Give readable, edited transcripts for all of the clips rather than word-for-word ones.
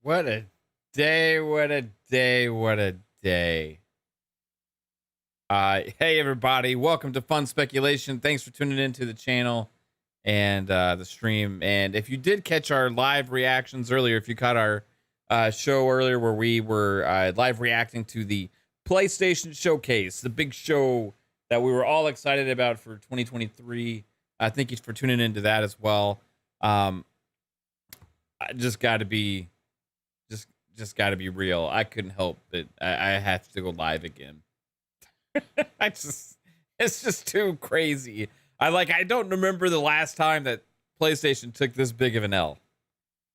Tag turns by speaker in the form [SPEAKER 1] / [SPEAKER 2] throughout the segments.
[SPEAKER 1] What a day, what a day, what a day. Hey everybody, welcome to Fun Speculation. Thanks for tuning into the channel and the stream. And if you did catch our live reactions earlier, if you caught our show earlier where we were live reacting to the PlayStation Showcase, the big show that we were all excited about for 2023. Thank you for tuning into that as well. I just got to be real. I couldn't help it. I have to go live again. It's just too crazy. I don't remember the last time that PlayStation took this big of an L.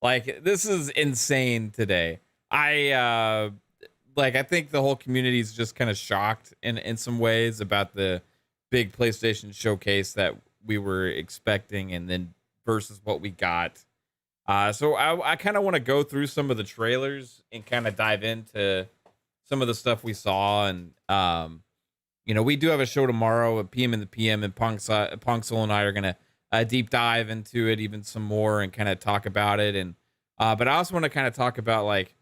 [SPEAKER 1] Like, this is insane today. I think the whole community is just kind of shocked in some ways about the big PlayStation showcase that we were expecting and then versus what we got. So I kind of want to go through some of the trailers and kind of dive into some of the stuff we saw. And, we do have a show tomorrow at PM in the PM, and Pong Soul and I are going to deep dive into it even some more and kind of talk about it. And, but I also want to kind of talk about like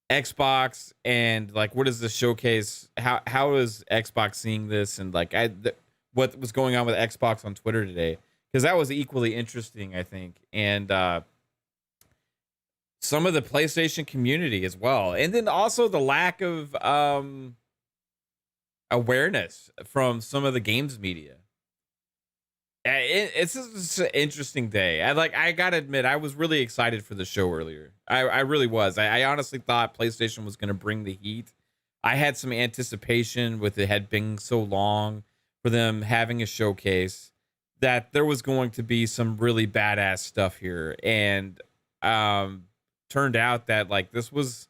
[SPEAKER 1] Xbox and like, what is the showcase? How is Xbox seeing this? And like, what was going on with Xbox on Twitter today? Because that was equally interesting, I think. And some of the PlayStation community as well. And then also the lack of awareness from some of the games media. It's just an interesting day. I got to admit, I was really excited for the show earlier. I really was. I honestly thought PlayStation was going to bring the heat. I had some anticipation with it had been so long for them having a showcase that there was going to be some really badass stuff here. And turned out that like this was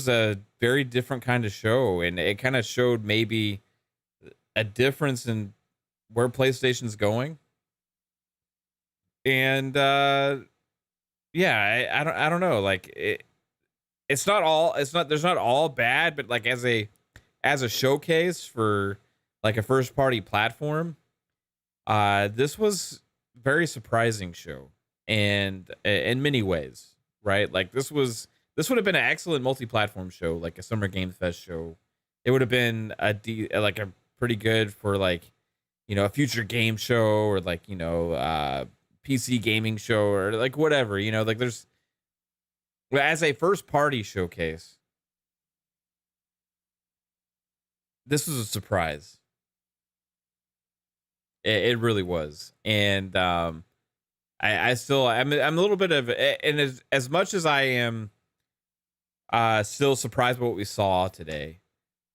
[SPEAKER 1] a very different kind of show, and it kind of showed maybe a difference in where PlayStation's going. And I don't know, like there's not all bad, but like as a showcase for like a first party platform, this was a very surprising show, and in many ways, right? Like this would have been an excellent multi-platform show, like a Summer Game Fest show. It would have been a pretty good for like, a future game show or like, PC gaming show or like whatever, like there's, as a first party showcase, this was a surprise. It really was. And I'm a little bit of, and as much as I am still surprised by what we saw today,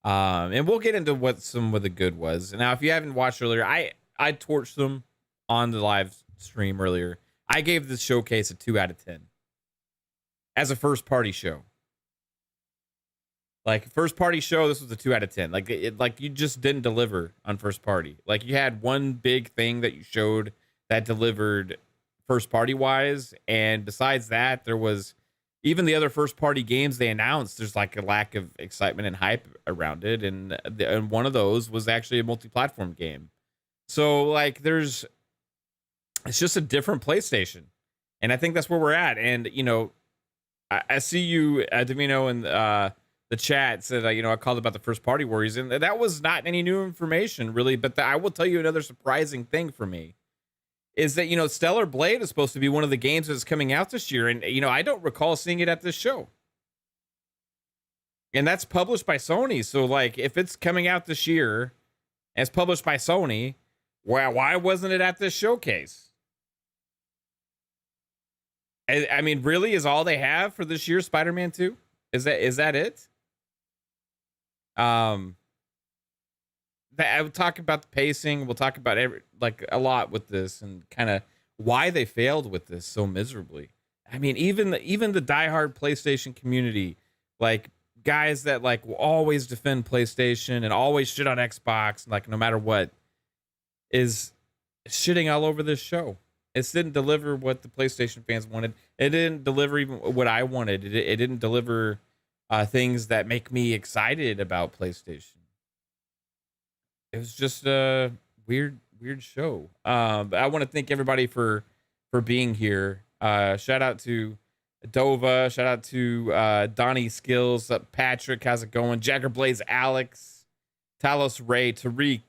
[SPEAKER 1] and we'll get into what some of the good was. Now, if you haven't watched earlier, I torched them on the live stream earlier. I gave this showcase a 2 out of 10 as a first party show. Like first party show, this was a 2 out of 10. Like you just didn't deliver on first party. Like you had one big thing that you showed that delivered first party wise, and besides that, there was even the other first party games they announced. There's like a lack of excitement and hype around it, and one of those was actually a multi-platform game. So like it's just a different PlayStation, and I think that's where we're at. And I see you, Davino, in the chat said, I called about the first party worries, and that was not any new information really. But I will tell you another surprising thing for me is that, Stellar Blade is supposed to be one of the games that's coming out this year. And, I don't recall seeing it at this show. And that's published by Sony. So like, if it's coming out this year and it's published by Sony, why wasn't it at this showcase? I mean, really, is all they have for this year's Spider-Man 2? Is that it? I would talk about the pacing. We'll talk about a lot with this, and kind of why they failed with this so miserably. I mean, even the diehard PlayStation community, like guys that like will always defend PlayStation and always shit on Xbox, like no matter what, is shitting all over this show. It didn't deliver what the PlayStation fans wanted. It didn't deliver even what I wanted. It didn't deliver things that make me excited about PlayStation. It was just a weird show. But I want to thank everybody for being here. Shout out to Dova, shout out to Donnie Skills, Patrick, how's it going? Jagger Blaze, Alex, Talos Re, Tariq,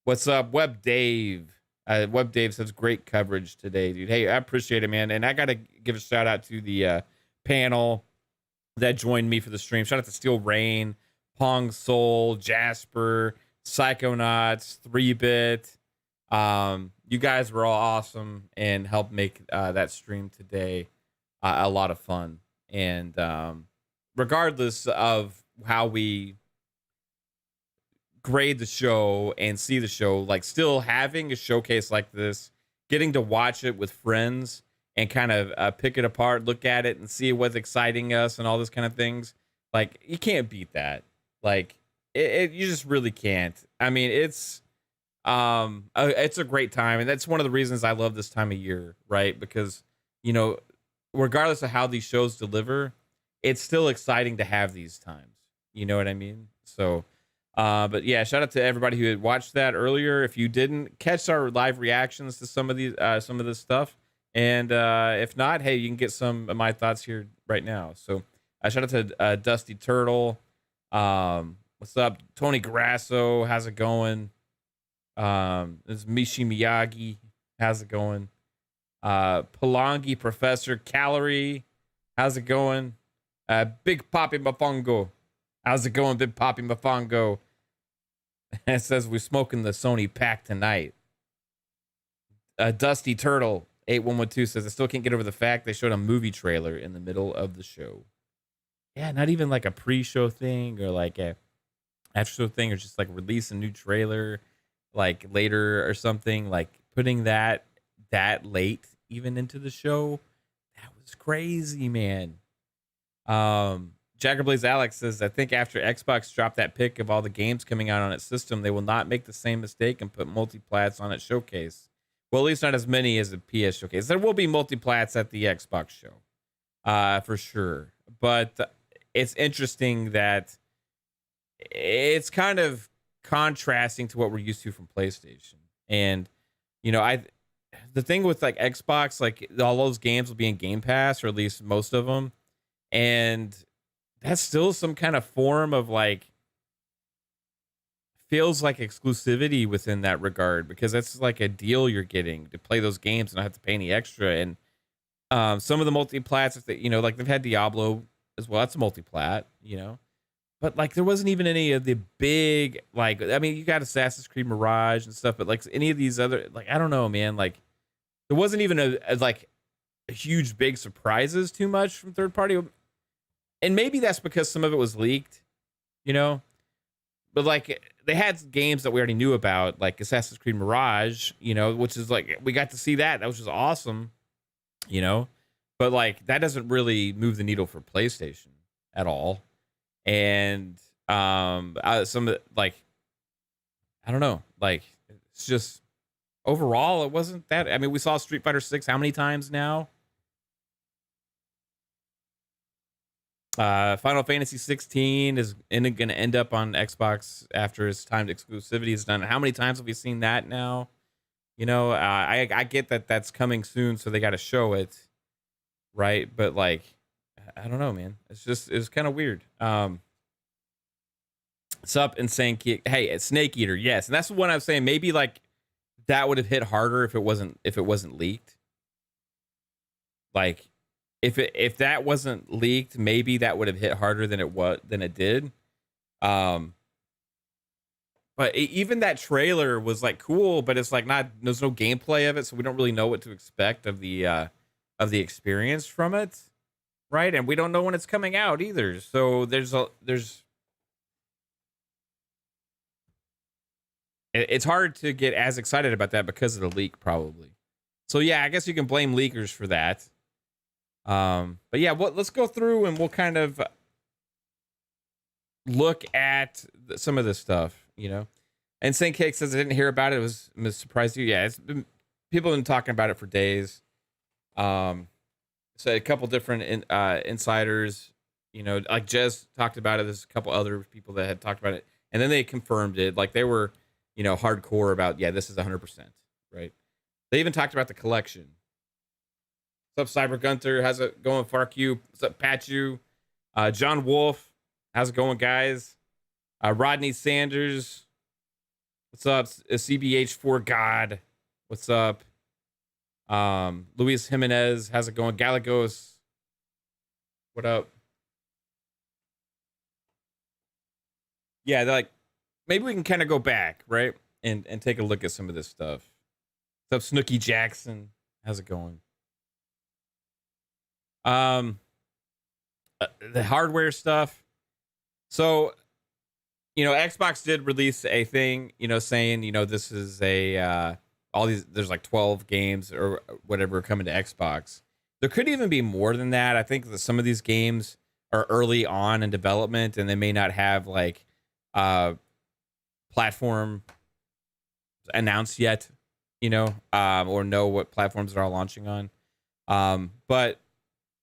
[SPEAKER 1] what's up? Web Dave. Web Dave says great coverage today, dude. Hey, I appreciate it, man. And I gotta give a shout out to the panel that joined me for the stream. Shout out to Steel Rain, Pong Soul, Jasper, Psychonauts, 3-Bit. You guys were all awesome and helped make that stream today a lot of fun. And regardless of how we grade the show and see the show, like still having a showcase like this, getting to watch it with friends and kind of pick it apart, look at it and see what's exciting us and all this kind of things, like you can't beat that. Like you just really can't. I mean, it's a great time, and that's one of the reasons I love this time of year, right? Because, you know, regardless of how these shows deliver, it's still exciting to have these times. You know what I mean? So, but yeah, shout out to everybody who had watched that earlier. If you didn't catch our live reactions to some of this stuff, and if not, hey, you can get some of my thoughts here right now. So, shout out to Dusty Turtle. What's up, Tony Grasso? How's it going? This is Mishi Miyagi. How's it going? Palangi Professor Calarie. How's it going? Big Poppy Mafongo. How's it going, Big Poppy Mafongo? It says we're smoking the Sony pack tonight. Dusty Turtle 8112 says I still can't get over the fact they showed a movie trailer in the middle of the show. Yeah, not even like a pre-show thing or like a after-show thing, or just like release a new trailer like later or something. Like putting that late even into the show, that was crazy, man. Jaggerblaze Alex says, I think after Xbox dropped that pic of all the games coming out on its system, they will not make the same mistake and put multiplats on its showcase. Well, at least not as many as the PS showcase. There will be multiplats at the Xbox show, for sure. But it's interesting that it's kind of contrasting to what we're used to from PlayStation. And, you know, the thing with like Xbox, like all those games will be in Game Pass, or at least most of them. And that's still some kind of form of like, feels like exclusivity within that regard, because that's like a deal you're getting to play those games and not have to pay any extra. And some of the multiplats, if they, you know, like they've had Diablo as well, that's a multiplat, you know. But like there wasn't even any of the big, like, I mean, you got Assassin's Creed Mirage and stuff, but like any of these other, like, I don't know, man, like there wasn't even a huge big surprises too much from third party. And maybe that's because some of it was leaked, you know. But like they had games that we already knew about, like Assassin's Creed Mirage, you know, which is like we got to see that. That was just awesome, you know. But like that doesn't really move the needle for PlayStation at all. And some of the, like, I don't know, like it's just overall it wasn't that. I mean, we saw Street Fighter 6 how many times now? Final Fantasy 16 is going to end up on Xbox after its timed exclusivity is done. How many times have we seen that now? You know, I get that that's coming soon, so they got to show it, right? But like, I don't know, man. It's kind of weird. Sup, Insane Kid. Hey, it's Snake Eater, yes, and that's the one I'm saying. Maybe like that would have hit harder if it wasn't leaked. Like, if that wasn't leaked, maybe that would have hit harder than it did. But even that trailer was like cool, but it's like there's no gameplay of it, so we don't really know what to expect of the experience from it, right? And we don't know when it's coming out either. So it's hard to get as excited about that because of the leak, probably. So yeah, I guess you can blame leakers for that. But yeah, let's go through and we'll kind of look at some of this stuff, you know. And Saint Cake says I didn't hear about it. It was surprised you. Yeah, people have been talking about it for days. So a couple different insiders, you know, like Jez talked about it. There's a couple other people that had talked about it, and then they confirmed it. Like they were, you know, hardcore about, yeah, this is 100%, right? They even talked about the collection. What's up, Cyber Gunter? How's it going, FARK you? What's up, Pachu? John Wolf. How's it going, guys? Rodney Sanders. What's up? CBH4 God. What's up? Luis Jimenez. How's it going? Galagos. What up? Yeah, they're like, maybe we can kind of go back, right? And take a look at some of this stuff. What's up, Snooky Jackson? How's it going? The hardware stuff. So, you know, Xbox did release a thing, you know, saying, you know, this is a all these, there's like 12 games or whatever coming to Xbox. There could even be more than that. I think that some of these games are early on in development and they may not have like platform announced yet, you know, or know what platforms they're all launching on. But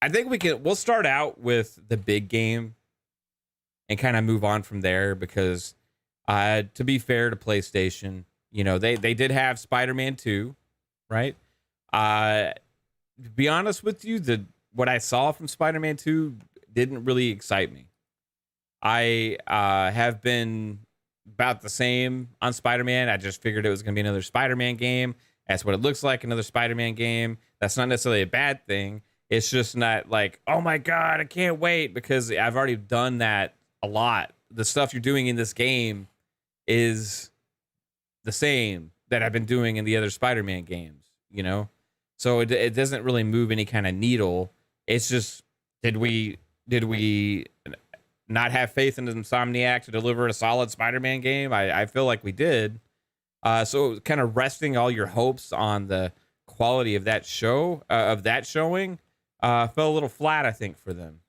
[SPEAKER 1] I think we'll start out with the big game and kind of move on from there because to be fair to PlayStation, you know, they did have Spider-Man 2, right? To be honest with you, what I saw from Spider-Man 2 didn't really excite me. I have been about the same on Spider-Man. I just figured it was going to be another Spider-Man game. That's what it looks like, another Spider-Man game. That's not necessarily a bad thing. It's just not like, oh my God, I can't wait, because I've already done that a lot. The stuff you're doing in this game is the same that I've been doing in the other Spider-Man games, you know? So it doesn't really move any kind of needle. It's just, did we not have faith in Insomniac to deliver a solid Spider-Man game? I feel like we did. So kind of resting all your hopes on the quality of that show, of that showing, fell a little flat, I think, for them.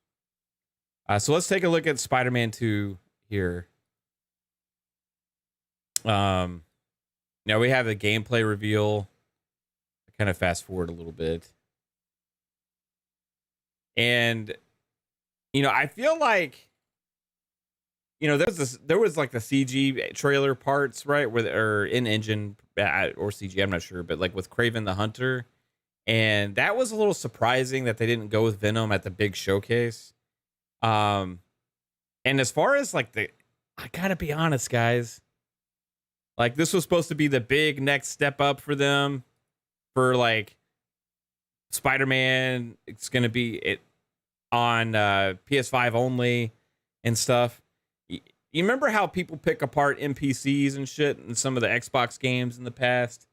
[SPEAKER 1] So let's take a look at Spider-Man 2 here. Now we have the gameplay reveal. Kind of fast forward a little bit. And, you know, I feel like, you know, there was like the CG trailer parts, right? Or in engine or CG, I'm not sure, but like with Kraven the Hunter. And that was a little surprising that they didn't go with Venom at the big showcase. And as far as like I gotta be honest, guys, like this was supposed to be the big next step up for them for like Spider-Man. It's going to be it on PS5 only and stuff. You remember how people pick apart NPCs and shit in some of the Xbox games in the past?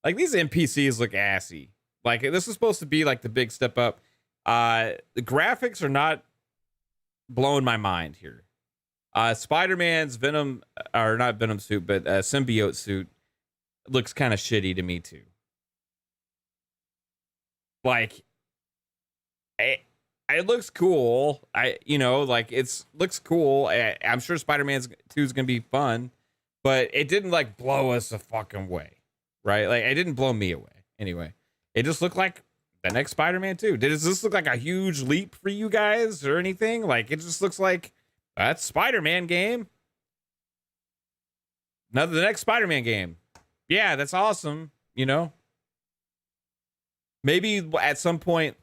[SPEAKER 1] Like these NPCs look assy. Like this is supposed to be like the big step up. The graphics are not blowing my mind here. Spider-Man's Venom, or not Venom suit, but symbiote suit looks kind of shitty to me too. Like it looks cool. Looks cool. I'm sure Spider-Man 2 is gonna be fun, but it didn't like blow us a fucking way, right? Like it didn't blow me away. Anyway, it just looked like the next Spider-Man 2. Does this look like a huge leap for you guys or anything? Like it just looks like that's Spider-Man game. The next Spider-Man game. Yeah, that's awesome. You know, maybe at some point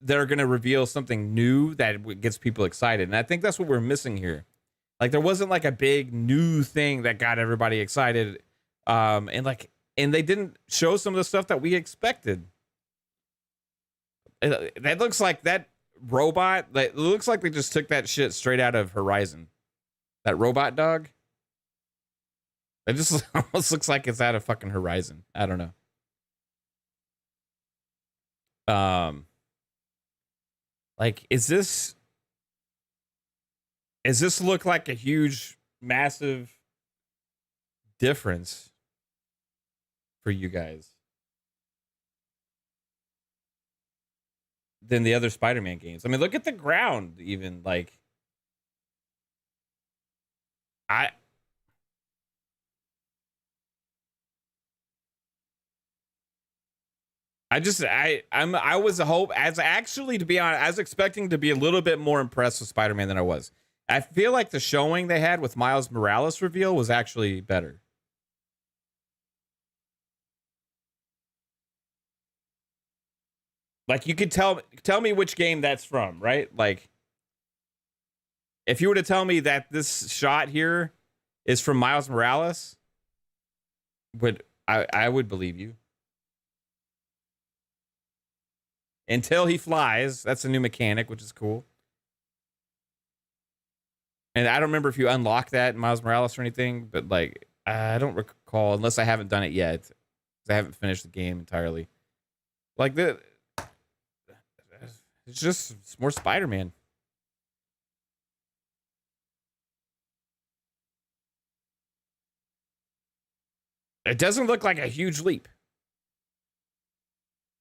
[SPEAKER 1] they're going to reveal something new that gets people excited. And I think that's what we're missing here. Like there wasn't like a big new thing that got everybody excited. And they didn't show some of the stuff that we expected. That looks like that robot. It looks like they just took that shit straight out of Horizon. That robot dog. It just almost looks like it's out of fucking Horizon. I don't know. Like, is this look like a huge, massive difference for you guys than the other Spider-Man games? I mean, look at the ground, even like I to be honest, I was expecting to be a little bit more impressed with Spider-Man than I was. I feel like the showing they had with Miles Morales reveal was actually better. Like, you could tell me which game that's from, right? Like, if you were to tell me that this shot here is from Miles Morales, I would believe you. Until he flies, that's a new mechanic, which is cool. And I don't remember if you unlock that in Miles Morales or anything, but like, I don't recall, unless I haven't done it yet, because I haven't finished the game entirely. Like, it's more Spider-Man. It doesn't look like a huge leap.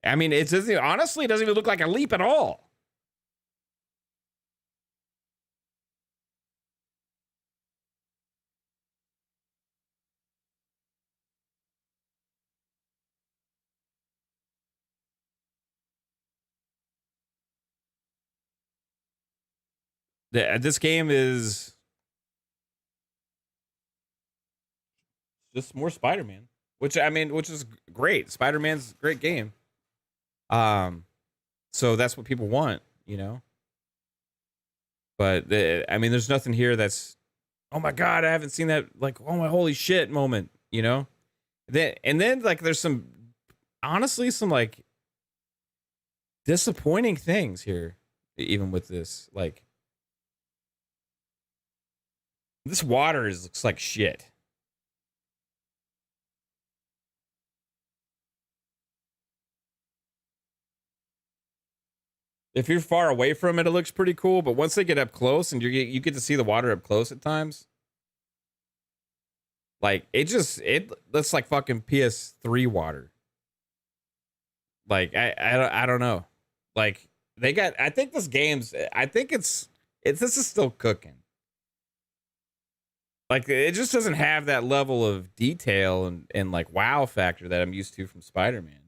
[SPEAKER 1] I mean, it doesn't, honestly, it doesn't even look like a leap at all. This game is just more Spider-Man, which is great. Spider-Man's a great game. So that's what people want, you know. But there's nothing here that's, oh my god, I haven't seen that, like, oh my holy shit moment, you know. Then like there's some, honestly, some like disappointing things here, even with this. Like, this water looks like shit. If you're far away from it, it looks pretty cool. But once they get up close and you get to see the water up close at times, like, it looks like fucking PS3 water. Like, I don't know. Like, I think this this is still cooking. Like, it just doesn't have that level of detail and like wow factor that I'm used to from Spider-Man.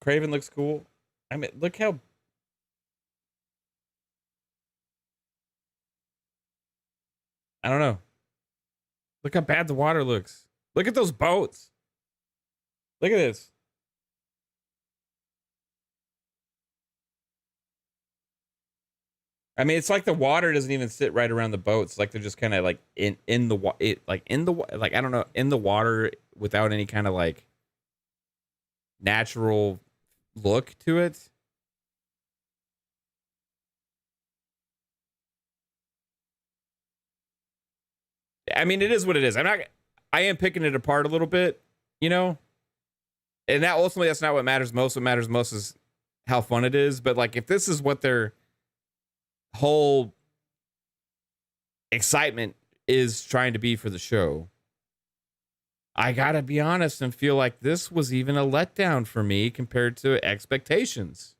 [SPEAKER 1] Craven looks cool. I mean, look how, I don't know. Look how bad the water looks. Look at those boats. Look at this. I mean, it's like the water doesn't even sit right around the boats. Like, they're just kind of like in the like, I don't know, in the water without any kind of like natural look to it. I mean, it is what it is. I am picking it apart a little bit, you know? And that ultimately, that's not what matters most. What matters most is how fun it is. But like, if this is what their whole excitement is trying to be for the show, I gotta be honest and feel like this was even a letdown for me compared to expectations.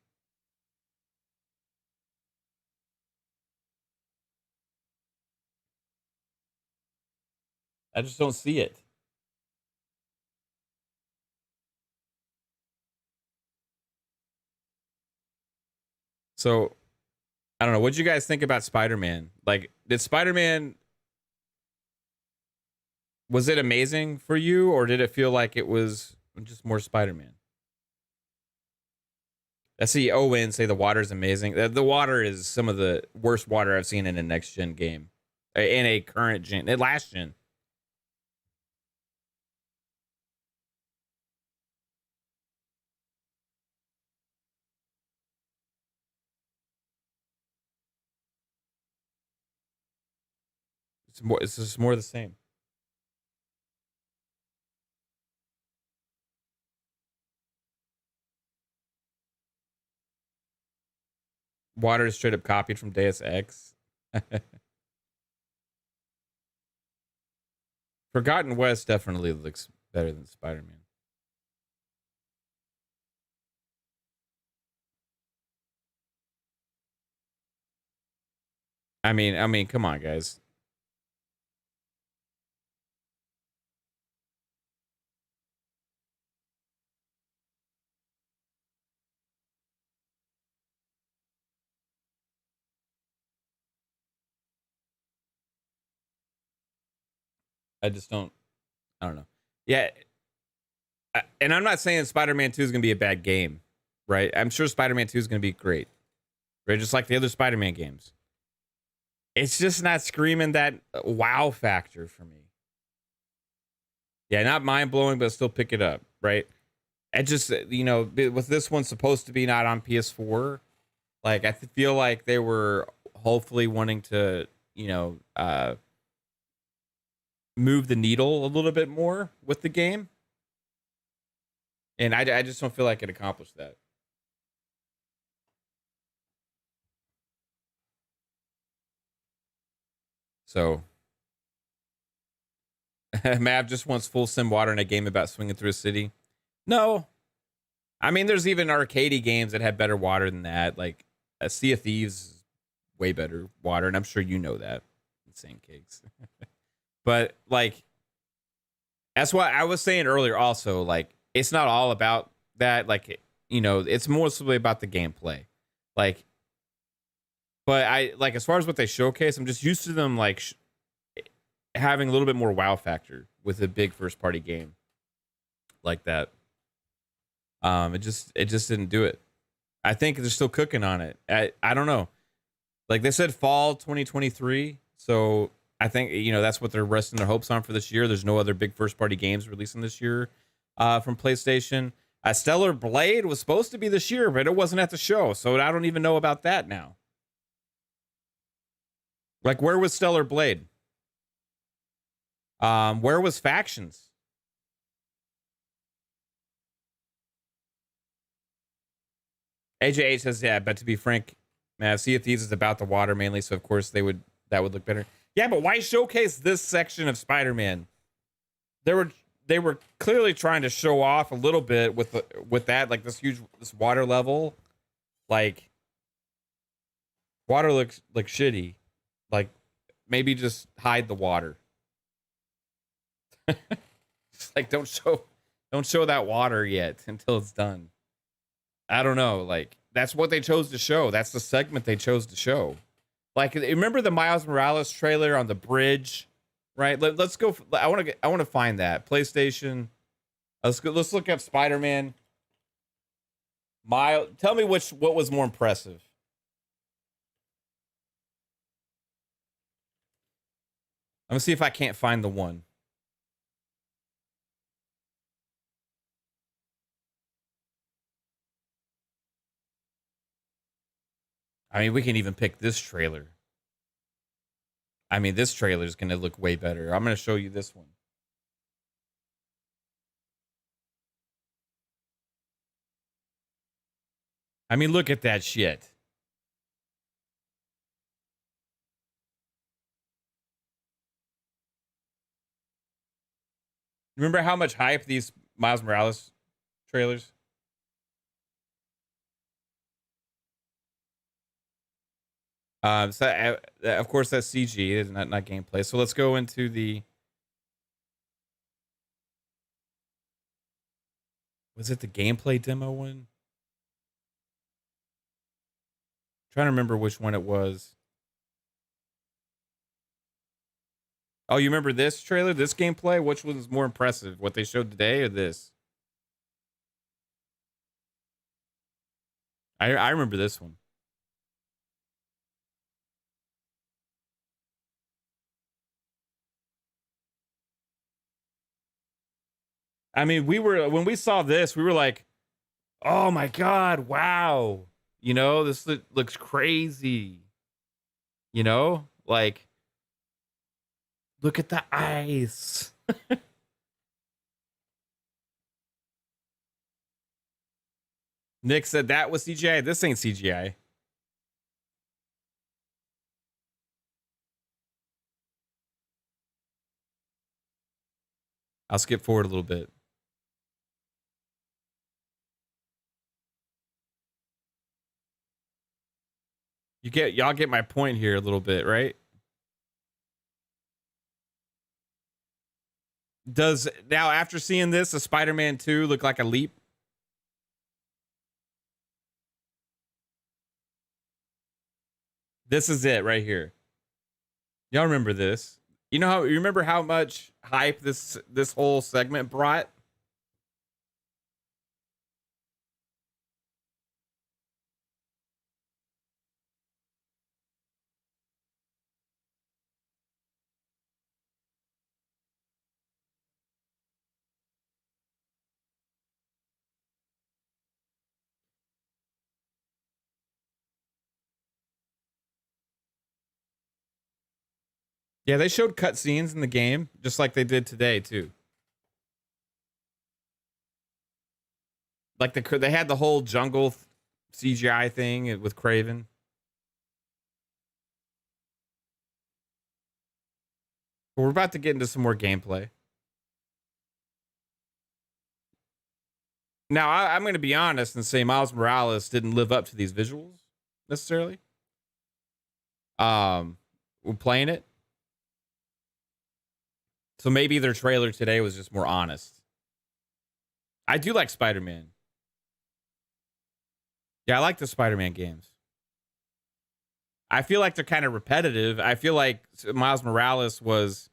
[SPEAKER 1] I just don't see it. So I don't know. What'd you guys think about Spider-Man? Like, did Spider-Man, was it amazing for you, or did it feel like it was just more Spider-Man? I see Owen say the water's amazing. The water is some of the worst water I've seen in a next gen game, in a current gen, last gen. It's just more the same. Water is straight up copied from Deus Ex. Forgotten West definitely looks better than Spider-Man. I mean, come on, guys. I just don't. I don't know. Yeah, and I'm not saying Spider-Man 2 is going to be a bad game, right? I'm sure Spider-Man 2 is going to be great, right? Just like the other Spider-Man games. It's just not screaming that wow factor for me. Yeah, not mind-blowing, but still pick it up, right? I just, with this one supposed to be not on PS4, like, I feel like they were hopefully wanting to, move the needle a little bit more with the game. And I just don't feel like it accomplished that. So, Mav just wants full sim water in a game about swinging through a city. No. I mean, there's even arcadey games that have better water than that. Like, Sea of Thieves is way better water, and I'm sure you know that. Insane cakes. But, like, that's what I was saying earlier also. Like, it's not all about that. Like, it's mostly about the gameplay. Like, but as far as what they showcase, I'm just used to them, like, having a little bit more wow factor with a big first party game like that. It just didn't do it. I think they're still cooking on it. I don't know. Like they said, fall 2023. So I think that's what they're resting their hopes on for this year. There's no other big first party games releasing this year from PlayStation. Stellar Blade was supposed to be this year, but it wasn't at the show, so I don't even know about that now. Like, where was Stellar Blade? Where was Factions? AJ8 says, yeah, but to be frank, man, Sea of Thieves is about the water mainly, so of course that would look better. Yeah, but why showcase this section of Spider-Man? They were clearly trying to show off a little bit with that, like this water level. Like, water looks like shitty. Like, maybe just hide the water. Like, don't show that water yet until it's done. I don't know. Like, that's what they chose to show. That's the segment they chose to show. Like, remember the Miles Morales trailer on the bridge, right? Let's go. I want to find that PlayStation. Let's look up Spider-Man. Tell me what was more impressive. I'm gonna see if I can't find the one. I mean, we can even pick this trailer. I mean, this trailer is going to look way better. I'm going to show you this one. I mean, look at that shit. Remember how much hype these Miles Morales trailers? So of course that's CG, it's not gameplay. So let's go into the. Was it the gameplay demo one? I'm trying to remember which one it was. Oh, you remember this trailer, this gameplay? Which was more impressive? What they showed today or this? I remember this one. I mean, when we saw this, we were like, "Oh my god, wow." This looks crazy. Like, look at the eyes. Nick said that was CGI. This ain't CGI. I'll skip forward a little bit. Y'all get my point here a little bit, right? Does now, after seeing this, a Spider-Man 2 look like a leap? This is it right here. Y'all remember this? You know how you remember how much hype this whole segment brought? Yeah, they showed cutscenes in the game, just like they did today too. Like they had the whole jungle CGI thing with Craven. But we're about to get into some more gameplay. Now, I'm going to be honest and say Miles Morales didn't live up to these visuals necessarily. We're playing it, so maybe their trailer today was just more honest. I do like Spider-Man. Yeah, I like the Spider-Man games. I feel like they're kind of repetitive. I feel like Miles Morales was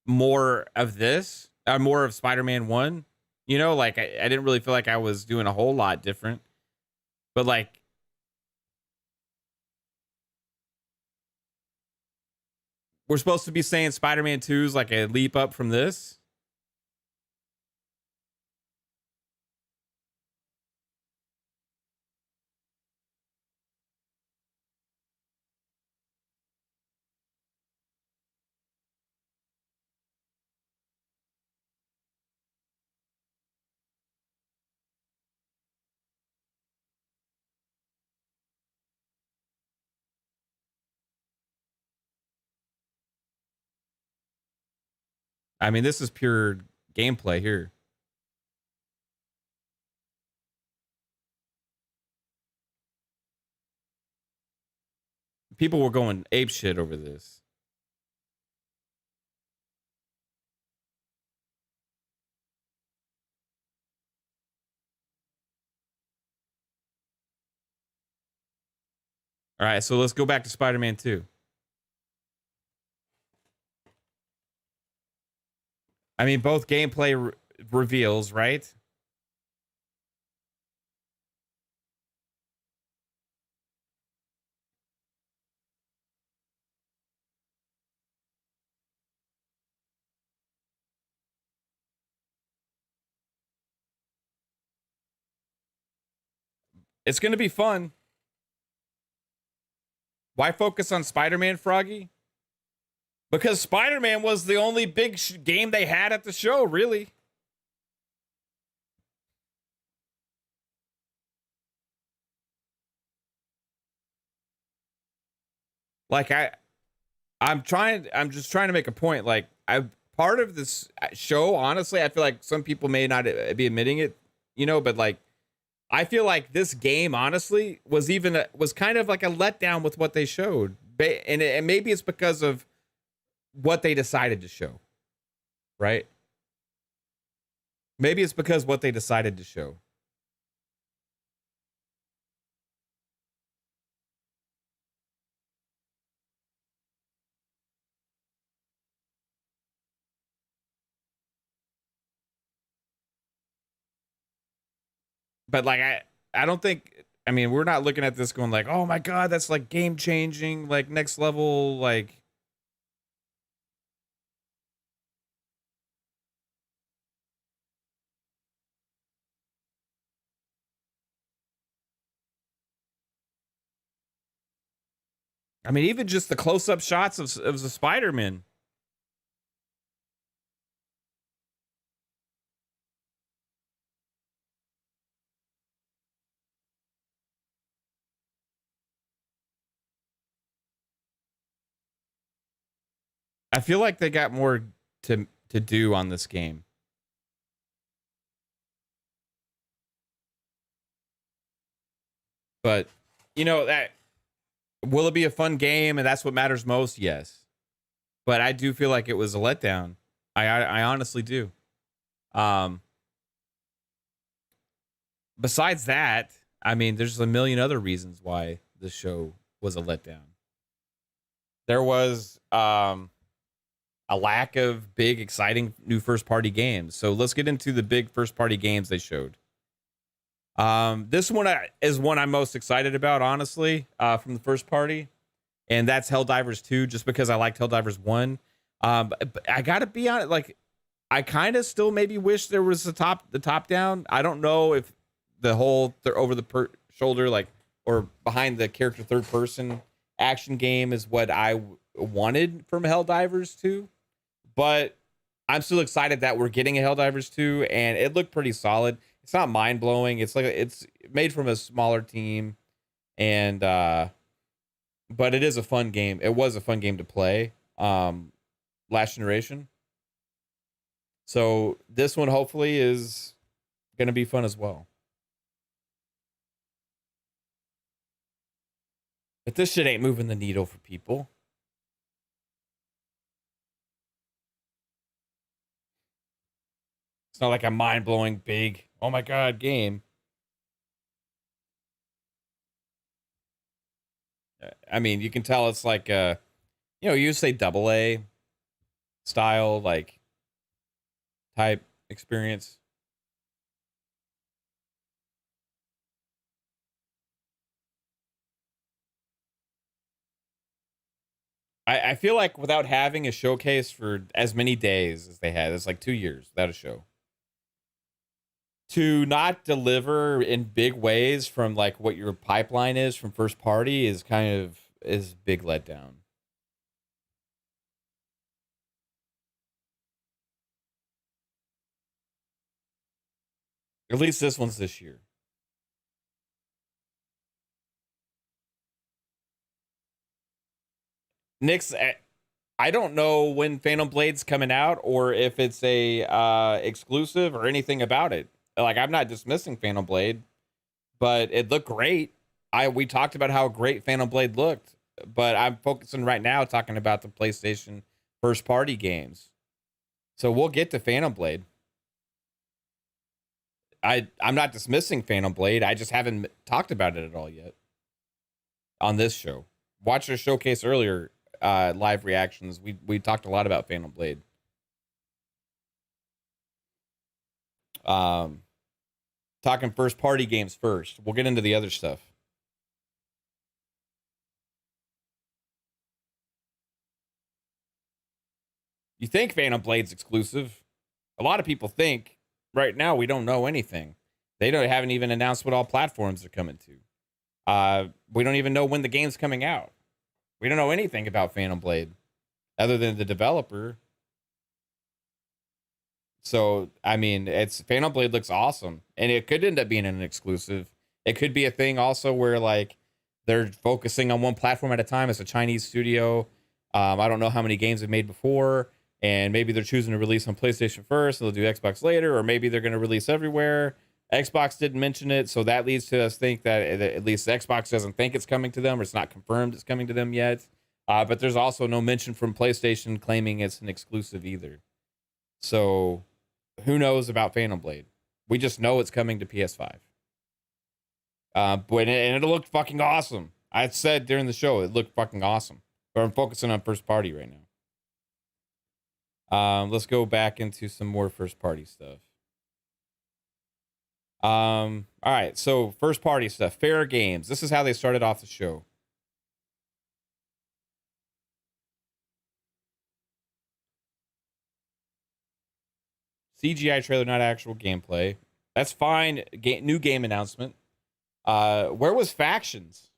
[SPEAKER 1] more of this, more of Spider-Man 1. You know, like I didn't really feel like I was doing a whole lot different. But like we're supposed to be saying Spider-Man 2 is like a leap up from this. I mean, this is pure gameplay here. People were going ape shit over this. All right, so let's go back to Spider-Man 2. I mean, both gameplay reveals, right? It's going to be fun. Why focus on Spider-Man, Froggy? Because Spider-Man was the only big game they had at the show, really. Like I'm just trying to make a point. Like part of this show, honestly, I feel like some people may not be admitting it, you know, but like I feel like this game, honestly, was kind of like a letdown with what they showed, and maybe it's because of what they decided to show, right? Maybe it's because what they decided to show. But like I don't think, I mean, we're not looking at this going like, oh my god, that's like game changing, like next level, like. I mean, even just the close-up shots of the Spider-Man. I feel like they got more to do on this game. But you know that, will it be a fun game and that's what matters most? Yes. But I do feel like it was a letdown. I honestly do. Besides that, I mean, there's a million other reasons why the show was a letdown. there was a lack of big, exciting new first-party games. So let's get into the big first-party games they showed. This one is one I'm most excited about, honestly, from the first party, and that's Helldivers 2, just because I liked Helldivers 1. But I gotta be honest, like, I kind of still maybe wish there was the top down. I don't know if the whole over the shoulder, like, or behind the character third person action game is what I wanted from Helldivers 2, but I'm still excited that we're getting a Helldivers 2, and it looked pretty solid. It's not mind blowing. It's like it's made from a smaller team, and but it is a fun game. It was a fun game to play last generation. So this one hopefully is going to be fun as well. But this shit ain't moving the needle for people. It's not like a mind-blowing big, oh my god, game. I mean, you can tell it's like you say double A style, like, type experience. I feel like without having a showcase for as many days as they had, it's like 2 years without a show. To not deliver in big ways from like what your pipeline is from first party is big letdown. At least this one's this year. Nick's, I don't know when Phantom Blade's coming out or if it's a exclusive or anything about it. Like, I'm not dismissing Phantom Blade, but it looked great. We talked about how great Phantom Blade looked, but I'm focusing right now talking about the PlayStation first party games. So we'll get to Phantom Blade. I'm not dismissing Phantom Blade. I just haven't talked about it at all yet on this show. Watch our showcase earlier, live reactions. We talked a lot about Phantom Blade. Talking first party games first. We'll get into the other stuff. You think Phantom Blade's exclusive? A lot of people think. Right now, we don't know anything. They haven't even announced what all platforms they're coming to. We don't even know when the game's coming out. We don't know anything about Phantom Blade other than the developer. So, I mean, Phantom Blade looks awesome, and it could end up being an exclusive. It could be a thing also where, like, they're focusing on one platform at a time. It's a Chinese studio. I don't know how many games they've made before, and maybe they're choosing to release on PlayStation first, so they'll do Xbox later, or maybe they're going to release everywhere. Xbox didn't mention it, so that leads to us think that at least Xbox doesn't think it's coming to them, or it's not confirmed it's coming to them yet. But there's also no mention from PlayStation claiming it's an exclusive either. So who knows about Phantom Blade? We just know it's coming to PS5. But it looked fucking awesome. I said during the show it looked fucking awesome. But I'm focusing on first party right now. Let's go back into some more first party stuff. All right, so first party stuff. Fair Games. This is how they started off the show. CGI trailer, not actual gameplay. That's fine. New game announcement. Where was Factions?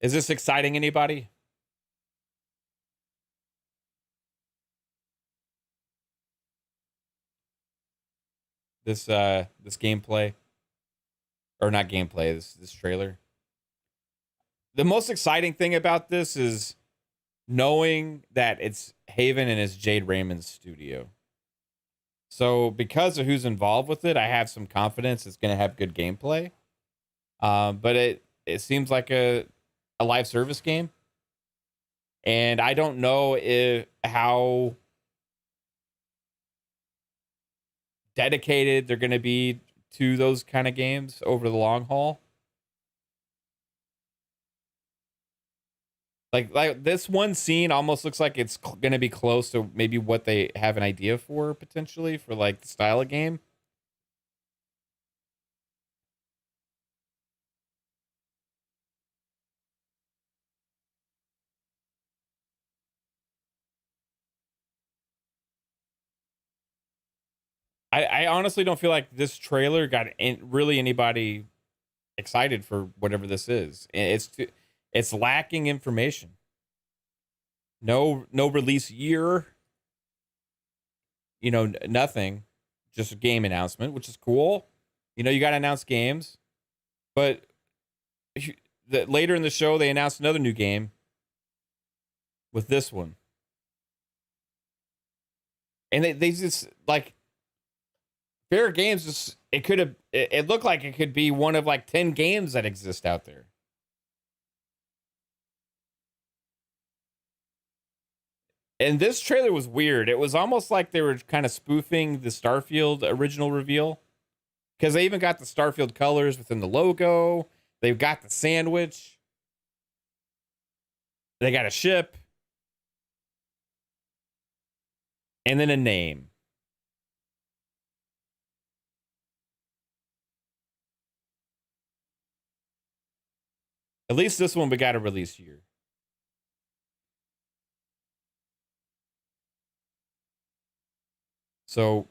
[SPEAKER 1] Is this exciting anybody? This gameplay, or not gameplay, this trailer. The most exciting thing about this is knowing that it's Haven and it's Jade Raymond's studio. So because of who's involved with it, I have some confidence it's going to have good gameplay. But it seems like a live service game. And I don't know how dedicated they're going to be to those kind of games over the long haul. Like this one scene almost looks like it's going to be close to maybe what they have an idea for potentially for like the style of game. I honestly don't feel like this trailer got really anybody excited for whatever this is. It's lacking information. No release year. You know, nothing. Just a game announcement, which is cool. You know, you got to announce games. But later in the show, they announced another new game with this one. And they just, like, Fair Games, just, it looked like it could be one of, like, 10 games that exist out there. And this trailer was weird. It was almost like they were kind of spoofing the Starfield original reveal. Because they even got the Starfield colors within the logo. They've got the sandwich. They got a ship. And then a name. At least this one we got a release year. So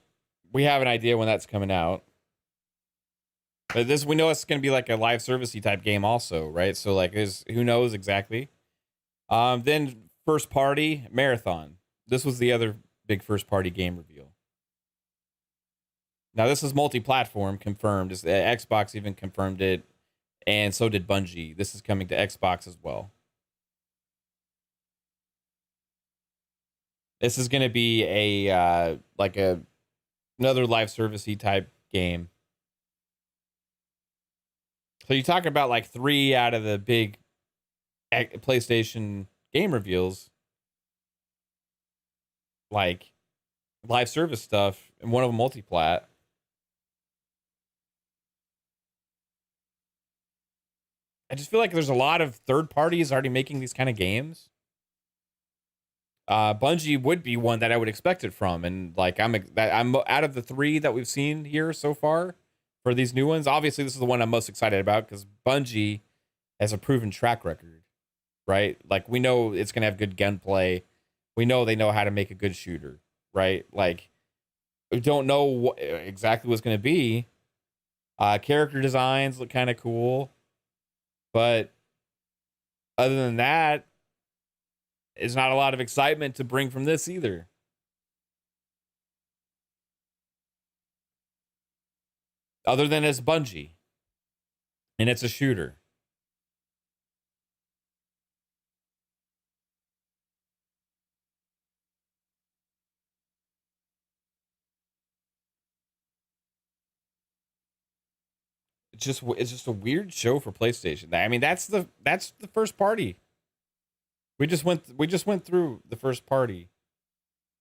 [SPEAKER 1] we have an idea when that's coming out. But this, we know it's going to be like a live servicey type game also, right? So like, who knows exactly? Then first party Marathon. This was the other big first party game reveal. Now this is multi-platform confirmed. Xbox even confirmed it, and so did Bungie. This is coming to Xbox as well. This is going to be a another live servicey type game. So you talk about like 3 out of the big PlayStation game reveals, like live service stuff, and one of them multi-plat. I just feel like there's a lot of third parties already making these kind of games. Bungie would be one that I would expect it from, and like I'm out of the 3 that we've seen here so far for these new ones. Obviously, this is the one I'm most excited about because Bungie has a proven track record, right? Like we know it's gonna have good gunplay. We know they know how to make a good shooter, right? Like we don't know exactly what's gonna be. Character designs look kind of cool, but other than that, there's not a lot of excitement to bring from this either. Other than it's Bungie. And it's a shooter. It's just a weird show for PlayStation. I mean, that's the first party. We just went through the first party.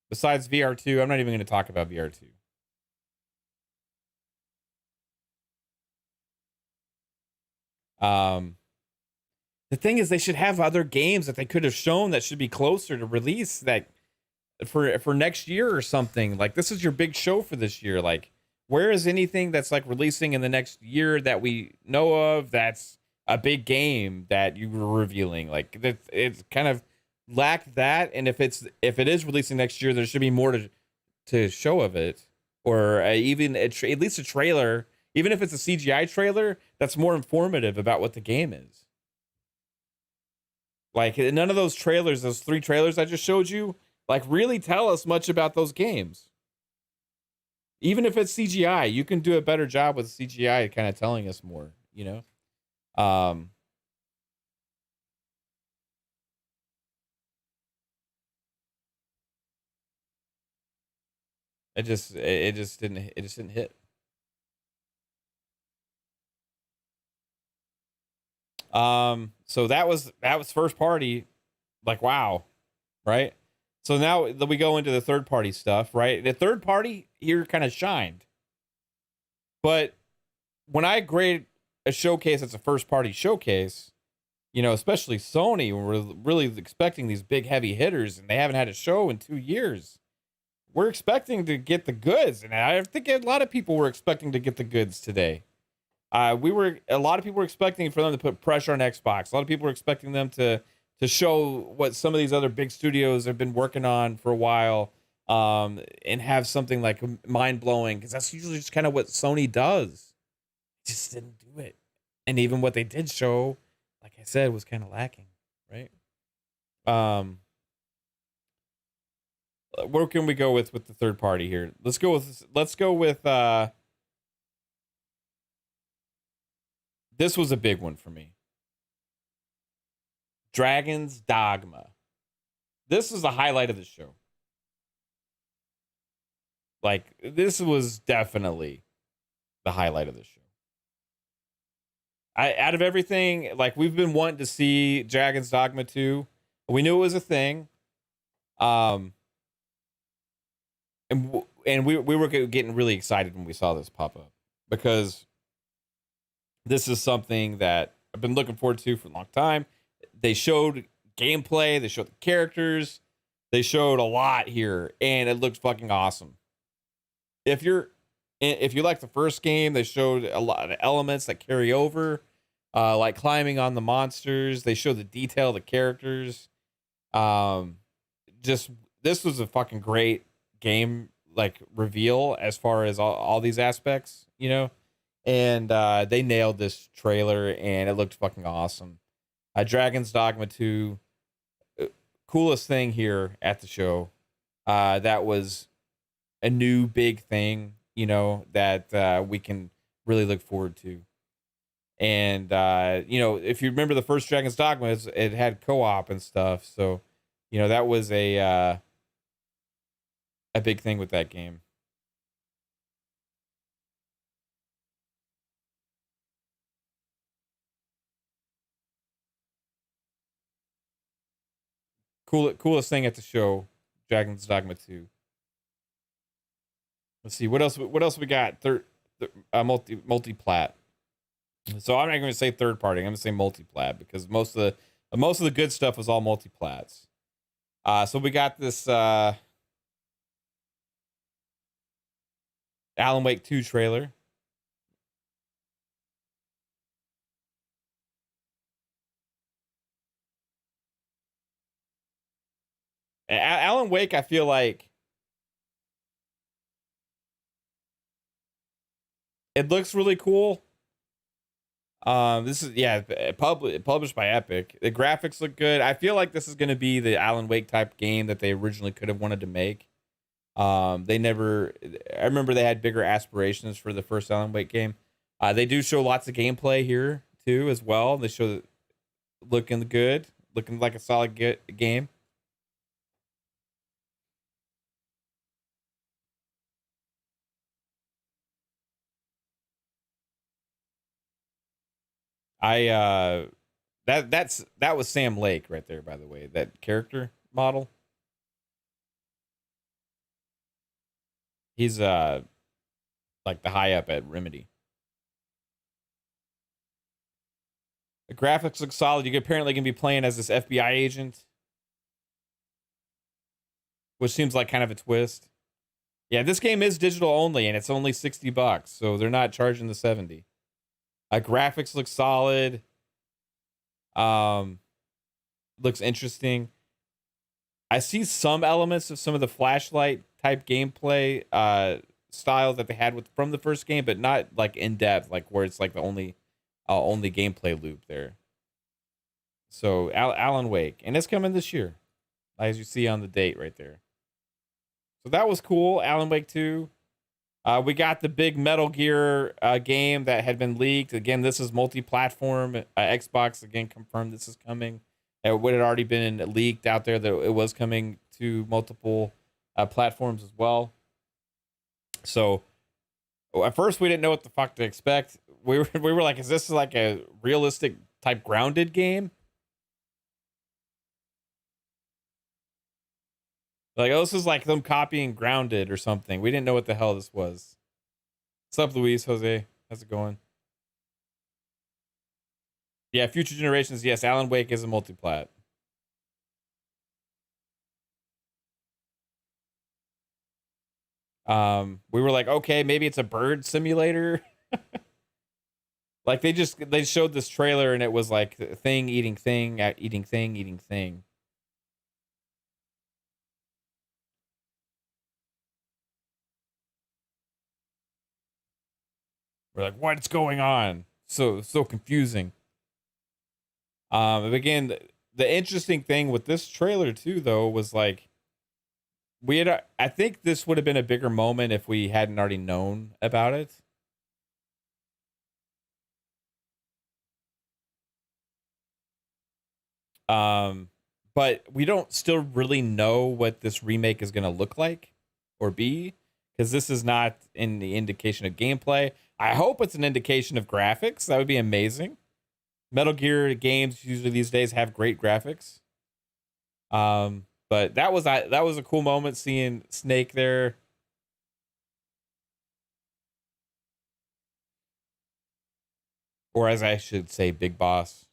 [SPEAKER 1] Besides VR2, I'm not even going to talk about VR2. The thing is, they should have other games that they could have shown that should be closer to release that for next year or something. Like this is your big show for this year. Like, where is anything that's like releasing in the next year that we know of that's a big game that you were revealing? Like it's kind of lacked that. And if it is releasing next year, there should be more to show of it, or even at least a trailer. Even if it's a CGI trailer, that's more informative about what the game is. Like none of those trailers, those 3 trailers I just showed you, like really tell us much about those games. Even if it's CGI, you can do a better job with CGI kind of telling us more, you know? It just didn't hit. So that was first party. like, wow, right? So now that we go into the third party stuff, right? The third party here kind of shined. But when I grade a showcase that's a first party showcase, you know, especially Sony, when we're really expecting these big heavy hitters and they haven't had a show in 2 years, we're expecting to get the goods. And I think a lot of people were expecting to get the goods today. A lot of people were expecting for them to put pressure on Xbox. A lot of people were expecting them to show what some of these other big studios have been working on for a while, and have something like mind blowing, because that's usually just kind of what Sony does. Just didn't do it, and even what they did show, like I said, was kind of lacking, right? Where can we go with the third party here? Let's go with this was a big one for me. Dragon's Dogma. This was the highlight of the show. Like, this was definitely the highlight of the show. Out of everything, like, we've been wanting to see Dragon's Dogma 2. We knew it was a thing. And we were getting really excited when we saw this pop up, because this is something that I've been looking forward to for a long time. They showed gameplay, they showed the characters, they showed a lot here, and it looked fucking awesome. If you like the first game, they showed a lot of elements that carry over, like climbing on the monsters. They showed the detail of the characters. Just, this was a fucking great game, like, reveal as far as all these aspects, you know. And they nailed this trailer, and it looked fucking awesome. Dragon's Dogma 2, coolest thing here at the show. That was a new big thing, you know, that we can really look forward to. And, you know, if you remember the first Dragon's Dogma, it had co-op and stuff. So, you know, that was a big thing with that game. Coolest thing at the show, Dragon's Dogma 2. Let's see what else we got. Multi-plat. So I'm not going to say third party. I'm going to say multi-plat, because most of the good stuff was all multi-plats. So we got this Alan Wake 2 trailer. Alan Wake, I feel like it looks really cool. This is, published by Epic. The graphics look good. I feel like this is going to be the Alan Wake type game that they originally could have wanted to make. I remember they had bigger aspirations for the first Alan Wake game. They do show lots of gameplay here too as well. They show looking good, looking like a solid game. That was Sam Lake right there, by the way, that character model. He's like the high up at Remedy. The graphics look solid. You apparently can be playing as this FBI agent, which seems like kind of a twist. Yeah, this game is digital only, and it's only $60, so they're not charging the 70. Graphics look solid. Looks interesting. I see some elements of some of the flashlight type gameplay style that they had from the first game, but not like in depth, like where it's like the only gameplay loop there. So Alan Wake, and it's coming this year, as you see on the date right there. So that was cool. Alan Wake 2. We got the big Metal Gear game that had been leaked. Again, this is multi-platform. Xbox, again, confirmed this is coming. It would have already been leaked out there that it was coming to multiple platforms as well. So at first we didn't know what the fuck to expect. We were like, is this like a realistic type grounded game? Like, oh, this is like them copying Grounded or something. We didn't know what the hell this was. What's up, Luis, Jose? How's it going? Yeah, future generations. Yes, Alan Wake is a multiplat. We were like, okay, maybe it's a bird simulator. Like they showed this trailer and it was like thing eating thing, eating thing, eating thing. We're like, what's going on? So confusing. Again, the interesting thing with this trailer too, though, was like we had. I think this would have been a bigger moment if we hadn't already known about it. But we don't still really know what this remake is going to look like or be, because this is not in the indication of gameplay. I hope it's an indication of graphics. That would be amazing. Metal Gear games usually these days have great graphics. But that was a cool moment seeing Snake there. Or as I should say, Big Boss.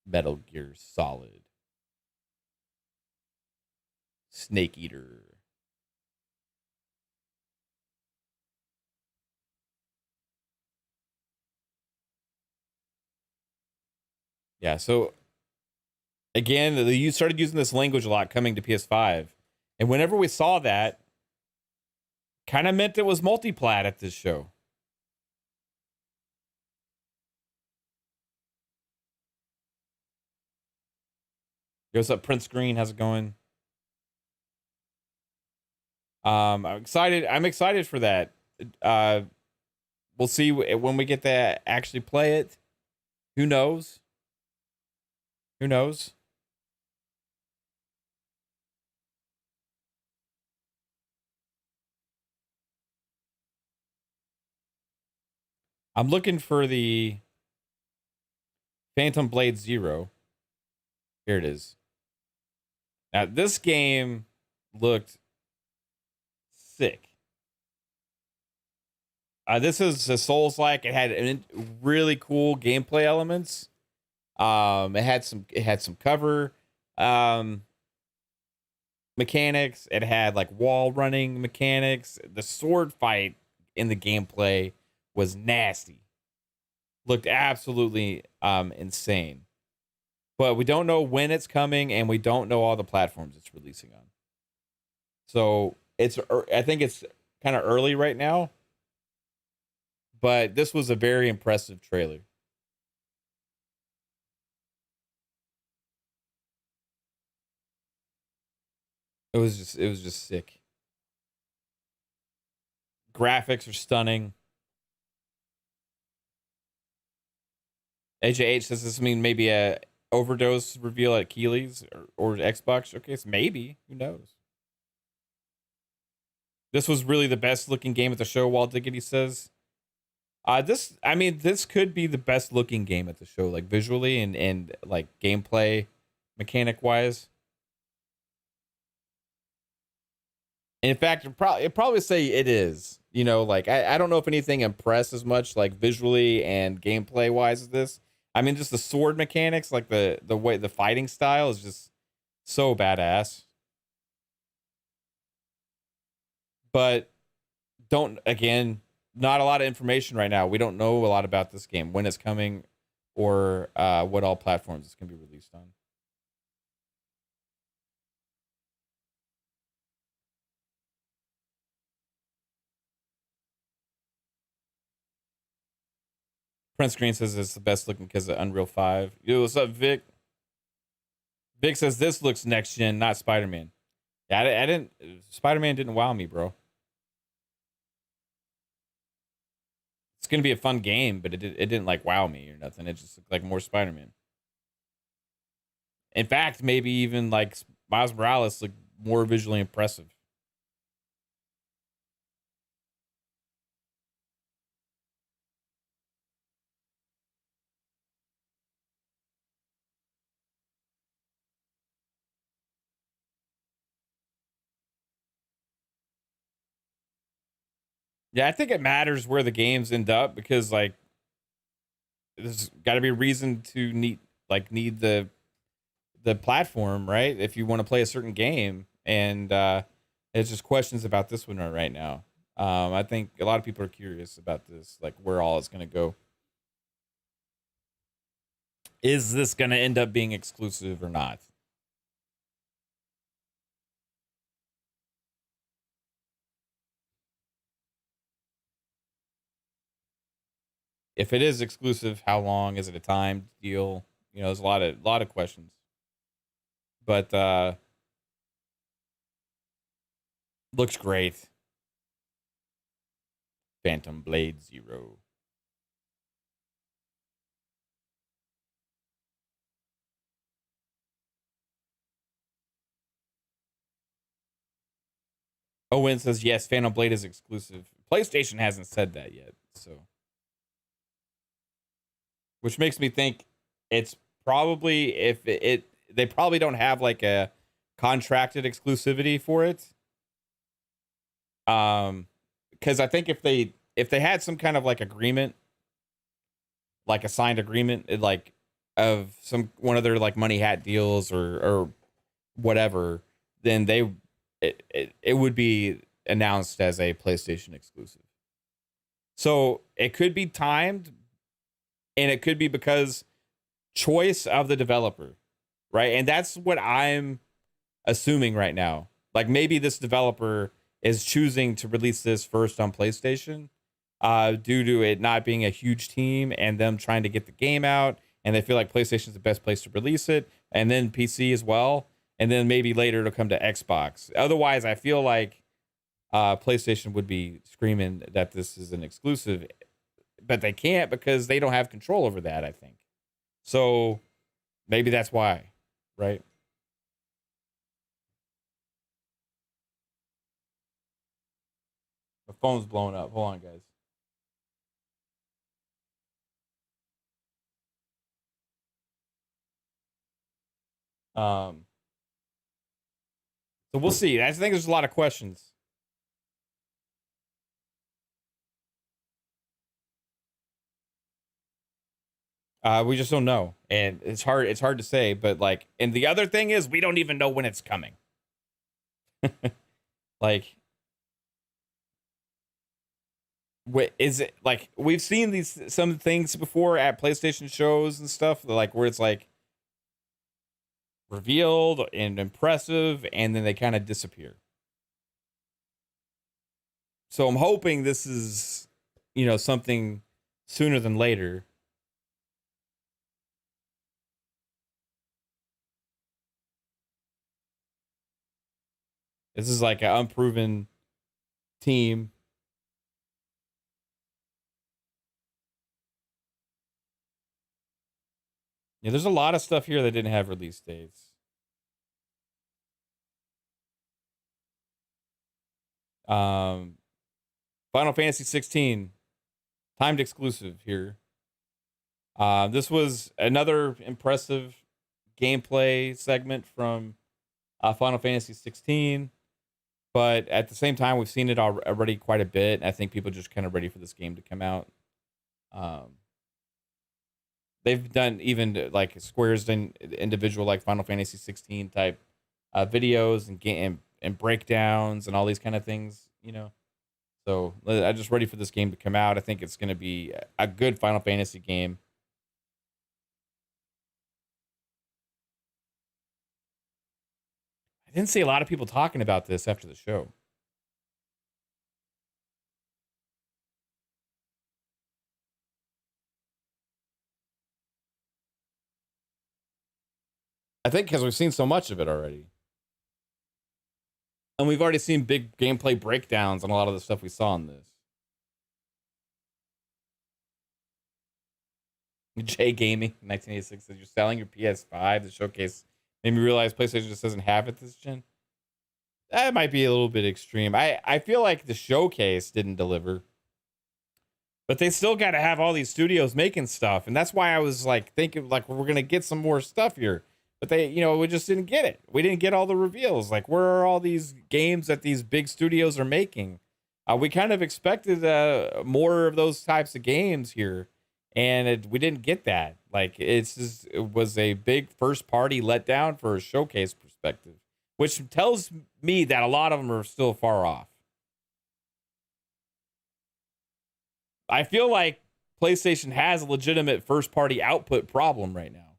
[SPEAKER 1] Metal Gear Solid. Snake Eater. Yeah, so again, you started using this language a lot coming to PS5. And whenever we saw that, kind of meant it was multiplat at this show. What's up, Prince Green? How's it going? I'm excited. I'm excited for that. We'll see when we get to actually play it. Who knows? Who knows? I'm looking for the Phantom Blade Zero. Here it is. Now, this game looked sick. This is a Souls-like. It had really cool gameplay elements. It had some cover mechanics. It had like wall running mechanics. The sword fight in the gameplay was nasty. Looked absolutely insane. But we don't know when it's coming, and we don't know all the platforms it's releasing on. So I think it's kind of early right now. But this was a very impressive trailer. It was just sick. Graphics are stunning. AJH says this mean maybe a overdose reveal at Keeley's or Xbox Showcase. Maybe. Who knows? This was really the best looking game at the show, Walt Diggity says. This could be the best looking game at the show, like visually and like gameplay mechanic wise. In fact, it'd probably say it is. You know, like I don't know if anything impressed as much like visually and gameplay wise as this. I mean, just the sword mechanics, like the way the fighting style is just so badass. But don't again, not a lot of information right now. We don't know a lot about this game, when it's coming, or what all platforms it's gonna be released on. Prince Green says it's the best looking because of Unreal 5. Yo, what's up, Vic? Vic says this looks next gen, not Spider Man. Yeah, I didn't. Spider Man didn't wow me, bro. It's gonna be a fun game, but it didn't like wow me or nothing. It just looked like more Spider Man. In fact, maybe even like Miles Morales looked more visually impressive. Yeah, I think it matters where the games end up because like there's got to be a reason to need the platform, right? If you want to play a certain game, and it's just questions about this one right now. I think a lot of people are curious about this, like where all it's going to go. Is this going to end up being exclusive or not? If it is exclusive, how long? Is it a timed deal? You know, there's a lot of questions. But looks great. Phantom Blade Zero. Owen says yes, Phantom Blade is exclusive. PlayStation hasn't said that yet, so which makes me think it's probably if it they probably don't have like a contracted exclusivity for it. Because I think if they had some kind of like agreement, like a signed agreement, like of some one of their like money hat deals or whatever, then it would be announced as a PlayStation exclusive. So it could be timed, and it could be because choice of the developer, right? And that's what I'm assuming right now. Like maybe this developer is choosing to release this first on PlayStation due to it not being a huge team and them trying to get the game out, and they feel like PlayStation is the best place to release it, and then PC as well, and then maybe later it'll come to Xbox. Otherwise, I feel like PlayStation would be screaming that this is an exclusive, but they can't because they don't have control over that, I think. So maybe that's why, right? The phone's blowing up. Hold on, guys. Um, so we'll see. I think there's a lot of questions. We just don't know, and it's hard. It's hard to say, but like, and the other thing is, we don't even know when it's coming. Like, what is it? Like, we've seen these some things before at PlayStation shows and stuff, like where it's like revealed and impressive, and then they kind of disappear. So I'm hoping this is, something sooner than later. This is like an unproven team. Yeah, there's a lot of stuff here that didn't have release dates. Um, Final Fantasy 16, timed exclusive here. This was another impressive gameplay segment from Final Fantasy 16, but at the same time, we've seen it already quite a bit. I think people are just kind of ready for this game to come out. They've done even like Square's done individual like Final Fantasy 16 type videos and game and breakdowns and all these kind of things, So I'm just ready for this game to come out. I think it's going to be a good Final Fantasy game. I didn't see a lot of people talking about this after the show. I think because we've seen so much of it already. And we've already seen big gameplay breakdowns on a lot of the stuff we saw in this. J Gaming 1986 says you're selling your PS5 to showcase. Made me realize PlayStation just doesn't have it this gen. That might be a little bit extreme. I feel like the showcase didn't deliver. But they still got to have all these studios making stuff. And that's why I was like thinking like we're going to get some more stuff here. But they, we just didn't get it. We didn't get all the reveals. Like, where are all these games that these big studios are making? We kind of expected more of those types of games here, and we didn't get that. Like it was a big first party letdown for a showcase perspective, which tells me that a lot of them are still far off. I feel like PlayStation has a legitimate first party output problem right now.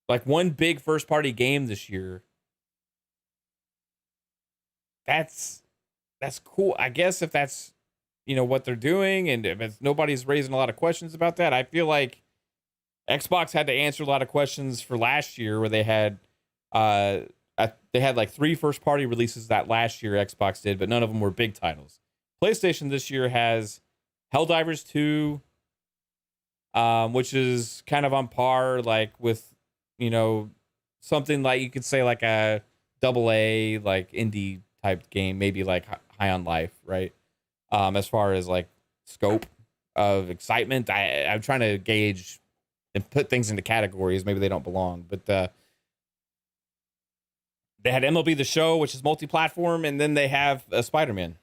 [SPEAKER 1] Like one big first party game this year. That's cool. I guess if that's, what they're doing, and if nobody's raising a lot of questions about that, I feel like Xbox had to answer a lot of questions for last year, where they had like 3 first party releases that last year Xbox did, but none of them were big titles. PlayStation this year has Helldivers 2, which is kind of on par, like with, something like you could say like a AA like indie type game, maybe like High on Life, right? As far as like scope of excitement, I'm trying to gauge and put things into categories. Maybe they don't belong, but they had MLB The Show, which is multi-platform, and then they have Spider-Man.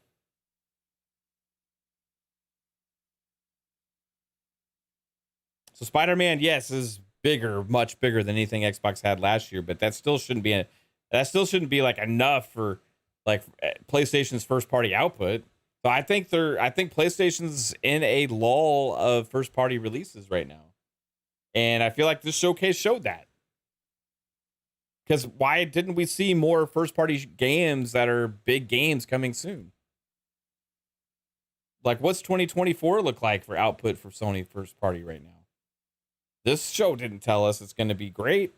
[SPEAKER 1] So Spider-Man, yes, is bigger, much bigger than anything Xbox had last year, but that still shouldn't be like enough for like PlayStation's first party output. So I think PlayStation's in a lull of first party releases right now. And I feel like this showcase showed that. Because why didn't we see more first party games that are big games coming soon? Like, what's 2024 look like for output for Sony first party right now? This show didn't tell us it's going to be great.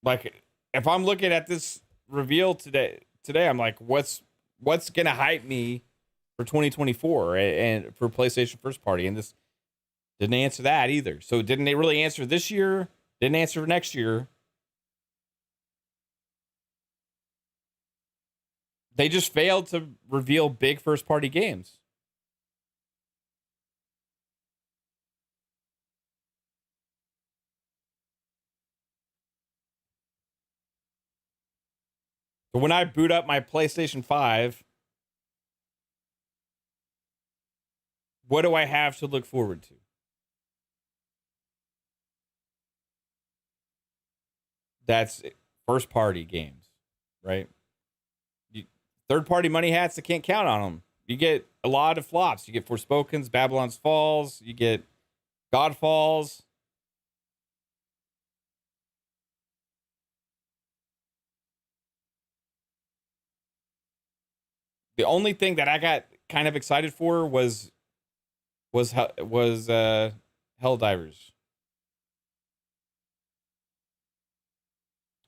[SPEAKER 1] Like, if I'm looking at this reveal today, I'm like, what's going to hype me for 2024 and for PlayStation first party? And this didn't answer that either. So didn't they really answer this year? Didn't answer next year. They just failed to reveal big first party games. So when I boot up my PlayStation 5, what do I have to look forward to? That's first party games, right? Third party money hats, that can't count on them. You get a lot of flops. You get Forspoken's, Babylon's Falls, you get Godfalls. The only thing that I got kind of excited for was Helldivers.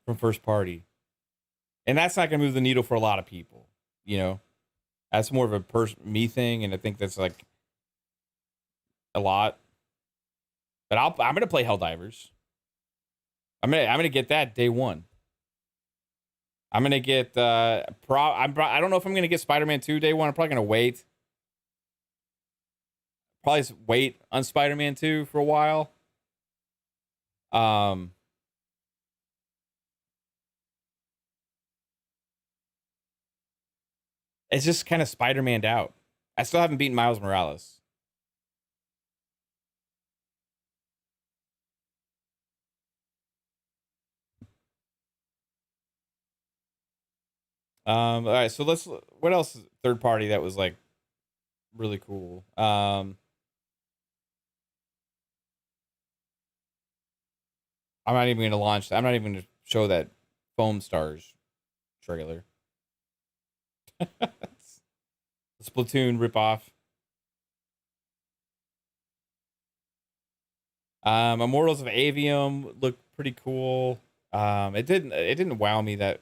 [SPEAKER 1] From first party. And that's not going to move the needle for a lot of people, That's more of a me thing, and I think that's like a lot. But I'm going to play Helldivers. I'm going to get that day one. I'm going to get I don't know if I'm going to get Spider-Man 2 day one. I'm probably going to wait. Probably wait on Spider-Man 2 for a while. It's just kind of Spider-Man'd out. I still haven't beaten Miles Morales. All right, so what else is third party that was like really cool? I'm not even going to launch. I'm not even going to show that Foam Stars trailer. Splatoon ripoff. Immortals of Avium looked pretty cool. It didn't wow me that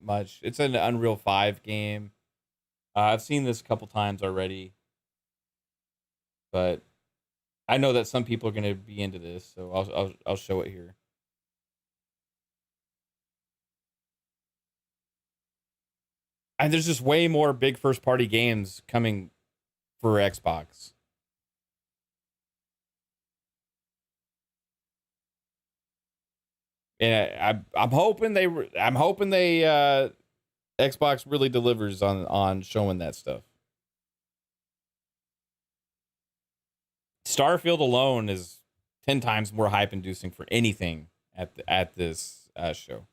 [SPEAKER 1] much. It's an Unreal 5 game. I've seen this a couple times already, but I know that some people are going to be into this, so I'll show it here. And there's just way more big first party games coming for Xbox. And I'm hoping they Xbox really delivers on showing that stuff. Starfield alone is 10 times more hype inducing for anything at this show.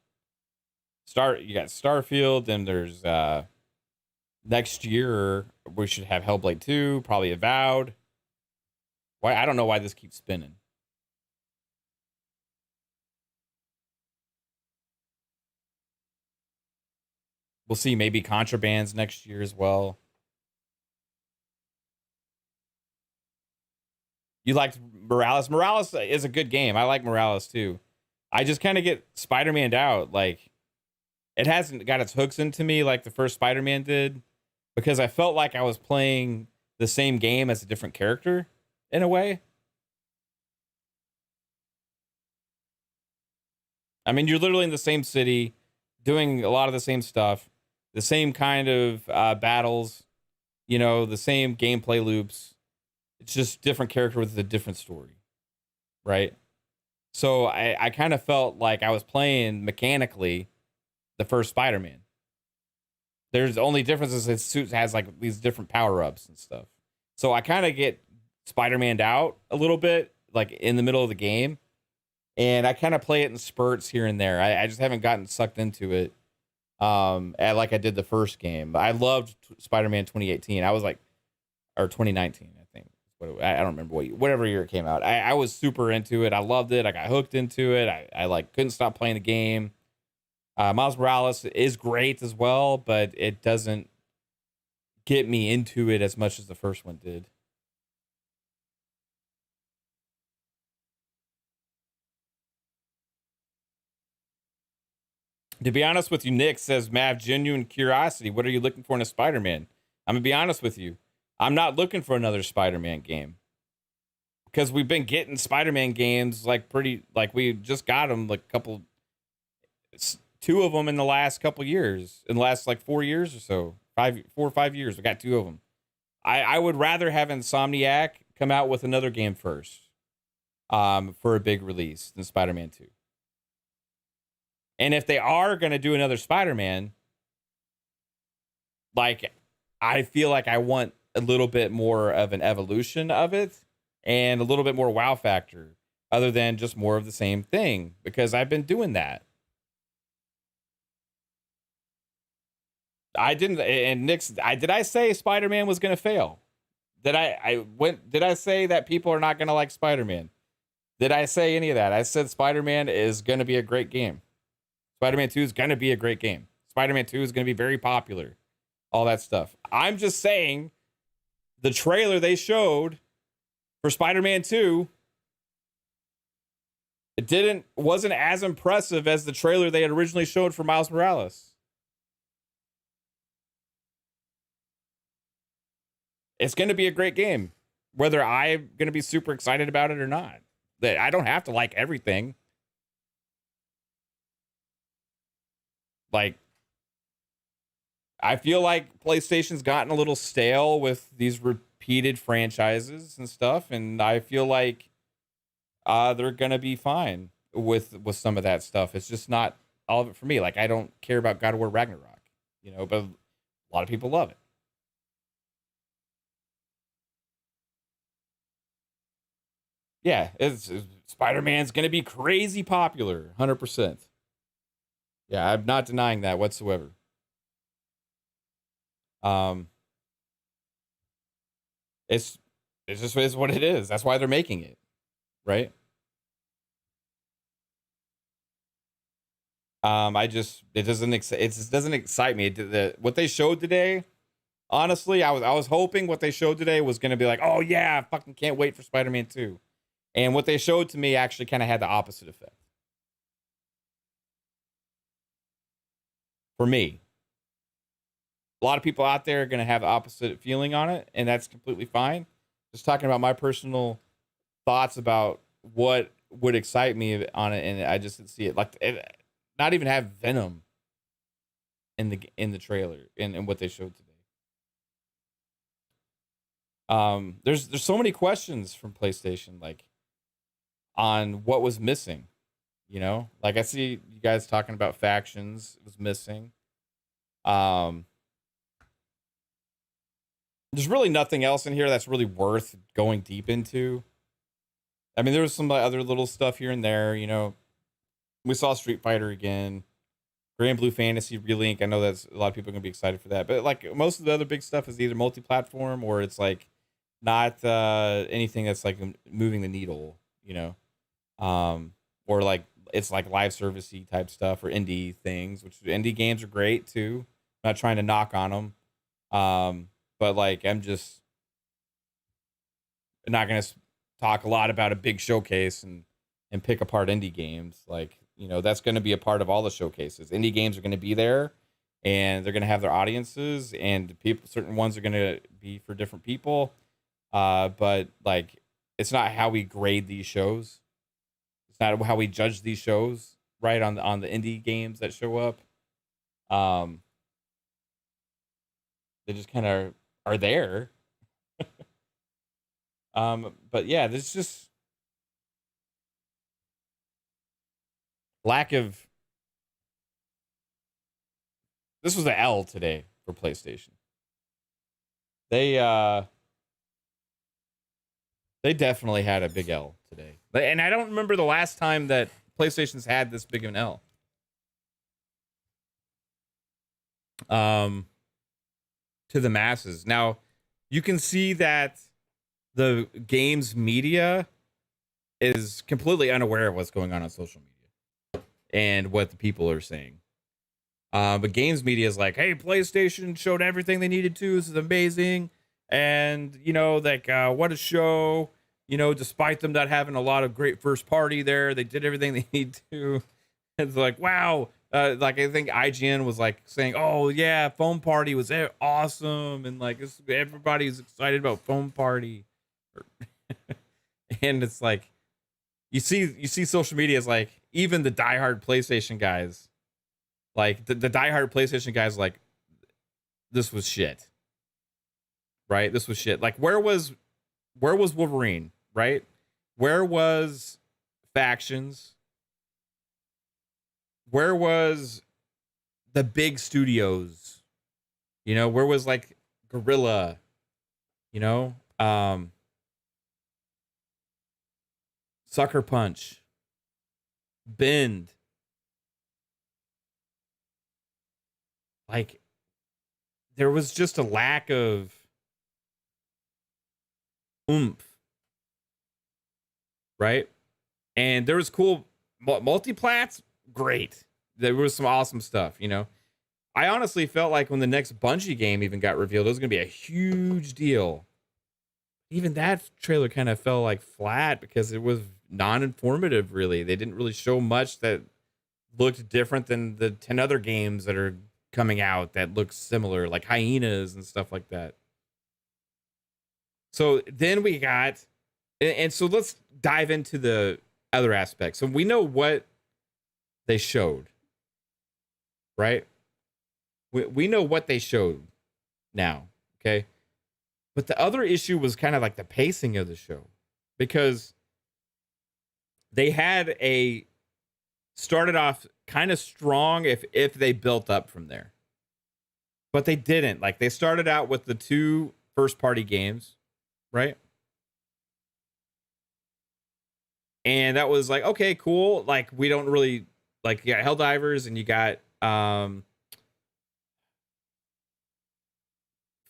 [SPEAKER 1] You got Starfield, then there's next year we should have Hellblade 2, probably Avowed. Why I don't know why this keeps spinning. We'll see maybe Contrabands next year as well. You liked Morales? Morales is a good game. I like Morales too. I just kind of get Spider-Man'd out. Like, it hasn't got its hooks into me like the first Spider-Man did, because I felt like I was playing the same game as a different character in a way. I mean, you're literally in the same city, doing a lot of the same stuff, the same kind of battles, the same gameplay loops. It's just different character with a different story, right? So I kind of felt like I was playing mechanically the first Spider-Man. There's only differences his suit has like these different power-ups and stuff. So I kind of get Spider-Man'd out a little bit, like in the middle of the game. And I kind of play it in spurts here and there. I just haven't gotten sucked into it like I did the first game. I loved Spider-Man 2018. I was like, or 2019, I think. I don't remember whatever year it came out. I was super into it. I loved it. I got hooked into it. I like couldn't stop playing the game. Miles Morales is great as well, but it doesn't get me into it as much as the first one did. To be honest with you, Nick says, Mav, genuine curiosity. What are you looking for in a Spider-Man? I'm going to be honest with you. I'm not looking for another Spider-Man game. Because we've been getting Spider-Man games we just got them like two of them in the last couple years. In the last like 4 years or so. 4 or 5 years. We got two of them. I would rather have Insomniac come out with another game first for a big release than Spider-Man 2. And if they are going to do another Spider-Man, like, I feel like I want a little bit more of an evolution of it and a little bit more wow factor other than just more of the same thing, because I've been doing that. I didn't, and Nick's, did I say Spider-Man was going to fail? Did I say that people are not going to like Spider-Man? Did I say any of that? I said Spider-Man is going to be a great game. Spider-Man 2 is going to be a great game. Spider-Man 2 is going to be very popular. All that stuff. I'm just saying the trailer they showed for Spider-Man 2 wasn't as impressive as the trailer they had originally showed for Miles Morales. It's going to be a great game, whether I'm going to be super excited about it or not. I don't have to like everything. Like, I feel like PlayStation's gotten a little stale with these repeated franchises and stuff, and I feel like they're gonna be fine with some of that stuff. It's just not all of it for me. Like, I don't care about God of War Ragnarok, but a lot of people love it. Yeah, Spider-Man's gonna be crazy popular, 100%. Yeah, I'm not denying that whatsoever. It's just is what it is. That's why they're making it, right? It just doesn't excite me. What they showed today, honestly, I was hoping what they showed today was going to be like, oh yeah, I fucking can't wait for Spider-Man 2. And what they showed to me actually kind of had the opposite effect. For me. A lot of people out there are going to have the opposite feeling on it, and that's completely fine. Just talking about my personal thoughts about what would excite me on it, and I just didn't see it. Like, not even have Venom in the trailer and what they showed today. There's so many questions from PlayStation, like, on what was missing. You know, like I see you guys talking about factions. It was missing. There's really nothing else in here that's really worth going deep into. I mean, there was some other little stuff here and there. You know, we saw Street Fighter again. Grand Blue Fantasy Relink. I know that's a lot of people are gonna be excited for that, but like most of the other big stuff is either multi-platform or it's like not anything that's like moving the needle, you know, or like it's like live servicey type stuff or indie things, which indie games are great too. I'm not trying to knock on them, but like I'm just not gonna talk a lot about a big showcase and pick apart indie games. Like, you know, that's going to be a part of all the showcases. Indie games are going to be there and they're going to have their audiences, and people, certain ones are going to be for different people. But like, it's not how we grade these shows. It's not how we judge these shows, right? On the indie games that show up. They just kind of are there. But yeah, there's just lack of. This was the L today for PlayStation. They definitely had a big L today. And I don't remember the last time that PlayStation's had this big of an L. To the masses. Now, you can see that the games media is completely unaware of what's going on social media and what the people are saying. But games media is like, hey, PlayStation showed everything they needed to. This is amazing. And, you know, like, what a show. You know, despite them not having a lot of great first party there, they did everything they need to. It's like, wow. Like, I think IGN was like saying, oh, yeah, Foam Party was awesome. And like, everybody's excited about Foam Party. And it's like, you see social media is like, even the diehard PlayStation guys, like the diehard PlayStation guys, like, this was shit, right? This was shit. Like, where was Wolverine, right? Where was Factions? Where was the big studios? You know, where was like Guerrilla? You know, Sucker Punch, Bend. Like, there was just a lack of oomph, right? And there was cool multiplats, great. There was some awesome stuff, you know. I honestly felt like when the next Bungie game even got revealed, it was going to be a huge deal. Even that trailer kind of felt like flat because it was non-informative, really. They didn't really show much that looked different than the 10 other games that are coming out that look similar, like Hyenas and stuff like that. So then we got, and so let's dive into the other aspects. So we know what they showed, right? We know what they showed now, okay? But the other issue was kind of like the pacing of the show, because they had started off kind of strong if they built up from there. But they didn't. Like, they started out with the 2 first-party games, right? And that was like, okay, cool. Like, we don't really, like, you got Helldivers and you got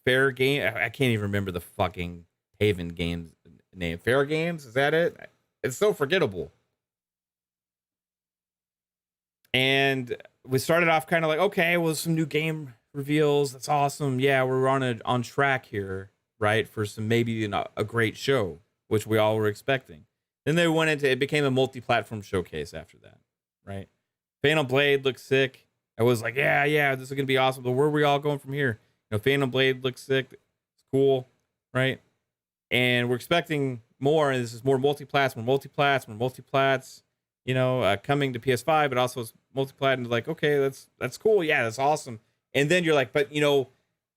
[SPEAKER 1] Fair Game. I can't even remember the fucking Haven games name. Fair Games? Is that it? It's so forgettable. And we started off kind of like, okay, well, some new game reveals. That's awesome. Yeah, we're on track here, right? For some maybe a great show, which we all were expecting. Then they went into, it became a multi-platform showcase after that, right? Phantom Blade looked sick. I was like, yeah, this is gonna be awesome. But where are we all going from here? You know, Phantom Blade looks sick. It's cool, right? And we're expecting more, and this is more multi-plats. You know, coming to PS5, but also multi-plat, and like, okay, that's cool. Yeah, that's awesome. And then you're like, but you know,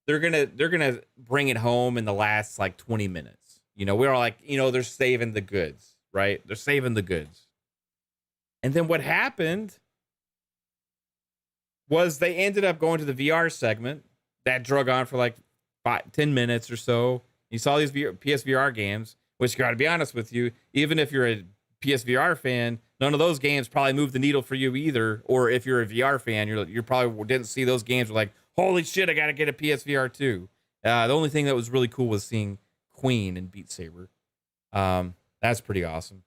[SPEAKER 1] they're gonna bring it home in the last like 20 minutes. You know, we're all like, you know, they're saving the goods, right? They're saving the goods. And then what happened was they ended up going to the VR segment that drug on for like 10 minutes or so. You saw these PSVR games, which, got to be honest with you, even if you're a PSVR fan, none of those games probably moved the needle for you either. Or if you're a VR fan, you probably didn't see those games. You're like, holy shit, I got to get a PSVR too. The only thing that was really cool was seeing Queen and Beat Saber. That's pretty awesome.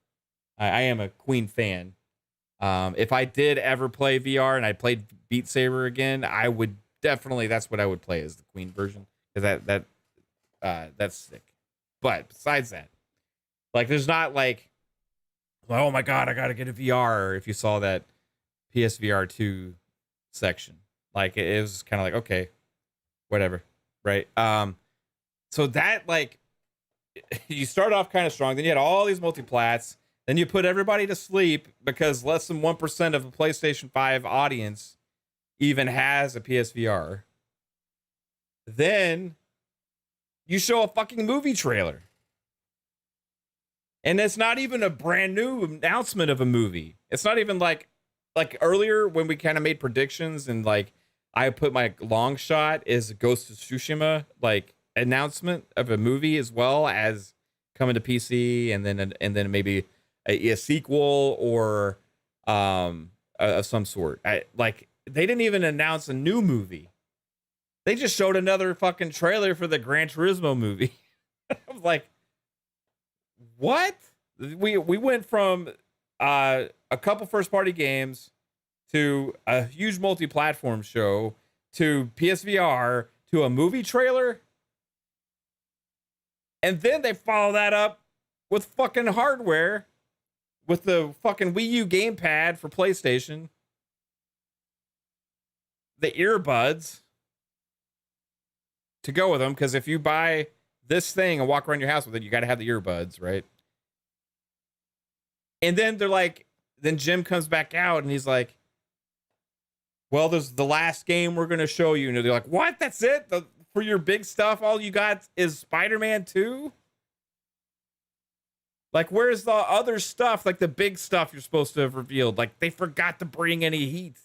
[SPEAKER 1] I am a Queen fan. If I did ever play VR and I played Beat Saber again, I would definitely, that's what I would play, is the Queen version, because that's sick. But besides that, like, there's not like, oh my god, I gotta get a VR. If you saw that PSVR 2 section, like, it was kind of like, okay, whatever, right? So that, like, you start off kind of strong, then you had all these multiplats. Then you put everybody to sleep because less than 1% of the PlayStation 5 audience even has a PSVR. Then you show a fucking movie trailer. And it's not even a brand new announcement of a movie. It's not even like earlier when we kind of made predictions and like I put my long shot is Ghost of Tsushima like announcement of a movie as well as coming to PC and then maybe a sequel or of some sort. Like, they didn't even announce a new movie. They just showed another fucking trailer for the Gran Turismo movie. I was like, what? We went from a couple first party games to a huge multi-platform show to PSVR to a movie trailer. And then they follow that up with fucking hardware, with the fucking Wii U gamepad for PlayStation, the earbuds to go with them, because if you buy this thing and walk around your house with it, you got to have the earbuds, right? And then they're like, then Jim comes back out and he's like, well, there's the last game we're going to show you. And they're like, what? That's it? For your big stuff, all you got is Spider-Man 2? Like, where's the other stuff? Like, the big stuff you're supposed to have revealed. Like, they forgot to bring any heat.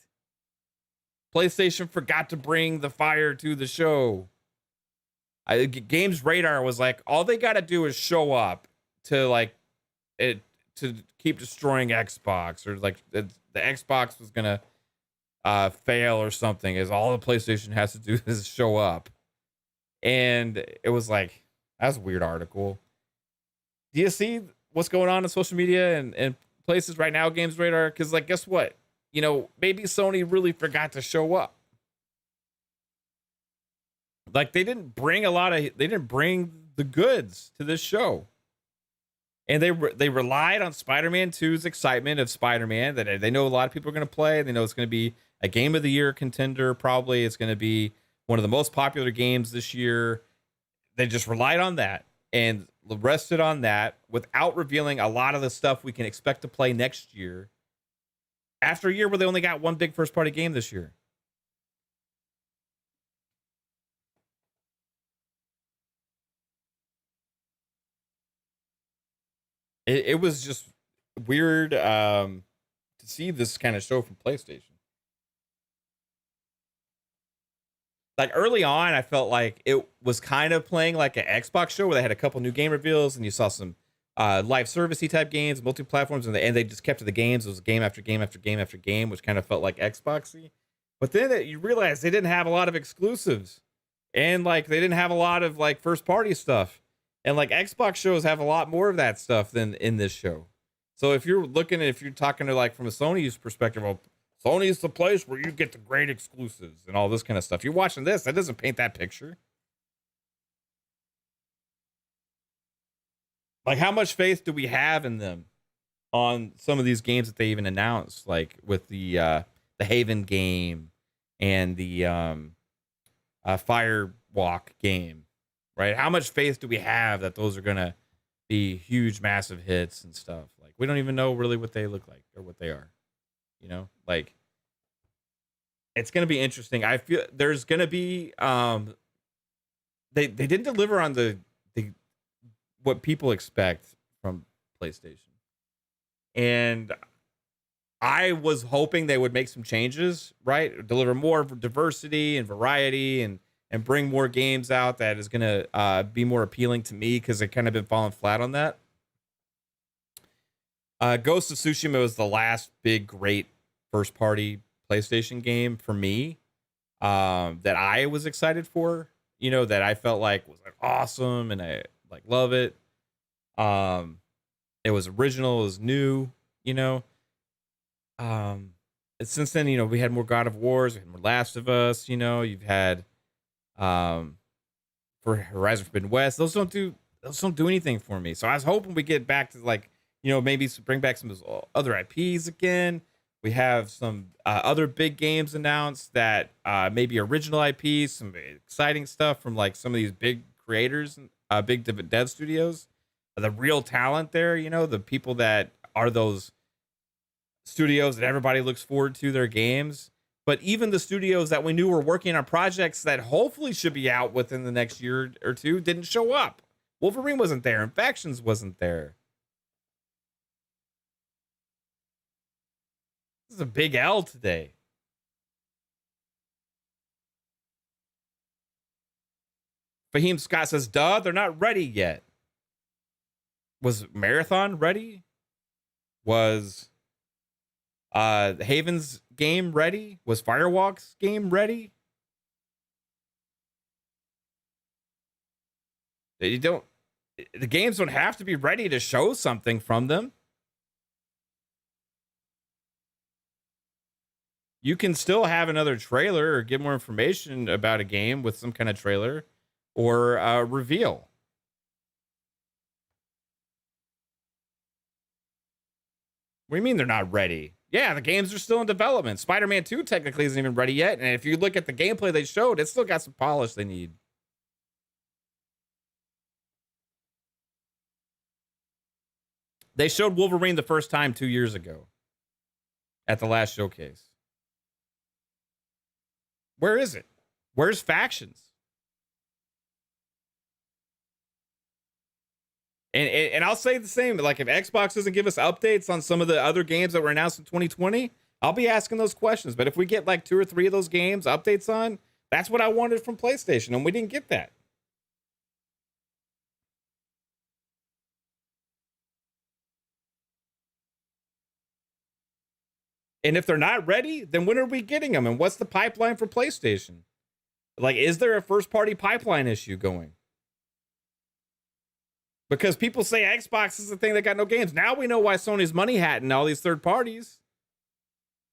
[SPEAKER 1] PlayStation forgot to bring the fire to the show. Games Radar was like, all they got to do is show up to, like, it to keep destroying Xbox. Or, like, the Xbox was going to fail or something. Is all the PlayStation has to do is show up. And it was like, that's a weird article. Do you see what's going on social media and places right now, Games Radar? Because, like, guess what? You know, maybe Sony really forgot to show up. Like, they didn't bring the goods to this show. And they relied on Spider-Man 2's excitement of Spider-Man, that they know a lot of people are going to play. They know it's going to be a Game of the Year contender, probably. It's going to be one of the most popular games this year. They just relied on that and rested on that without revealing a lot of the stuff we can expect to play next year. After a year where they only got one big first-party game this year. It was just weird to see this kind of show from PlayStation. Like, early on, I felt like it was kind of playing like an Xbox show where they had a couple new game reveals and you saw some live servicey type games, multi-platforms, and they just kept to the games. It was game after game after game after game, which kind of felt like Xboxy. But then you realize they didn't have a lot of exclusives, and like they didn't have a lot of like first party stuff, and like Xbox shows have a lot more of that stuff than in this show. So if you're talking to like from a Sony's perspective, well, Sony's the place where you get the great exclusives and all this kind of stuff. You're watching this, that doesn't paint that picture. Like, how much faith do we have in them on some of these games that they even announced, like with the Haven game and the Firewalk game, right? How much faith do we have that those are gonna be huge, massive hits and stuff? Like, we don't even know really what they look like or what they are. You know, like, it's gonna be interesting. I feel there's gonna be they didn't deliver on the what people expect from PlayStation. And I was hoping they would make some changes, right? Deliver more diversity and variety, and bring more games out that is going to be more appealing to me, because I've kind of been falling flat on that. Ghost of Tsushima was the last big, great first-party PlayStation game for me that I was excited for, you know, that I felt like was like awesome, and I like love it. It was original, it was new, you know. Since then, you know, we had more God of Wars, we had more Last of Us, you know, you've had for Horizon Forbidden West. Those don't do anything for me. So I was hoping we get back to, like, you know, maybe bring back some of those other IPs again. We have some other big games announced that maybe original IPs, some exciting stuff from like some of these big creators, big dev studios, the real talent there, you know, the people that are those studios that everybody looks forward to their games. But even the studios that we knew were working on projects that hopefully should be out within the next year or two didn't show up. Wolverine wasn't there, and Factions wasn't there. This is a big L today. Fahim Scott says, duh, they're not ready yet. Was Marathon ready? Was Haven's game ready? Was Firewalk's game ready? The games don't have to be ready to show something from them. You can still have another trailer or get more information about a game with some kind of trailer or reveal. What do you mean they're not ready? Yeah, the games are still in development. Spider-Man 2 technically isn't even ready yet. And if you look at the gameplay they showed, it's still got some polish they need. They showed Wolverine the first time 2 years ago at the last showcase. Where is it? Where's Factions? And I'll say the same. Like, if Xbox doesn't give us updates on some of the other games that were announced in 2020, I'll be asking those questions. But if we get like 2 or 3 of those games updates on, that's what I wanted from PlayStation, and we didn't get that. And if they're not ready, then when are we getting them? And what's the pipeline for PlayStation? Like, is there a first-party pipeline issue going? Because people say Xbox is the thing that got no games. Now we know why Sony's money hat and all these third parties.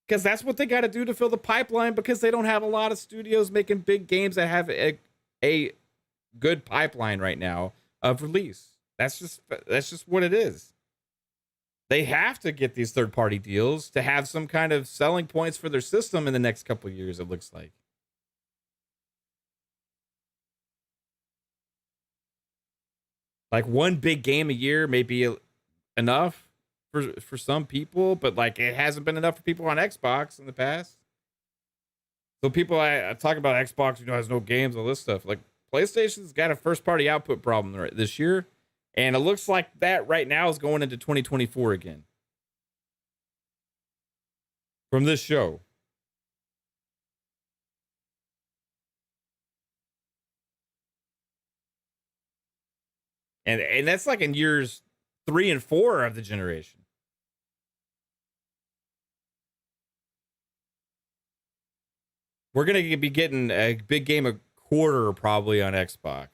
[SPEAKER 1] Because that's what they got to do to fill the pipeline, because they don't have a lot of studios making big games that have a good pipeline right now of release. That's just what it is. They have to get these third-party deals to have some kind of selling points for their system in the next couple of years, it looks like. Like, one big game a year may be enough for some people, but like, it hasn't been enough for people on Xbox in the past. So people I talk about Xbox, you know, has no games, all this stuff. Like, PlayStation's got a first-party output problem this year. And it looks like that right now is going into 2024 again. From this show. And that's like in years 3 and 4 of the generation. We're going to be getting a big game a quarter probably on Xbox.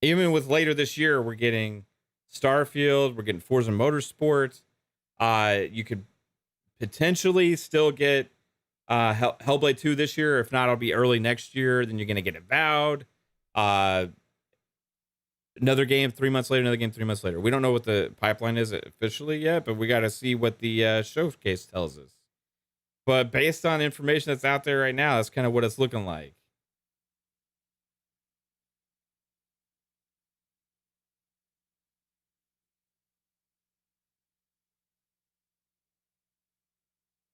[SPEAKER 1] Even with later this year, we're getting Starfield, we're getting Forza Motorsport. You could potentially still get Hellblade 2 this year. If not, it'll be early next year. Then you're going to get Avowed. Another game 3 months later, another game 3 months later. We don't know what the pipeline is officially yet, but we got to see what the showcase tells us. But based on information that's out there right now, that's kind of what it's looking like.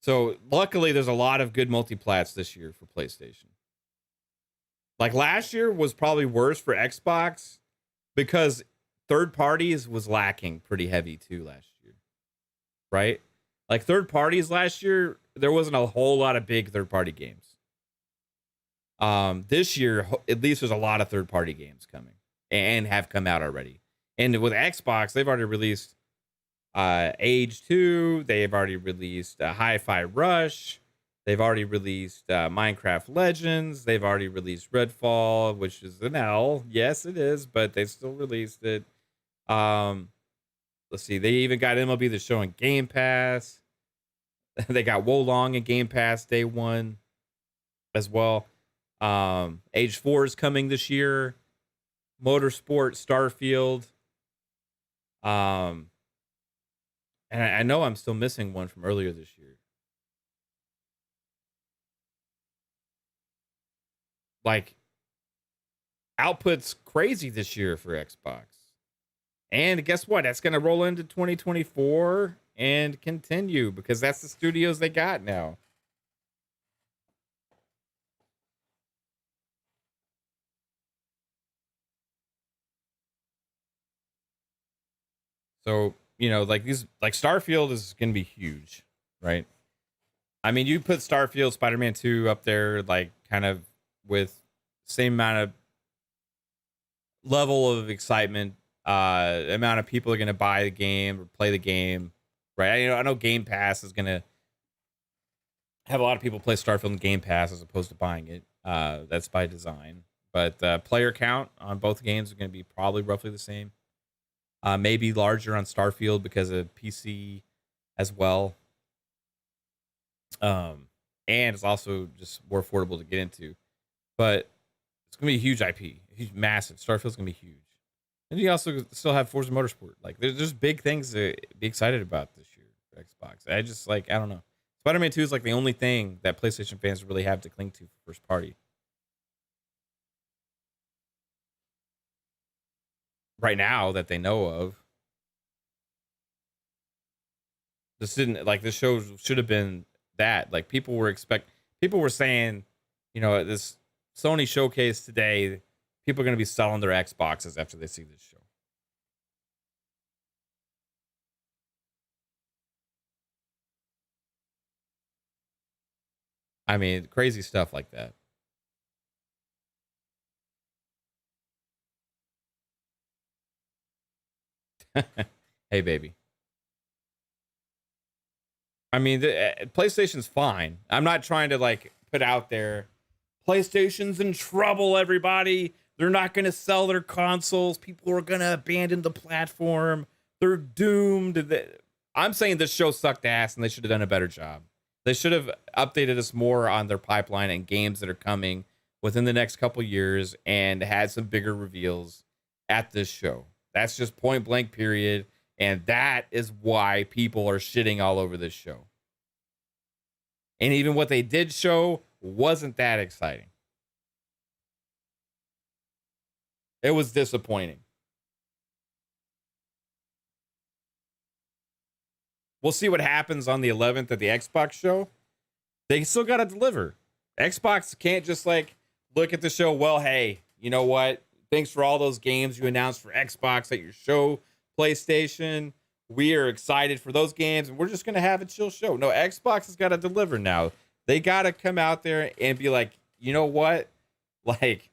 [SPEAKER 1] So luckily, there's a lot of good multiplats this year for PlayStation. Like, last year was probably worse for Xbox because third parties was lacking pretty heavy too last year. right? Like third parties last year, there wasn't a whole lot of big third party games. This year, at least there's a lot of third party games coming and have come out already. And with Xbox, they've already released Age 2. They've already released Hi-Fi Rush. They've already released Minecraft Legends. They've already released Redfall, which is an L. Yes, it is, but they still released it. Let's see. They even got MLB The Show in Game Pass. They got Wolong in Game Pass day one as well. Age 4 is coming this year. Motorsport, Starfield. And I know I'm still missing one from earlier this year. Like, output's crazy this year for Xbox. And guess what? That's going to roll into 2024 and continue because that's the studios they got now. So, you know, like Starfield is going to be huge, right? I mean, you put Starfield, Spider-Man 2 up there, like kind of with same amount of level of excitement, amount of people are going to buy the game or play the game, right? I know Game Pass is going to have a lot of people play Starfield in Game Pass as opposed to buying it. That's by design. But player count on both games is going to be probably roughly the same. Maybe larger on Starfield because of PC as well. And it's also just more affordable to get into. But it's going to be a huge IP. Huge, massive. Starfield's going to be huge. And you also still have Forza Motorsport. Like, there's just big things to be excited about this year for Xbox. I just, like, I don't know. Spider-Man 2 is, like, the only thing that PlayStation fans really have to cling to for first party. Right now that they know of. This didn't, like, this show should have been that. Like, people were saying, you know, this Sony showcase today, people are going to be selling their Xboxes after they see this show. I mean, crazy stuff like that. Hey, baby. I mean, PlayStation's fine. I'm not trying to, like, put out there, PlayStation's in trouble, everybody. They're not going to sell their consoles. People are going to abandon the platform. They're doomed. I'm saying this show sucked ass and they should have done a better job. They should have updated us more on their pipeline and games that are coming within the next couple years and had some bigger reveals at this show. That's just point blank, period. And that is why people are shitting all over this show. And even what they did show wasn't that exciting. It was disappointing. We'll see what happens on the 11th at the Xbox show. They still got to deliver. Xbox can't just, like, look at the show. Well, hey, you know what? Thanks for all those games you announced for Xbox at your show, PlayStation. We are excited for those games, and we're just going to have a chill show. No, Xbox has got to deliver now. They got to come out there and be like, you know what? Like,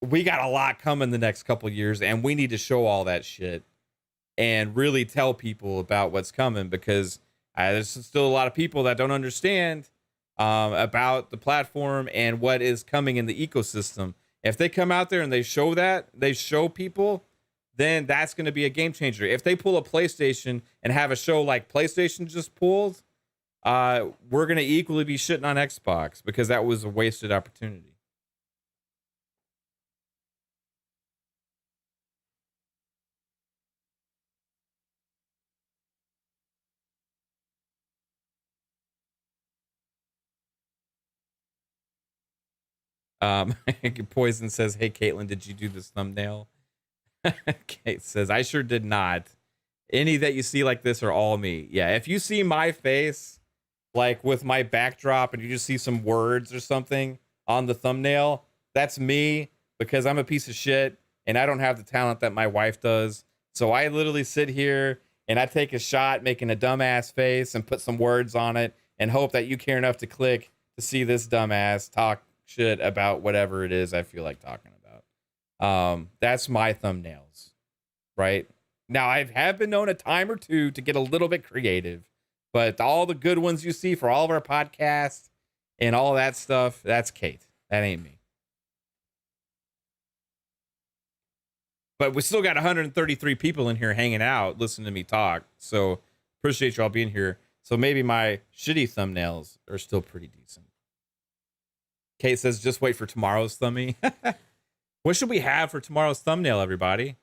[SPEAKER 1] we got a lot coming the next couple years, and we need to show all that shit and really tell people about what's coming, because there's still a lot of people that don't understand about the platform and what is coming in the ecosystem. If they come out there and they show people, then that's going to be a game changer. If they pull a PlayStation and have a show like PlayStation just pulled, we're going to equally be shitting on Xbox because that was a wasted opportunity. Poison says, hey, Caitlin, did you do this thumbnail? Kate says, I sure did not. Any that you see like this are all me. Yeah, if you see my face, like with my backdrop, and you just see some words or something on the thumbnail, that's me, because I'm a piece of shit and I don't have the talent that my wife does. So I literally sit here and I take a shot making a dumbass face and put some words on it and hope that you care enough to click to see this dumbass talk shit about whatever it is I feel like talking about. That's my thumbnails, right? Now, I have been known a time or two to get a little bit creative, but all the good ones you see for all of our podcasts and all that stuff, that's Kate. That ain't me. But we still got 133 people in here hanging out, listening to me talk. So appreciate y'all being here. So maybe my shitty thumbnails are still pretty decent. Kate says, just wait for tomorrow's thumbie. What should we have for tomorrow's thumbnail, everybody?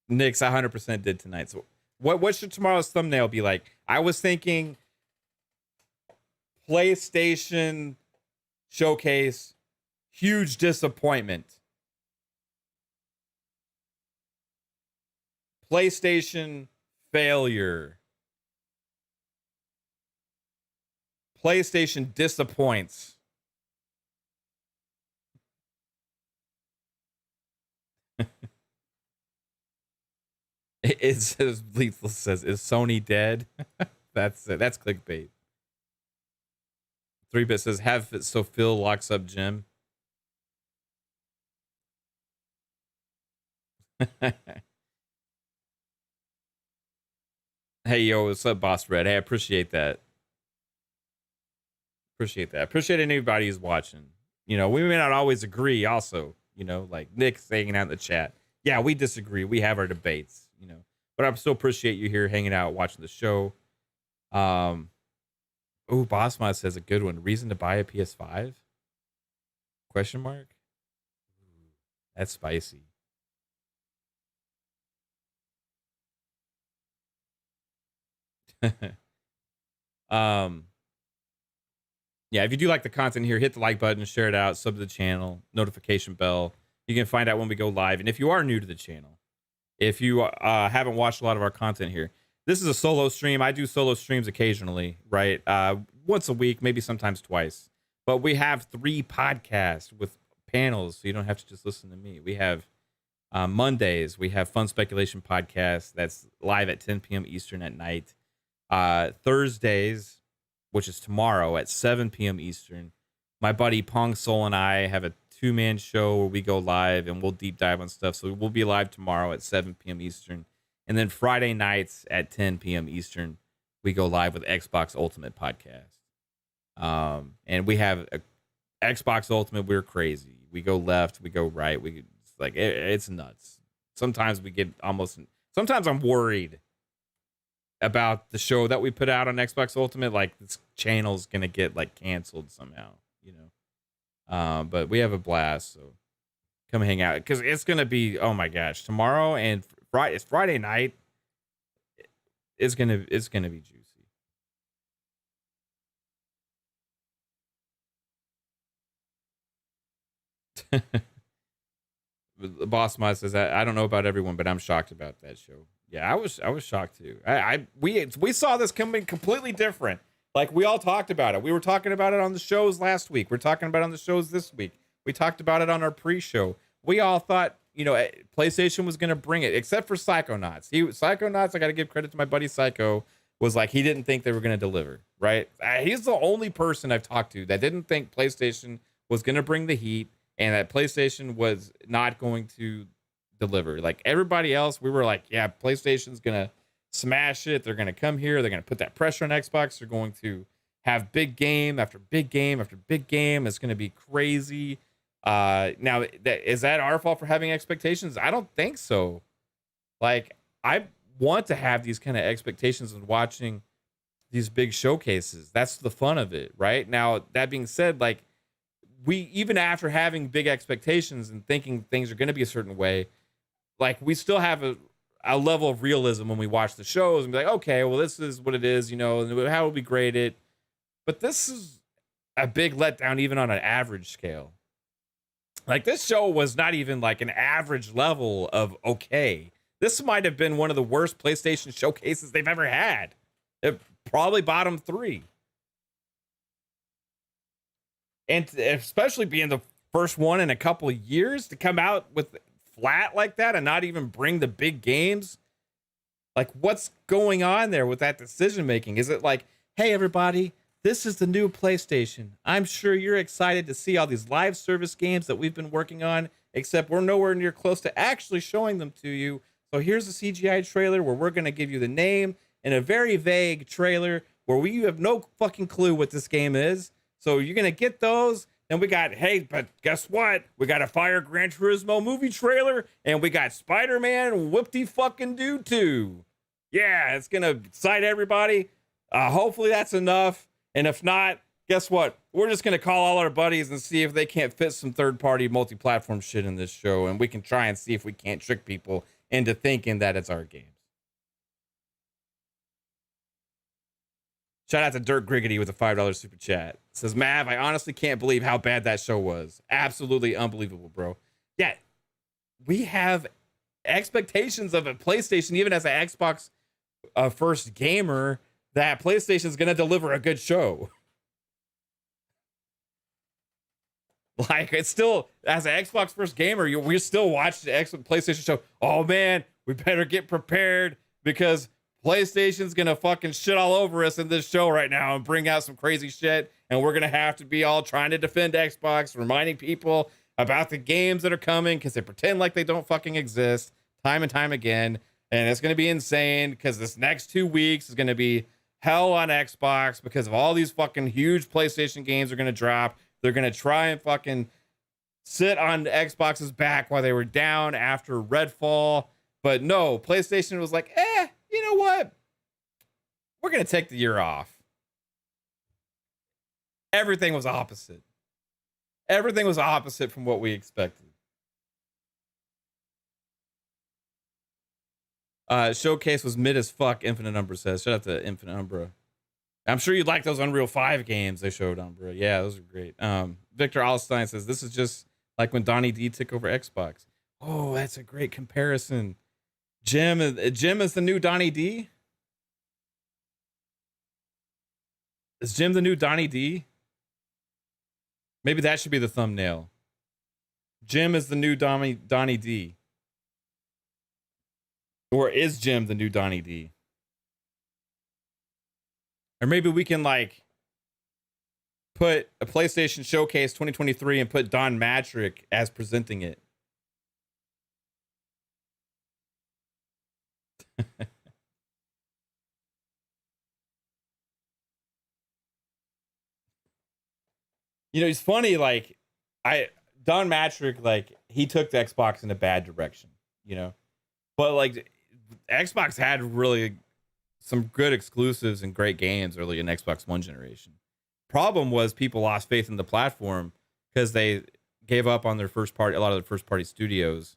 [SPEAKER 1] Nick's 100% did tonight. So what should tomorrow's thumbnail be like? I was thinking PlayStation showcase, huge disappointment. PlayStation failure. PlayStation disappoints. It says, Lethal says, is Sony dead? That's it. That's clickbait. 3-Bit says, have it so Phil locks up Jim. Hey, yo, what's up, Boss Red? Hey, I appreciate that. Appreciate that. Appreciate anybody who's watching. You know, we may not always agree also. You know, like Nick's hanging out in the chat. Yeah, we disagree. We have our debates, you know. But I still appreciate you here hanging out, watching the show. Oh, Bossmod says a good one. Reason to buy a PS5? Question mark? That's spicy. Yeah, if you do like the content here, hit the like button, share it out, sub to the channel, notification bell. You can find out when we go live. And if you are new to the channel, if you haven't watched a lot of our content here, this is a solo stream. I do solo streams occasionally, right? Once a week, maybe sometimes twice. But we have 3 podcasts with panels, so you don't have to just listen to me. We have Mondays, we have Fun Speculation Podcast that's live at 10 p.m. Eastern at night. Thursdays, which is tomorrow at 7 p.m. Eastern, my buddy Pong Soul and I have a 2-man show where we go live and we'll deep dive on stuff. So we'll be live tomorrow at 7 p.m. Eastern. And then Friday nights at 10 p.m. Eastern, we go live with Xbox Ultimate Podcast. And we have a Xbox Ultimate. We're crazy. We go left, we go right. It's nuts. Sometimes we get sometimes I'm worried about the show that we put out on Xbox Ultimate. Like, this channel's going to get like canceled somehow, you know? But we have a blast. So come hang out, because it's going to be, oh my gosh, tomorrow and it's Friday night. It's going to be juicy. The Boss Mod says, I don't know about everyone, but I'm shocked about that show. Yeah, I was shocked too. We saw this coming completely different. Like, we all talked about it. We were talking about it on the shows last week. We're talking about it on the shows this week. We talked about it on our pre-show. We all thought, you know, PlayStation was going to bring it, except for Psychonauts. Psychonauts, I got to give credit to my buddy Psycho, was like, he didn't think they were going to deliver, right? He's the only person I've talked to that didn't think PlayStation was going to bring the heat and that PlayStation was not going to deliver. Like, everybody else, we were like, yeah, PlayStation's going to smash it. They're going to come here. They're going to put that pressure on Xbox. They're going to have big game after big game after big game. It's going to be crazy. Now, is that our fault for having expectations? I don't think so. Like, I want to have these kind of expectations of watching these big showcases. That's the fun of it, right? Now, that being said, like, we, even after having big expectations and thinking things are going to be a certain way, like, we still have a level of realism when we watch the shows and be like, okay, well, this is what it is, you know, and how would we grade it? But this is a big letdown, even on an average scale. Like, this show was not even like an average level of okay. This might have been one of the worst PlayStation showcases they've ever had. It probably bottom 3. And especially being the first one in a couple of years to come out with flat like that and not even bring the big games? Like, what's going on there with that decision making? Is it like, hey, everybody, this is the new PlayStation. I'm sure you're excited to see all these live service games that we've been working on, except we're nowhere near close to actually showing them to you. So here's a CGI trailer where we're going to give you the name and a very vague trailer where we have no fucking clue what this game is. So you're going to get those. And we got, hey, but guess what? We got a Fire Gran Turismo movie trailer, and we got Spider-Man Whoop-de-fucking-do 2. Yeah, it's going to excite everybody. Hopefully that's enough. And if not, guess what? We're just going to call all our buddies and see if they can't fit some third-party multi-platform shit in this show, and we can try and see if we can't trick people into thinking that it's our games. Shout out to Dirt Griggity with a $5 super chat. Says, Mav, I honestly can't believe how bad that show was. Absolutely unbelievable, bro. Yeah, we have expectations of a PlayStation, even as an Xbox first gamer, that PlayStation is going to deliver a good show. Like, it's still, as an Xbox first gamer, we still watch the PlayStation show. Oh, man, we better get prepared because PlayStation's gonna fucking shit all over us in this show right now and bring out some crazy shit, and we're gonna have to be all trying to defend Xbox, reminding people about the games that are coming because they pretend like they don't fucking exist time and time again. And it's gonna be insane because this next 2 weeks is gonna be hell on Xbox because of all these fucking huge PlayStation games are gonna drop. They're gonna try and fucking sit on Xbox's back while they were down after Redfall. But no, PlayStation was like, you know what? We're going to take the year off. Everything was opposite. Everything was opposite from what we expected. Showcase was mid as fuck, Infinite Umbra says. Shout out to Infinite Umbra. I'm sure you'd like those Unreal 5 games they showed, Umbra. Yeah, those are great. Victor Alstein says, this is just like when Donnie D took over Xbox. Oh, that's a great comparison. Jim is the new Donnie D? Is Jim the new Donnie D? Maybe that should be the thumbnail. Jim is the new Donnie D. Or is Jim the new Donnie D? Or maybe we can like put a PlayStation Showcase 2023 and put Don Matrick as presenting it. You know, it's funny, like Don Matrick, like he took the Xbox in a bad direction, you know, but like Xbox had really some good exclusives and great games early in Xbox One generation. Problem was people lost faith in the platform because they gave up on their first party, a lot of their first party studios.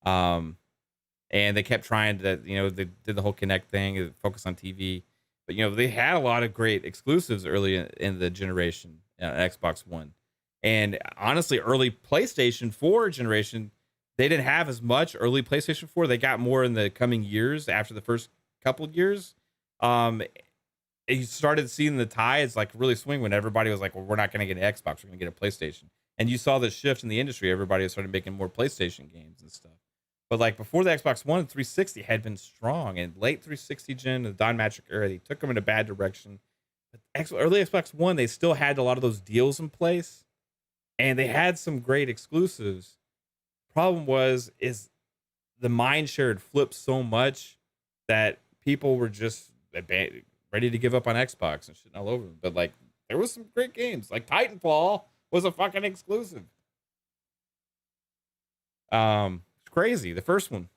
[SPEAKER 1] And they kept trying to, you know, they did the whole Kinect thing, focus on TV. But, you know, they had a lot of great exclusives early in the generation, Xbox One. And honestly, early PlayStation 4 generation, they didn't have as much early PlayStation 4. They got more in the coming years after the first couple of years. You started seeing the tides like really swing when everybody was like, well, we're not going to get an Xbox, we're going to get a PlayStation. And you saw the shift in the industry. Everybody started making more PlayStation games and stuff. But like before the Xbox One, 360 had been strong, and late 360 gen, the Don Matrick era, they took them in a bad direction. But early Xbox One, they still had a lot of those deals in place, and they had some great exclusives. Problem is the mind share had flipped so much that people were just ready to give up on Xbox and shit all over them. But like there was some great games, like Titanfall was a fucking exclusive. Crazy, the first one.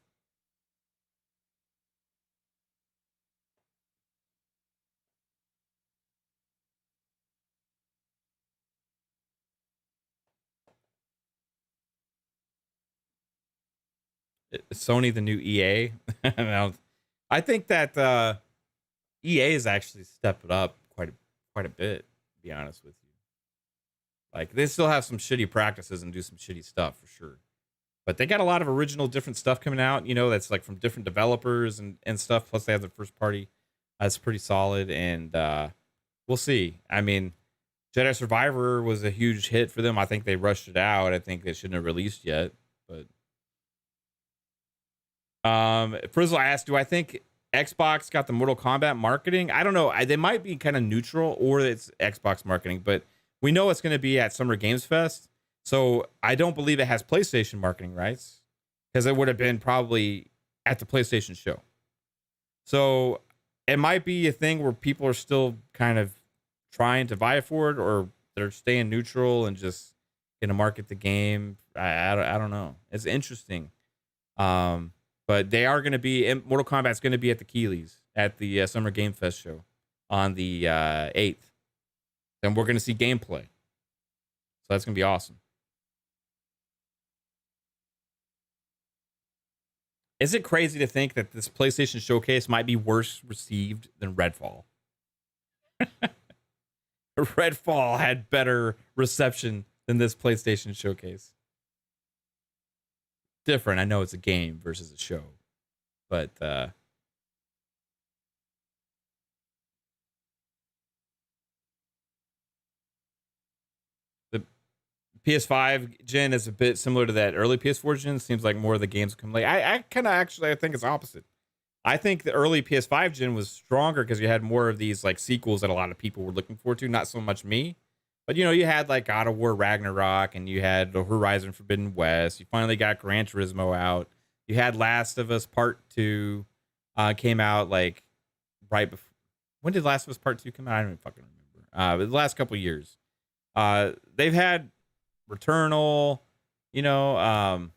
[SPEAKER 1] Sony the new EA. I think that EA has actually stepped it up quite a bit, to be honest with you. Like they still have some shitty practices and do some shitty stuff for sure. But they got a lot of original different stuff coming out, you know, that's like from different developers and stuff. Plus they have the first party. That's pretty solid. And we'll see. I mean, Jedi Survivor was a huge hit for them. I think they rushed it out. I think they shouldn't have released yet. But Frizzle asked, do I think Xbox got the Mortal Kombat marketing? I don't know. They might be kind of neutral, or it's Xbox marketing, but we know it's going to be at Summer Games Fest. So I don't believe it has PlayStation marketing rights, because it would have been probably at the PlayStation show. So it might be a thing where people are still kind of trying to vie for it, or they're staying neutral and just going to market the game. I don't know. It's interesting. But they are going to be, Mortal Kombat's going to be at the Keeley's at the Summer Game Fest show on the 8th. And we're going to see gameplay. So that's going to be awesome. Is it crazy to think that this PlayStation showcase might be worse received than Redfall? Redfall had better reception than this PlayStation showcase. Different. I know it's a game versus a show, but the PS5 gen is a bit similar to that early PS4 gen. Seems like more of the games come late. I kind of actually, I think it's opposite. I think the early PS5 gen was stronger because you had more of these like sequels that a lot of people were looking forward to. Not so much me. But, you know, you had like God of War Ragnarok, and you had the Horizon Forbidden West. You finally got Gran Turismo out. You had Last of Us Part 2 came out like right before. When did Last of Us Part 2 come out? I don't even fucking remember. The last couple of years. They've had Returnal, you know,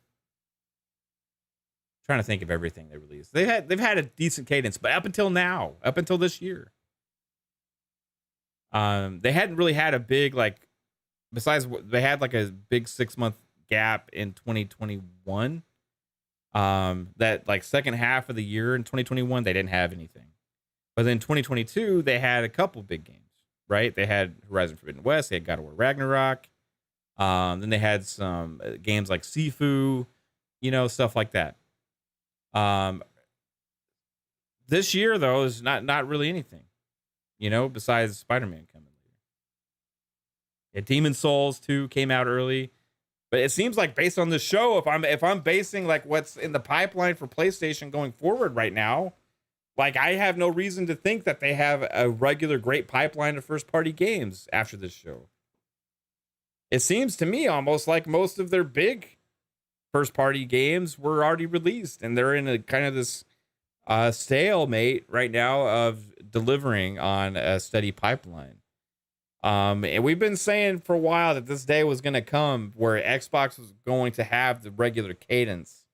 [SPEAKER 1] trying to think of everything they released. They've had a decent cadence, but up until now, up until this year. They hadn't really had a big, like, besides they had like a big 6-month gap in 2021. That like second half of the year in 2021, they didn't have anything. But then 2022, they had a couple big games, right? They had Horizon Forbidden West, they had God of War Ragnarok. Then they had some games like Sifu, you know, stuff like that. This year though is not really anything. You know, besides Spider-Man coming later. Yeah, Demon Souls 2 came out early. But it seems like based on the show, if I'm basing like what's in the pipeline for PlayStation going forward right now, like I have no reason to think that they have a regular great pipeline of first-party games after this show. It seems to me almost like most of their big first-party games were already released, and they're in a kind of this stalemate right now of delivering on a steady pipeline. And we've been saying for a while that this day was going to come where Xbox was going to have the regular cadence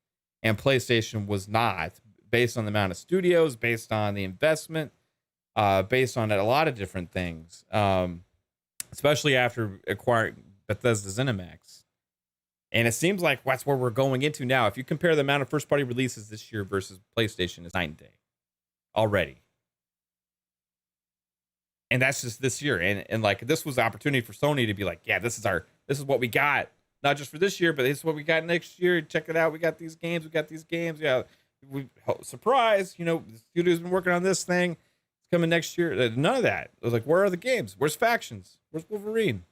[SPEAKER 1] and PlayStation was not, based on the amount of studios, based on the investment, based on a lot of different things, especially after acquiring Bethesda ZeniMax. And it seems like that's where we're going into now. If you compare the amount of first-party releases this year versus PlayStation, it's night and day already. And that's just this year. And like, this was the opportunity for Sony to be like, yeah, this is what we got. Not just for this year, but this is what we got next year. Check it out. We got these games. Yeah. Surprise. You know, the studio's been working on this thing. It's coming next year. None of that. It was like, where are the games? Where's Factions? Where's Wolverine?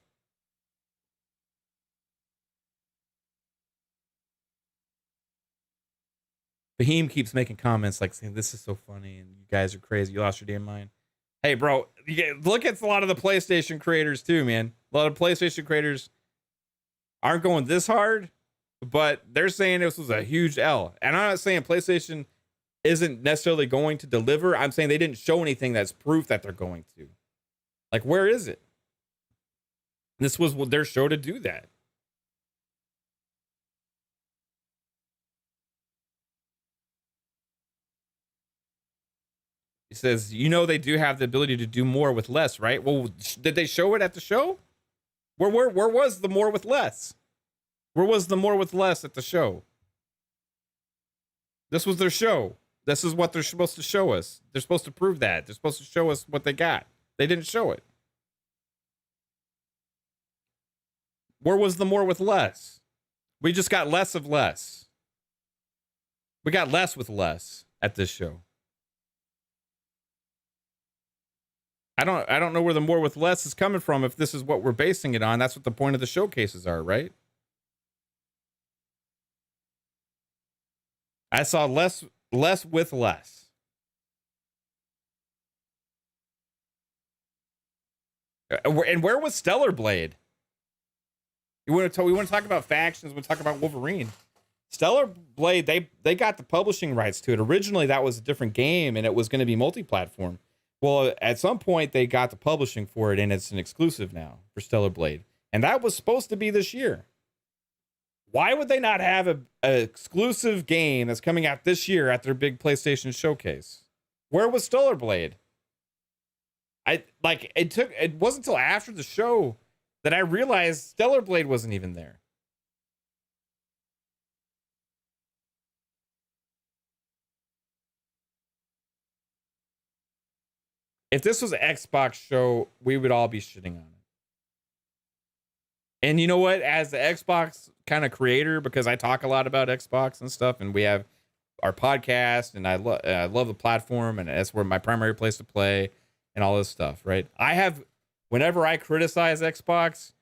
[SPEAKER 1] Beheem keeps making comments like saying, this is so funny and you guys are crazy. You lost your damn mind. Hey, bro, look at a lot of the PlayStation creators too, man. A lot of PlayStation creators aren't going this hard, but they're saying this was a huge L. And I'm not saying PlayStation isn't necessarily going to deliver. I'm saying they didn't show anything that's proof that they're going to. Like, where is it? This was their show to do that. He says, you know, they do have the ability to do more with less, right? Well, did they show it at the show? Where was the more with less? Where was the more with less at the show? This was their show. This is what they're supposed to show us. They're supposed to prove that. They're supposed to show us what they got. They didn't show it. Where was the more with less? We just got less of less. We got less with less at this show. I don't know where the more with less is coming from. If this is what we're basing it on, that's what the point of the showcases are, right? I saw less with less. And where was Stellar Blade? We want to talk about factions. We want to talk about Wolverine. Stellar Blade, they got the publishing rights to it. Originally, that was a different game, and it was going to be multi-platform. Well, at some point, they got the publishing for it, and it's an exclusive now for Stellar Blade. And that was supposed to be this year. Why would they not have an exclusive game that's coming out this year at their big PlayStation showcase? Where was Stellar Blade? It wasn't until after the show that I realized Stellar Blade wasn't even there. If this was an Xbox show, we would all be shitting on it. And you know what? As the Xbox kind of creator, because I talk a lot about Xbox and stuff, and we have our podcast, and I love the platform, and that's where my primary place to play and all this stuff, right? Whenever I criticize Xbox,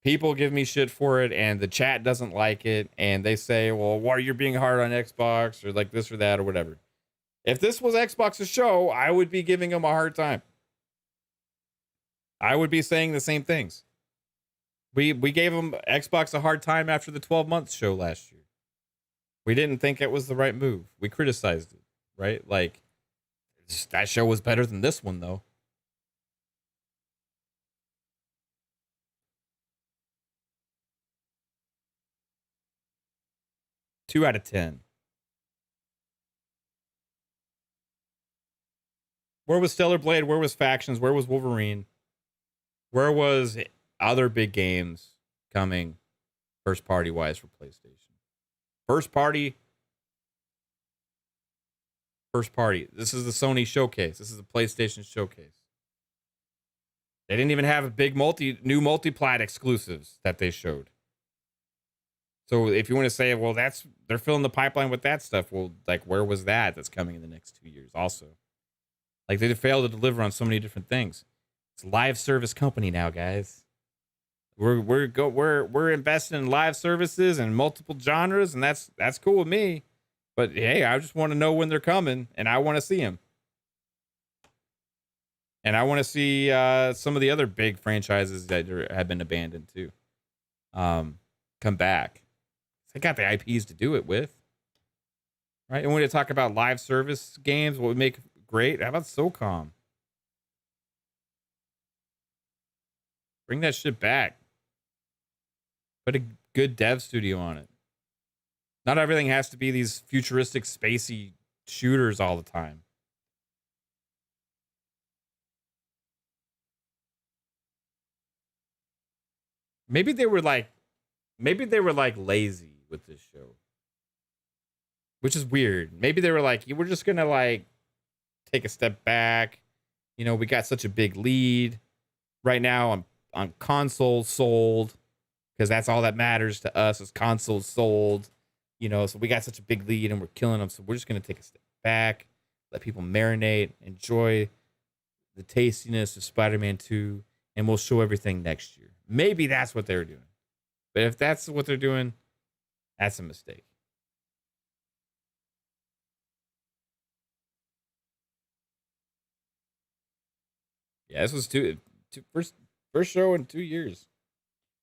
[SPEAKER 1] people give me shit for it, and the chat doesn't like it, and they say, well, why are you being hard on Xbox, or like this or that, or whatever. If this was Xbox's show, I would be giving them a hard time. I would be saying the same things. We gave them Xbox a hard time after the 12-month show last year. We didn't think it was the right move. We criticized it, right? Like, that show was better than this one, though. Two out of 10. Where was Stellar Blade? Where was Factions? Where was Wolverine? Where was other big games coming first party wise for PlayStation? First party. This is the Sony showcase. This is the PlayStation showcase. They didn't even have a big new multi-plat exclusives that they showed. So if you want to say, well, they're filling the pipeline with that stuff. Well, like, where was that? That's coming in the next 2 years also. Like, they failed to deliver on so many different things. It's a live service company now, guys. We're investing in live services and multiple genres, and that's cool with me. But hey, I just want to know when they're coming, and I want to see them. And I want to see some of the other big franchises that have been abandoned too come back. They got the IPs to do it with, right? And when we talk about live service games, what would make great? How about SOCOM? Bring that shit back. Put a good dev studio on it. Not everything has to be these futuristic, spacey shooters all the time. Maybe they were like lazy with this show, which is weird. Maybe they were like, we're just gonna like take a step back. You know, we got such a big lead right now on consoles sold, because that's all that matters to us is consoles sold. You know, so we got such a big lead and we're killing them. So we're just gonna take a step back, let people marinate, enjoy the tastiness of Spider-Man 2, and we'll show everything next year. Maybe that's what they were doing. But if that's what they're doing, that's a mistake. Yeah, this was first show in 2 years.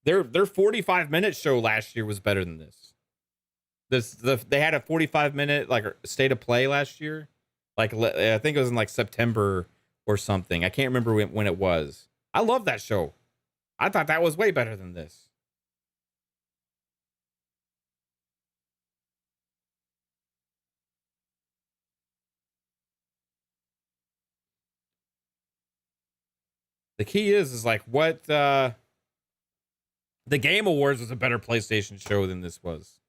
[SPEAKER 1] Their 45-minute show last year was better than this. They had a 45-minute like state of play last year. Like, I think it was in like September or something. I can't remember when it was. I love that show. I thought that was way better than this. The key is like what the Game Awards was a better PlayStation show than this was.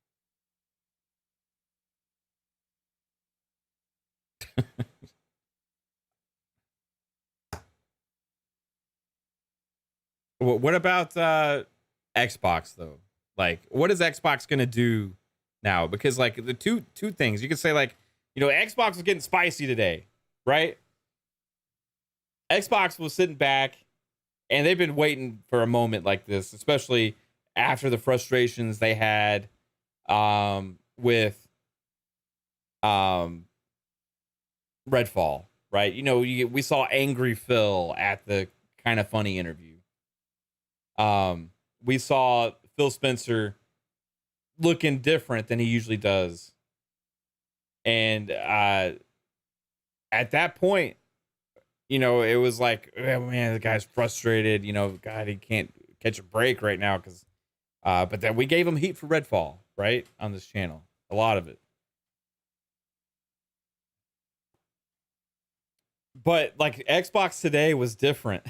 [SPEAKER 1] What about Xbox though? Like, what is Xbox gonna do now? Because like the two things you could say, like, you know, Xbox was getting spicy today, right? Xbox was sitting back, and they've been waiting for a moment like this, especially after the frustrations they had with um, Redfall, right? You know, we saw Angry Phil at the Kind of Funny interview. We saw Phil Spencer looking different than he usually does. And at that point, you know, it was like, oh, man, the guy's frustrated. You know, God, he can't catch a break right now because. But then we gave him heat for Redfall, right, on this channel, a lot of it. But like Xbox today was different.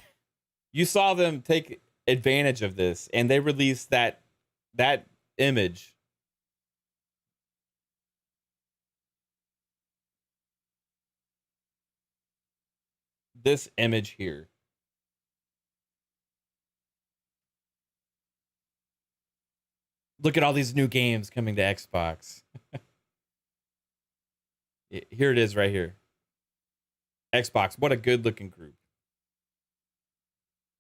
[SPEAKER 1] You saw them take advantage of this, and they released that image. This image here. Look at all these new games coming to Xbox. Here it is right here. Xbox, what a good looking group.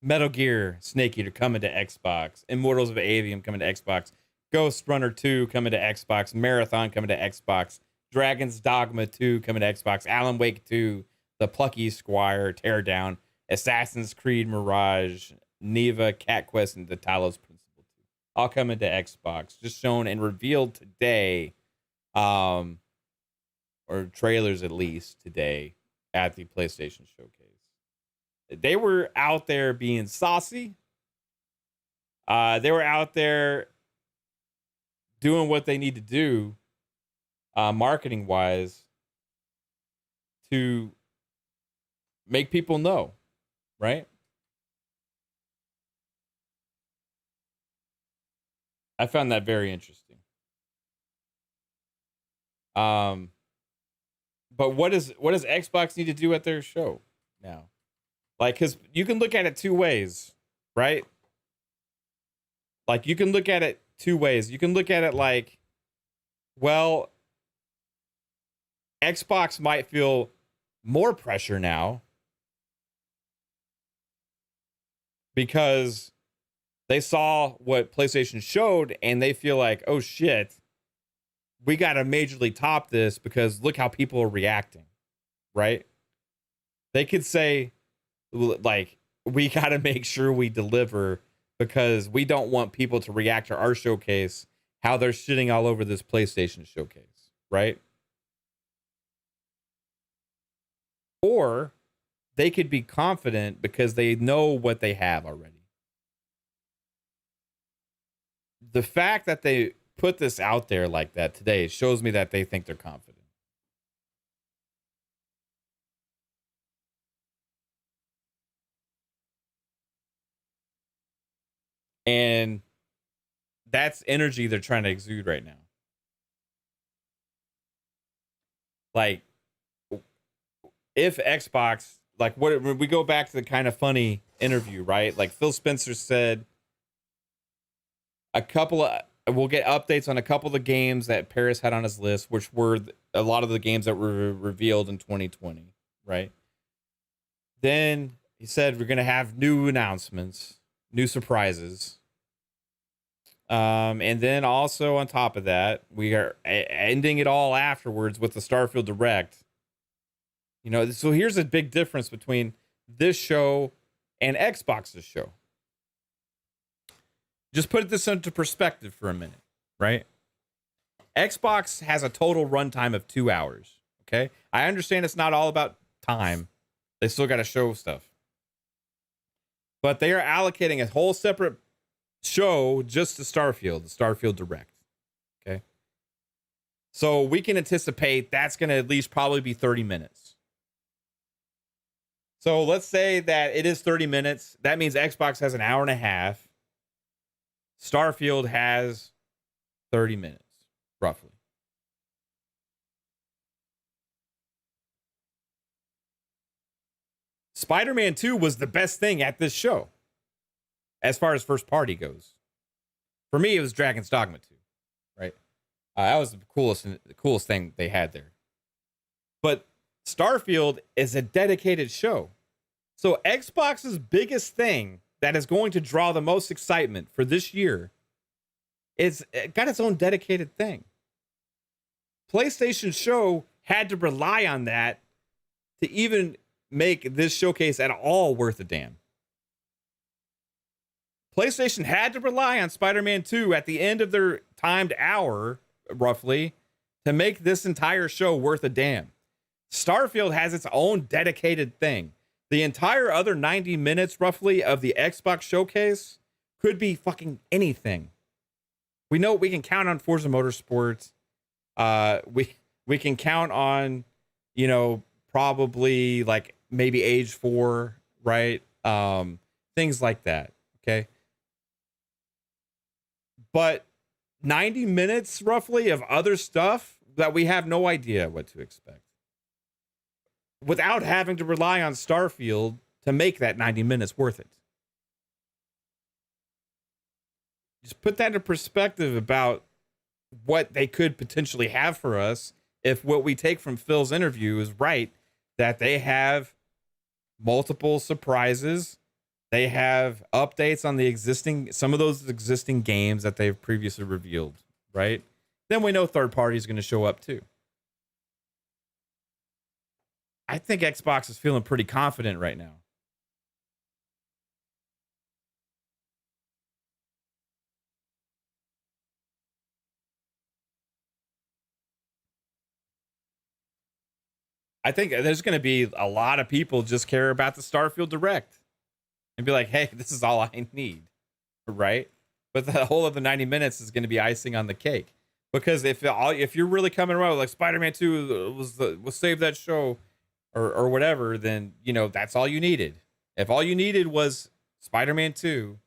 [SPEAKER 1] Metal Gear, Snake Eater coming to Xbox. Immortals of Avium coming to Xbox. Ghost Runner 2 coming to Xbox. Marathon coming to Xbox. Dragon's Dogma 2 coming to Xbox. Alan Wake 2. The Plucky Squire, Teardown. Assassin's Creed Mirage. Neva, Cat Quest, and the Talos Principle 2. All coming to Xbox. Just shown and revealed today. Or trailers at least today at the PlayStation Showcase. They were out there being saucy. They were out there doing what they need to do, marketing wise, to make people know, right? I found that very interesting. But what does Xbox need to do at their show now? Like, because you can look at it two ways, right? Like, you can look at it two ways. You can look at it like, well, Xbox might feel more pressure now because they saw what PlayStation showed and they feel like, oh shit, we got to majorly top this because look how people are reacting, right? They could say, like, we got to make sure we deliver because we don't want people to react to our showcase how they're shitting all over this PlayStation showcase, right? Or they could be confident because they know what they have already. The fact that they put this out there like that today shows me that they think they're confident. And that's energy they're trying to exude right now. Like, if Xbox, like, when we go back to the Kind of Funny interview, right? Like, Phil Spencer said we'll get updates on a couple of the games that Paris had on his list, which were a lot of the games that were revealed in 2020, right? Then he said we're going to have new announcements, new surprises. And then also on top of that, we are ending it all afterwards with the Starfield Direct. You know, so here's a big difference between this show and Xbox's show. Just put this into perspective for a minute, right? Xbox has a total runtime of 2 hours, okay? I understand it's not all about time. They still got to show stuff. But they are allocating a whole separate show just to Starfield, the Starfield Direct, okay? So we can anticipate that's going to at least probably be 30 minutes. So let's say that it is 30 minutes. That means Xbox has an hour and a half. Starfield has 30 minutes, roughly. Spider-Man 2 was the best thing at this show, as far as first party goes. For me, it was Dragon's Dogma 2, right? That was the coolest thing they had there. But Starfield is a dedicated show. So Xbox's biggest thing that is going to draw the most excitement for this year is it got its own dedicated thing.
[SPEAKER 2] PlayStation show had to rely on that to even make this showcase at all worth a damn. PlayStation had to rely on Spider-Man 2 at the end of their timed hour, roughly, to make this entire show worth a damn. Starfield has its own dedicated thing. The entire other 90 minutes, roughly, of the Xbox showcase could be fucking anything. We know we can count on Forza Motorsports. We can count on, you know, probably like maybe Age 4, right? Things like that, okay? But 90 minutes, roughly, of other stuff that we have no idea what to expect. Without having to rely on Starfield to make that 90 minutes worth it. Just put that into perspective about what they could potentially have for us if what we take from Phil's interview is right, that they have multiple surprises. They have updates on the some of those existing games that they've previously revealed, right? Then we know third party is going to show up too. I think Xbox is feeling pretty confident right now. I think there's going to be a lot of people just care about the Starfield Direct and be like, hey, this is all I need, right? But the whole of the 90 minutes is going to be icing on the cake. Because if you're really coming around with like Spider-Man 2 was save that show or whatever, then, you know, that's all you needed. If all you needed was Spider-Man 2,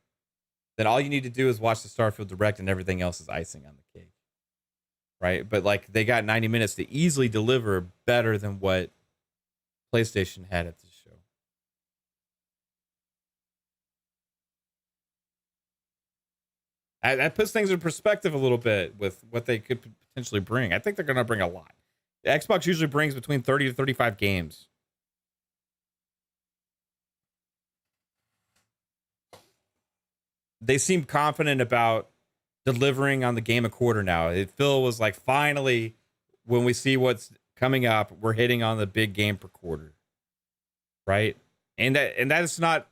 [SPEAKER 2] then all you need to do is watch the Starfield Direct and everything else is icing on the cake. Right? But like they got 90 minutes to easily deliver better than what PlayStation had at the show. That puts things in perspective a little bit with what they could potentially bring. I think they're going to bring a lot. The Xbox usually brings between 30 to 35 games. They seem confident about delivering on the game a quarter now. Phil was like, finally, when we see what's coming up, we're hitting on the big game per quarter. Right? And that is not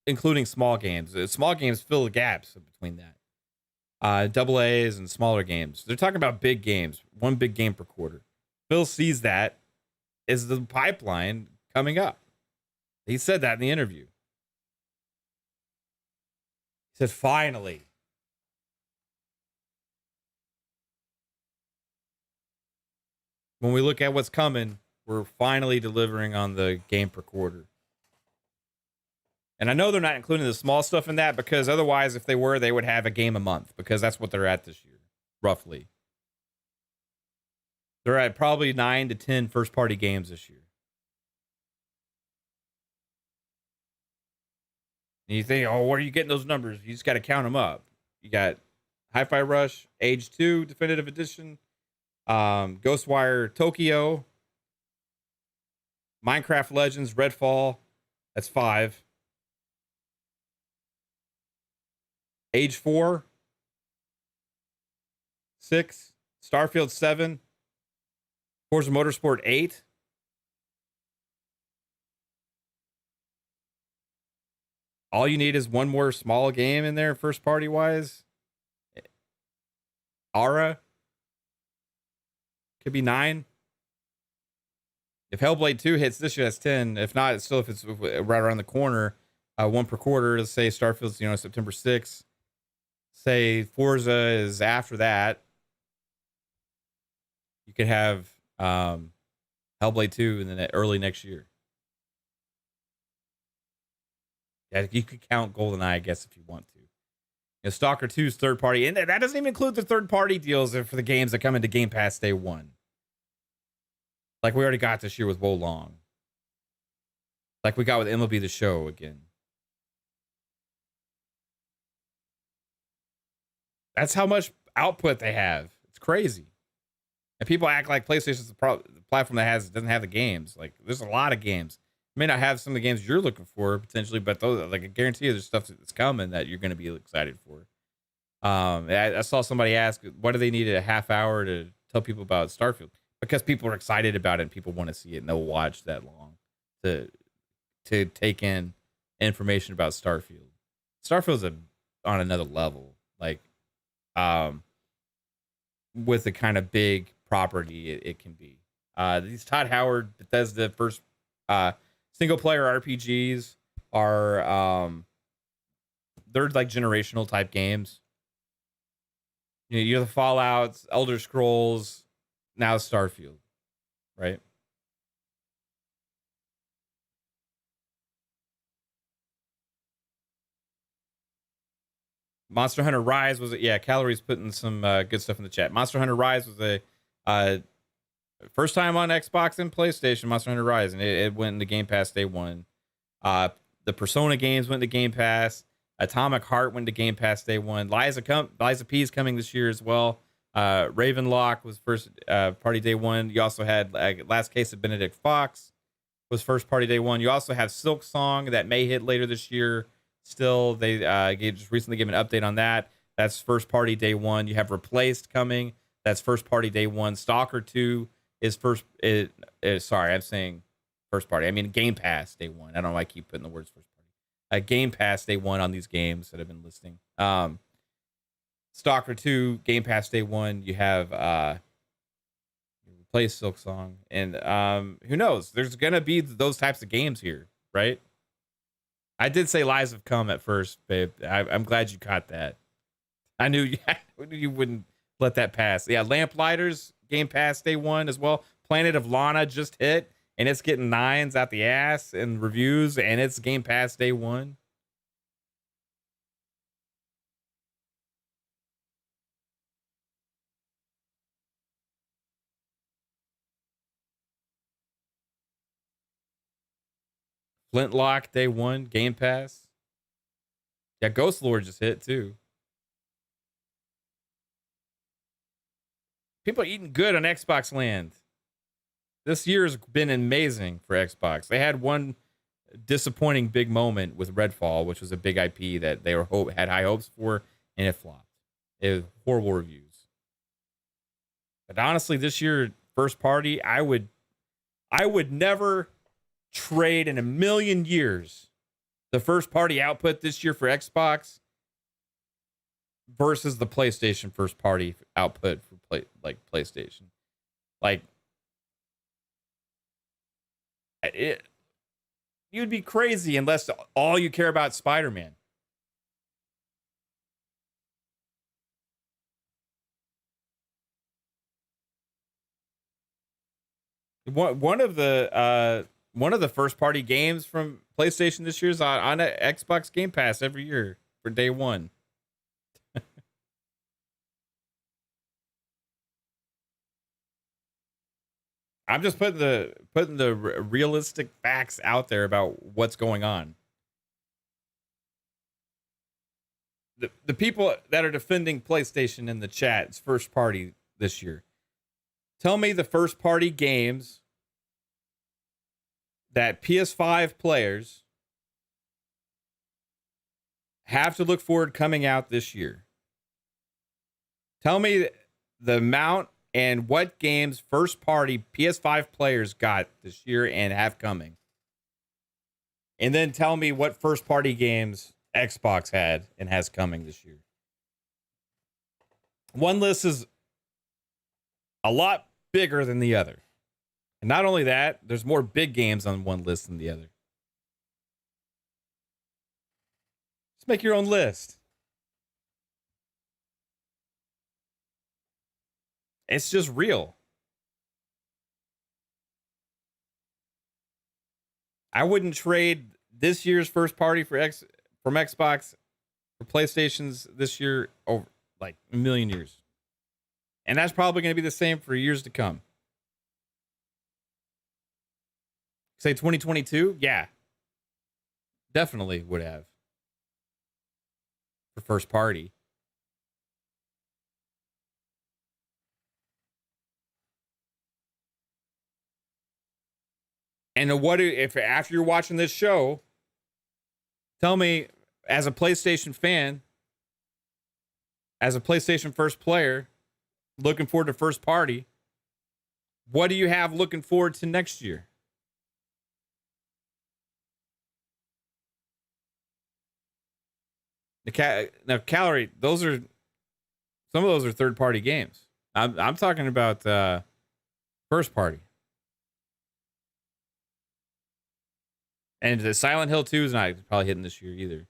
[SPEAKER 2] including small games. Small games fill the gaps between that. Double A's and smaller games. They're talking about big games, one big game per quarter. Phil sees that as the pipeline coming up. He said that in the interview. He said, finally. When we look at what's coming, we're finally delivering on the game per quarter. And I know they're not including the small stuff in that because otherwise, if they were, they would have a game a month because that's what they're at this year, roughly. They're at probably 9 to 10 first-party games this year. And you think, oh, where are you getting those numbers? You just got to count them up. You got Hi-Fi Rush, Age 2 Definitive Edition, Ghostwire Tokyo, Minecraft Legends, Redfall, that's 5. Age 4, 6, Starfield 7, Forza Motorsport 8. All you need is one more small game in there, first party wise. Aura could be 9. If Hellblade 2 hits this year, that's 10. If not, it's still, if it's right around the corner, one per quarter. Let's say Starfield's, September 6th. Say Forza is after that. You could have Hellblade 2 in the early next year. Yeah, you could count GoldenEye, I guess, if you want to. Stalker 2's third party, and that doesn't even include the third party deals for the games that come into Game Pass day one. Like we already got this year with Wo Long. Like we got with MLB The Show again. That's how much output they have. It's crazy. And people act like PlayStation's the platform that doesn't have the games. Like there's a lot of games. May not have some of the games you're looking for potentially, but those, like I guarantee you, there's stuff that's coming that you're going to be excited for. I saw somebody ask, "What do they need a half hour to tell people about Starfield because people are excited about it and people want to see it and they'll watch that long to take in information about Starfield. Starfield's on another level, like with the kind of big property it can be. These Todd Howard Bethesda first single player RPGs are they're like generational type games. You're the Fallouts, Elder Scrolls, now Starfield, right? Monster Hunter Rise was Calorie's putting some good stuff in the chat. Monster Hunter Rise was a first time on Xbox and PlayStation. Monster Hunter Rise, and it went into Game Pass day one. The Persona games went to Game Pass. Atomic Heart went to Game Pass day one. Liza P is coming this year as well. Ravenlock was first party day one. You also had Last Case of Benedict Fox was first party day one. You also have Silk Song that may hit later this year. Still, they just recently gave an update on that. That's first party day one. You have Replaced coming. That's first party day one. Stalker 2 is sorry, I'm saying first party. I mean Game Pass day one. I don't know why I keep putting the words first party. Game Pass day one on these games that have been listing. Stalker 2, Game Pass day one. You have Replaced, Silk Song, and who knows? There's gonna be those types of games here, right? I did say Lies Have Come at first, babe. I'm glad you caught that. I knew you wouldn't let that pass. Yeah, Lamplighters, Game Pass day one as well. Planet of Lana just hit, and it's getting 9s out the ass in reviews, and it's Game Pass day one. Flintlock day one, Game Pass. Yeah, Ghost Lord just hit too. People are eating good on Xbox land. This year has been amazing for Xbox. They had one disappointing big moment with Redfall, which was a big IP that they had high hopes for, and it flopped. It was horrible reviews. But honestly, this year, first party, I would never trade in a million years the first party output this year for Xbox versus the PlayStation first party output for PlayStation. Like you'd be crazy unless all you care about is Spider-Man. One of the first party games from PlayStation this year is on Xbox Game Pass every year for day one. I'm just putting the realistic facts out there about what's going on. The people that are defending PlayStation in the chat, it's first party this year. Tell me the first party games that PS5 players have to look forward coming out this year. Tell me the amount and what games first party PS5 players got this year and have coming. And then tell me what first party games Xbox had and has coming this year. One list is a lot bigger than the other. And not only that, there's more big games on one list than the other. Just make your own list. It's just real. I wouldn't trade this year's first party from Xbox for PlayStation's this year over like a million years. And that's probably going to be the same for years to come. Say 2022? Yeah. Definitely would have. For first party. And what if after you're watching this show, tell me, as a PlayStation fan, as a PlayStation first player, looking forward to first party. What do you have looking forward to next year? Now, Calarie, those are some of those are third-party games. I'm talking about first party. And the Silent Hill 2 is not probably hitting this year either.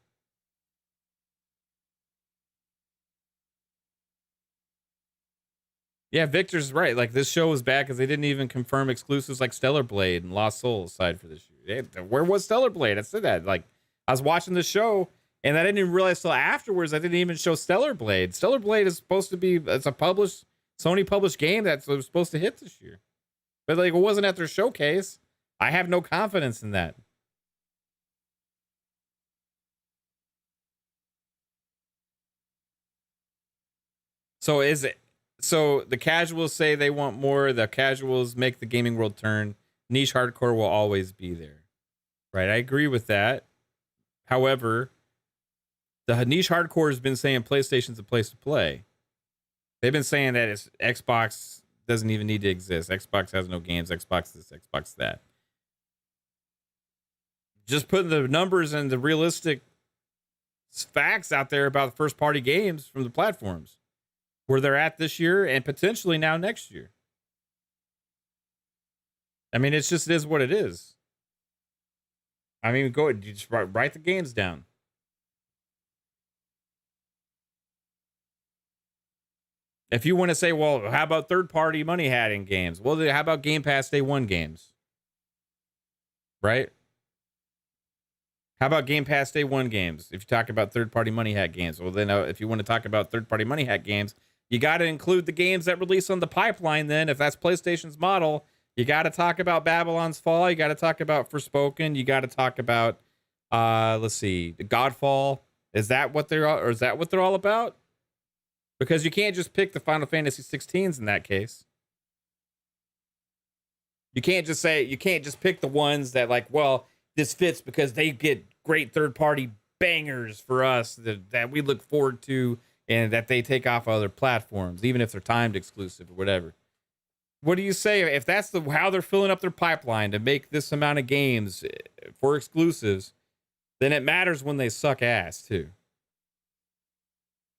[SPEAKER 2] Yeah, Victor's right. Like, this show was bad because they didn't even confirm exclusives like Stellar Blade and Lost Souls aside for this year. Where was Stellar Blade? I said that. Like, I was watching the show and I didn't even realize till afterwards I didn't even show Stellar Blade. Stellar Blade is supposed to be, it's a Sony published game that was supposed to hit this year. But like, it wasn't at their showcase. I have no confidence in that. So is it? So the casuals say they want more. The casuals make the gaming world turn. Niche hardcore will always be there. Right? I agree with that. However, the niche hardcore has been saying PlayStation's a place to play. They've been saying that it's Xbox doesn't even need to exist. Xbox has no games. Xbox this, Xbox that. Just putting the numbers and the realistic facts out there about the first party games from the platforms. Where they're at this year and potentially now next year. I mean, it is what it is. I mean, go ahead, you just write the games down. If you want to say, well, how about third-party money-hatting games? Well, how about Game Pass Day 1 games? Right? How about Game Pass Day 1 games? If you talk about third-party money hat games. Well, then if you want to talk about third-party money hat games, you got to include the games that release on the pipeline then. If that's PlayStation's model, you got to talk about Babylon's Fall. You got to talk about Forspoken. You got to talk about, let's see, Godfall. Is that what they're all about? Because you can't just pick the Final Fantasy 16s in that case. You can't just pick the ones that like, well, this fits because they get great third-party bangers for us that we look forward to and that they take off other platforms, even if they're timed exclusive or whatever. What do you say if that's how they're filling up their pipeline to make this amount of games for exclusives? Then it matters when they suck ass too,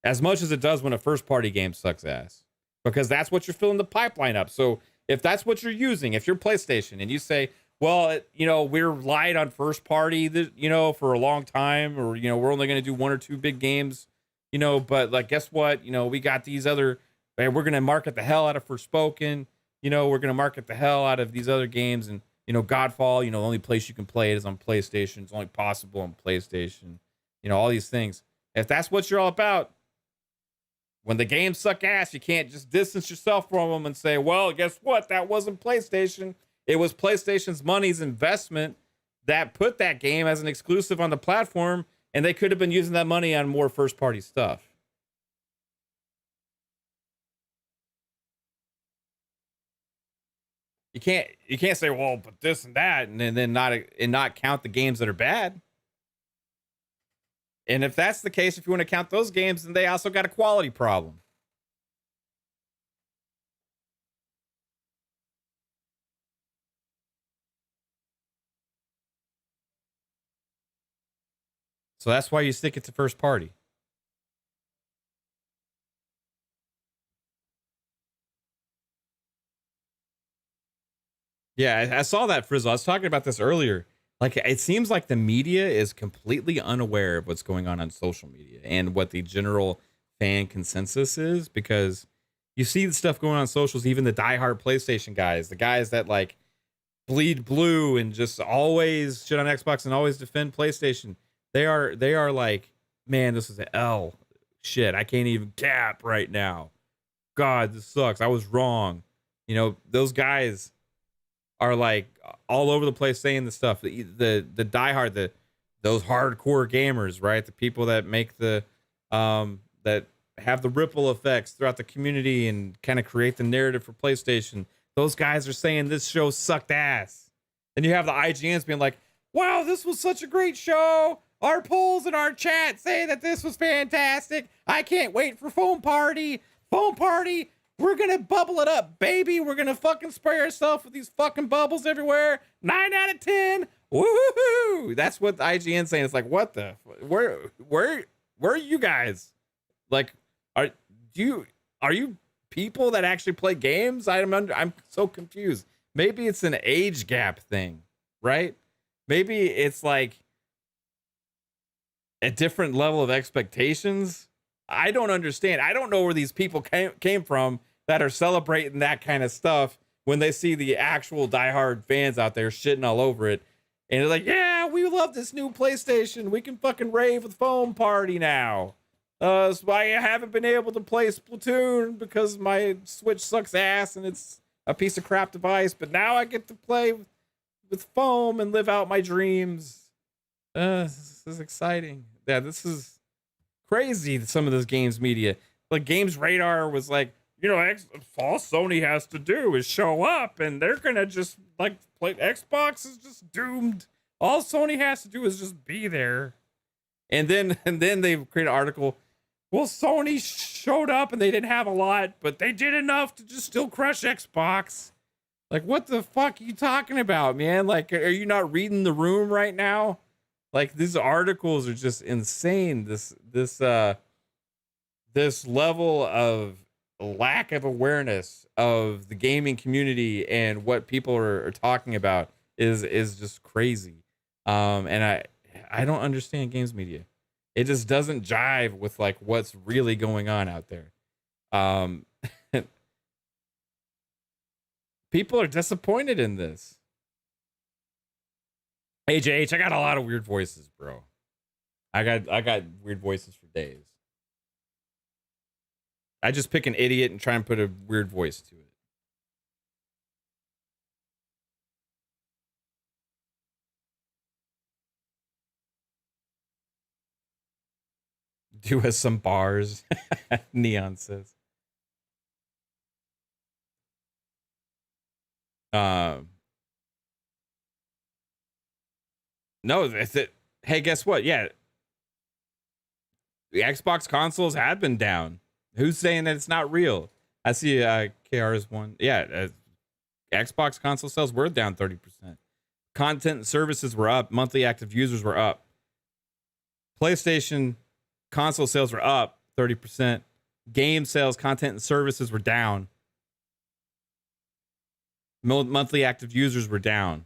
[SPEAKER 2] as much as it does when a first-party game sucks ass, because that's what you're filling the pipeline up. So if that's what you're using, if you're PlayStation and you say, well, we're light on first party, for a long time, or, we're only going to do one or two big games, but like, guess what? We got these other, we're going to market the hell out of Forspoken. We're going to market the hell out of these other games. And, Godfall, the only place you can play it is on PlayStation. It's only possible on PlayStation, all these things. If that's what you're all about, when the games suck ass, you can't just distance yourself from them and say, well, guess what? That wasn't PlayStation. It was PlayStation's money's investment that put that game as an exclusive on the platform, and they could have been using that money on more first-party stuff. You can't say, well, but this and that, and then not count the games that are bad. And if that's the case, if you want to count those games, then they also got a quality problem. So that's why you stick it to first party. Yeah, I saw that, Frizzle. I was talking about this earlier. Like, it seems like the media is completely unaware of what's going on social media and what the general fan consensus is, because you see the stuff going on socials, even the diehard PlayStation guys, the guys that like bleed blue and just always shit on Xbox and always defend PlayStation. They are like, man, this is an L. Shit, I can't even cap right now. God, this sucks. I was wrong. Those guys are like all over the place saying the stuff. The diehard, those hardcore gamers, right? The people that make that have the ripple effects throughout the community and kind of create the narrative for PlayStation. Those guys are saying this show sucked ass. And you have the IGNs being like, wow, this was such a great show. Our polls in our chat say that this was fantastic. I can't wait for Phone Party. Phone Party We're going to bubble it up, baby. We're going to fucking spray ourselves with these fucking bubbles everywhere. 9 out of 10. Woohoo! That's what IGN's saying. It's like, what the? Where are you guys? Like, are you people that actually play games? I'm so confused. Maybe it's an age gap thing, right? Maybe it's like a different level of expectations. I don't understand. I don't know where these people came from that are celebrating that kind of stuff when they see the actual diehard fans out there shitting all over it. And they're like, yeah, we love this new PlayStation. We can fucking rave with foam party now. So I haven't been able to play Splatoon because my Switch sucks ass and it's a piece of crap device. But now I get to play with foam and live out my dreams. This is exciting. Yeah, this is crazy. Some of this games media, like Games Radar was like, you know, all Sony has to do is show up and they're going to just like play. Xbox is just doomed. All Sony has to do is just be there. And then they create an article. Well, Sony showed up and they didn't have a lot, but they did enough to just still crush Xbox. Like, what the fuck are you talking about, man? Like, are you not reading the room right now? Like, these articles are just insane. This level of lack of awareness of the gaming community and what people are talking about is just crazy. And I don't understand games media. It just doesn't jive with like what's really going on out there. People are disappointed in this. AJH, I got a lot of weird voices, bro. I got weird voices for days. I just pick an idiot and try and put a weird voice to it. Do us some bars. Neon says. No, that's it. Hey, guess what? Yeah. The Xbox consoles have been down. Who's saying that it's not real? I see KR's one. Yeah, Xbox console sales were down 30%. Content and services were up. Monthly active users were up. PlayStation console sales were up 30%. Game sales, content, and services were down. Monthly active users were down.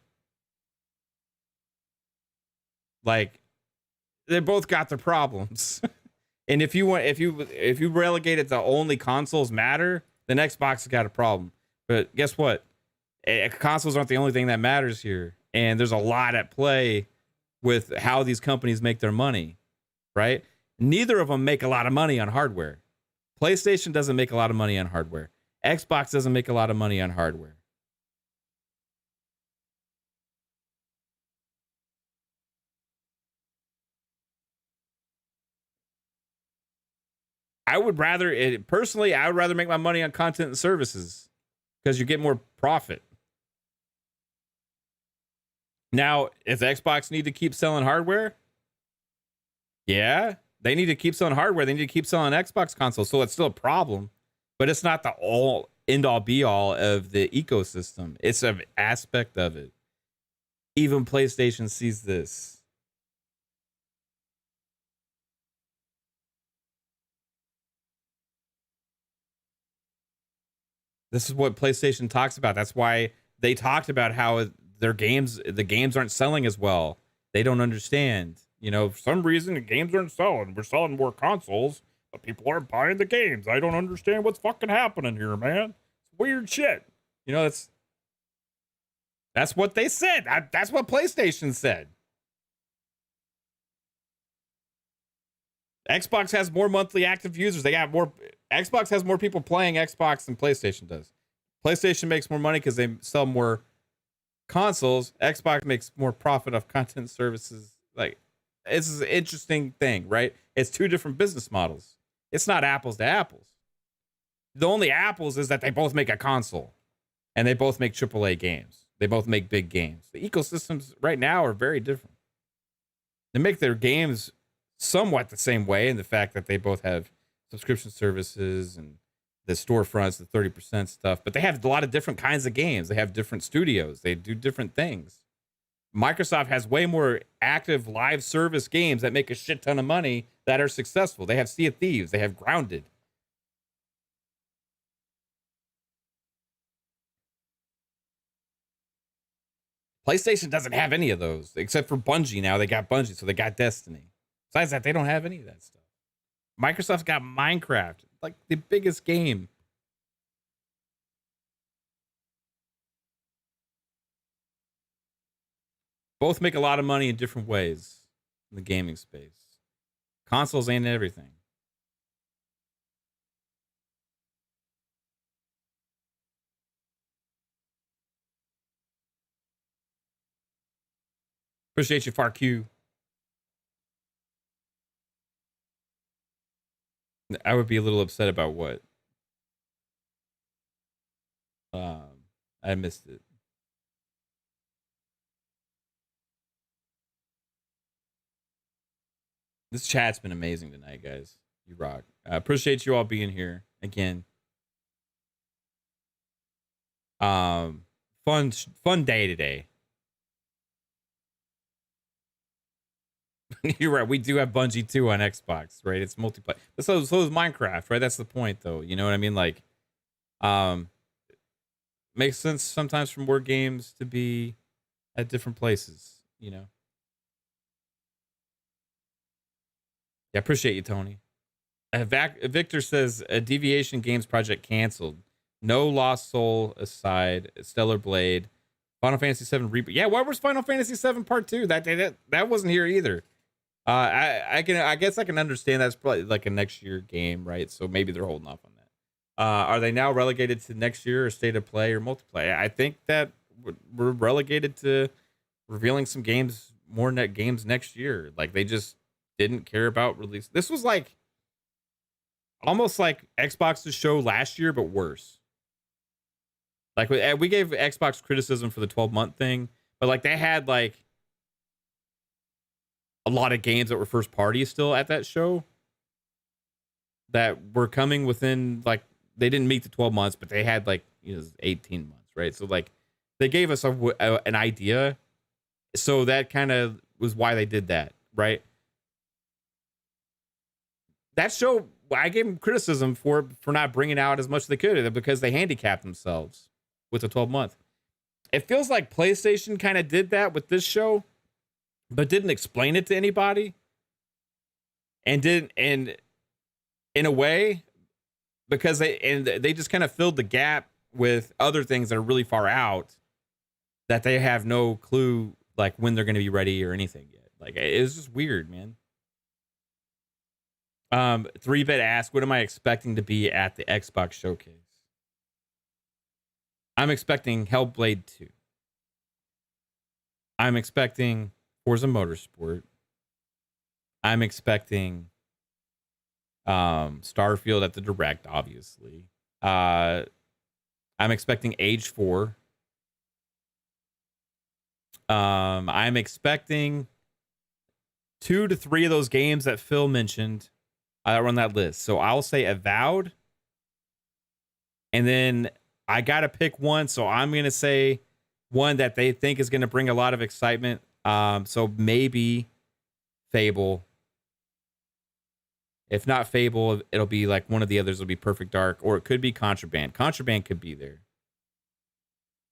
[SPEAKER 2] Like, they both got their problems. And if you relegate it to only consoles matter, then Xbox has got a problem. But guess what? Consoles aren't the only thing that matters here. And there's a lot at play with how these companies make their money, right? Neither of them make a lot of money on hardware. PlayStation doesn't make a lot of money on hardware. Xbox doesn't make a lot of money on hardware. I would rather make my money on content and services because you get more profit. Now, if Xbox need to keep selling hardware, yeah, they need to keep selling hardware. They need to keep selling Xbox consoles. So it's still a problem, but it's not the end all be all of the ecosystem. It's an aspect of it. Even PlayStation sees this. This is what PlayStation talks about. That's why they talked about how the games aren't selling as well. They don't understand. You know, for some reason the games aren't selling. We're selling more consoles, but people aren't buying the games. I don't understand what's fucking happening here, man. It's weird shit. You know, that's what they said. That's what PlayStation said. Xbox has more monthly active users. Xbox has more people playing Xbox than PlayStation does. PlayStation makes more money because they sell more consoles. Xbox makes more profit off content services. Like, it's an interesting thing, right? It's two different business models. It's not apples to apples. The only apples is that they both make a console and they both make AAA games. They both make big games. The ecosystems right now are very different. They make their games somewhat the same way in the fact that they both have subscription services and the storefronts, the 30% stuff, but they have a lot of different kinds of games. They have different studios. They do different things. Microsoft has way more active live service games that make a shit ton of money that are successful. They have Sea of Thieves. They have Grounded. PlayStation doesn't have any of those except for Bungie. Now they got Bungie, so they got Destiny. Besides that, they don't have any of that stuff. Microsoft's got Minecraft, like the biggest game. Both make a lot of money in different ways in the gaming space. Consoles ain't everything. Appreciate you, FARQ. I would be a little upset about what? I missed it. This chat's been amazing tonight, guys. You rock. I appreciate you all being here again. Fun day today. You're right. We do have Bungie 2 on Xbox, right? It's multiplayer. So is Minecraft, right? That's the point, though. You know what I mean? Like, makes sense sometimes for more games to be at different places, you know? Yeah, appreciate you, Tony. Victor says, a Deviation Games project canceled. No Lost Soul aside. Stellar Blade. Final Fantasy 7 Reboot. Yeah, why was Final Fantasy 7 Part 2? That wasn't here either. I guess I can understand that's probably like a next year game, right? So maybe they're holding off on that. Are they now relegated to next year or state of play or multiplayer? I think that we're relegated to revealing some games, more net games next year. Like they just didn't care about release. This was like almost like Xbox's show last year, but worse. Like we gave Xbox criticism for the 12-month thing, but like they had like a lot of games that were first party still at that show that were coming within like they didn't meet the 12 months, but they had like 18 months, right? So like they gave us an idea, so that kind of was why they did that, right? That show, I gave them criticism for not bringing out as much as they could because they handicapped themselves with the 12-month. It feels like PlayStation kind of did that with this show, but didn't explain it to anybody, and in a way because they just kind of filled the gap with other things that are really far out that they have no clue like when they're going to be ready or anything yet. Like it's just weird, man. 3-bit asked, what am I expecting to be at the Xbox showcase? I'm expecting Hellblade 2. I'm expecting Forza Motorsport. I'm expecting Starfield at the Direct, obviously. I'm expecting Age 4. I'm expecting 2 to 3 of those games that Phil mentioned. I run that list. So I'll say Avowed. And then I got to pick one. So I'm going to say one that they think is going to bring a lot of excitement. So maybe Fable. If not Fable, it'll be like one of the others will be Perfect Dark, or it could be Contraband. Contraband could be there.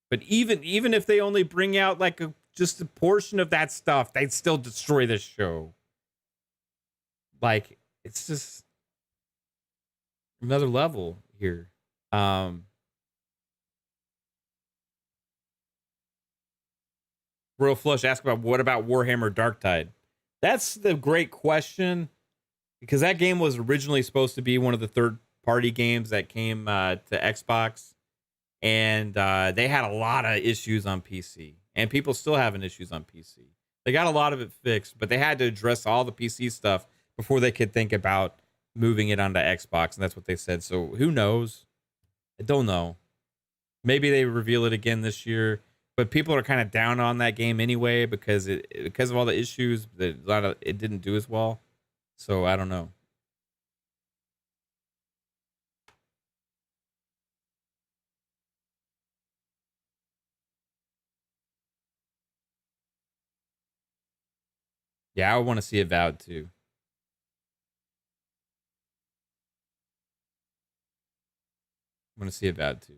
[SPEAKER 2] But even if they only bring out like just a portion of that stuff, they'd still destroy this show. Like, it's just another level here. Royal Flush asked about what about Warhammer Darktide? That's the great question, because that game was originally supposed to be one of the third-party games that came to Xbox, and they had a lot of issues on PC, and people still having issues on PC. They got a lot of it fixed, but they had to address all the PC stuff before they could think about moving it onto Xbox, and that's what they said. So who knows? I don't know. Maybe they reveal it again this year, but people are kind of down on that game anyway because of all the issues that it didn't do as well. So I don't know. Yeah, I want to see Avowed too. I want to see Avowed too.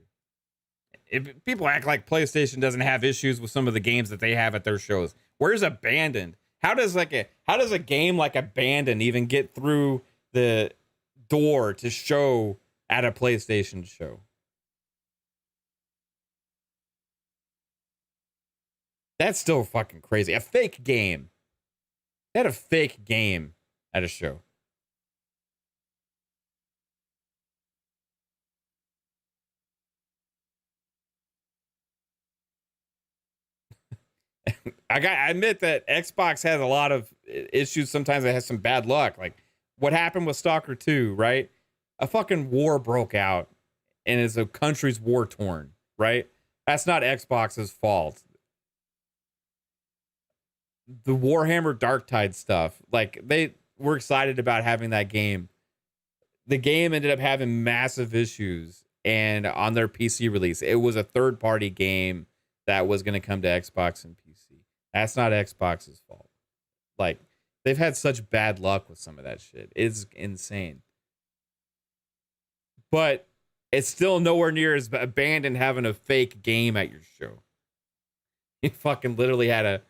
[SPEAKER 2] If people act like PlayStation doesn't have issues with some of the games that they have at their shows, where's Abandoned? How does a game like Abandoned even get through the door to show at a PlayStation show? That's still fucking crazy. A fake game. They had a fake game at a show. I admit that Xbox has a lot of issues. Sometimes it has some bad luck. Like what happened with Stalker 2, right? A fucking war broke out and is a country's war torn, right? That's not Xbox's fault. The Warhammer Darktide stuff, like they were excited about having that game. The game ended up having massive issues, and on their PC release, it was a third-party game that was going to come to Xbox and PC. That's not Xbox's fault. Like, they've had such bad luck with some of that shit. It's insane. But it's still nowhere near as Abandoned having a fake game at your show. You fucking literally had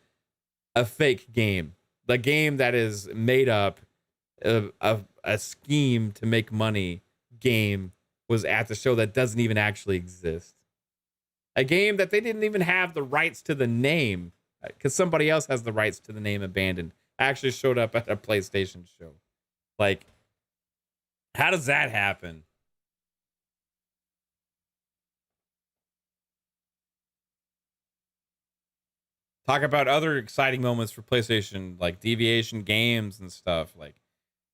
[SPEAKER 2] a fake game. The game that is made up of a scheme to make money game was at the show that doesn't even actually exist. A game that they didn't even have the rights to the name, because somebody else has the rights to the name Abandoned, actually showed up at a PlayStation show. Like, how does that happen? Talk about other exciting moments for PlayStation, like Deviation Games and stuff. Like,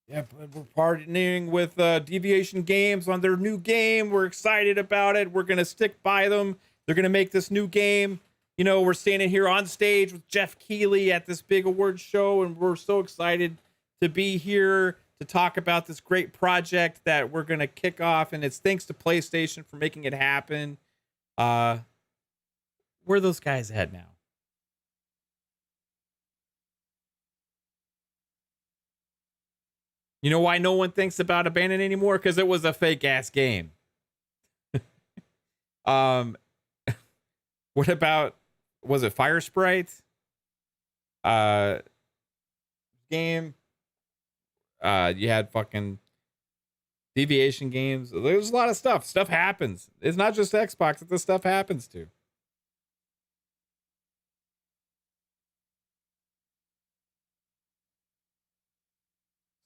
[SPEAKER 2] yeah, we're partnering with Deviation Games on their new game. We're excited about it. We're going to stick by them. They're going to make this new game. You know, we're standing here on stage with Jeff Keighley at this big award show, and we're so excited to be here to talk about this great project that we're going to kick off. And it's thanks to PlayStation for making it happen. Where are those guys at now? You know why no one thinks about Abandon anymore? Because it was a fake ass game. What about, was it Fire Sprite? Game. You had fucking Deviation Games. There's a lot of stuff. Stuff happens. It's not just Xbox that this stuff happens to.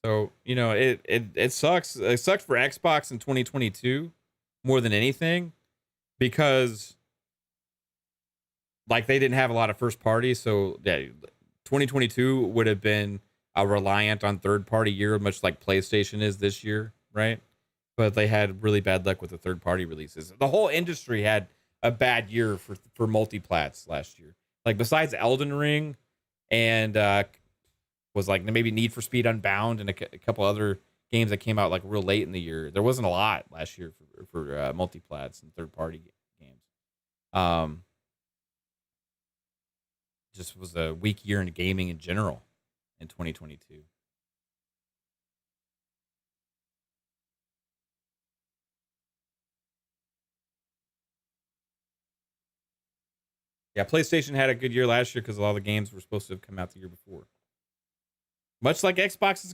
[SPEAKER 2] So, you know, it sucks. It sucks for Xbox in 2022 more than anything because like they didn't have a lot of first party. So yeah, 2022 would have been a reliant on third party year, much like PlayStation is this year, right? But they had really bad luck with the third party releases. The whole industry had a bad year for multiplats last year. Like besides Elden Ring and was like maybe Need for Speed Unbound and a couple other games that came out like real late in the year. There wasn't a lot last year for multiplats and third party games. Just was a weak year in gaming in general in 2022. Yeah, PlayStation had a good year last year because a lot of the games were supposed to have come out the year before. Much like Xbox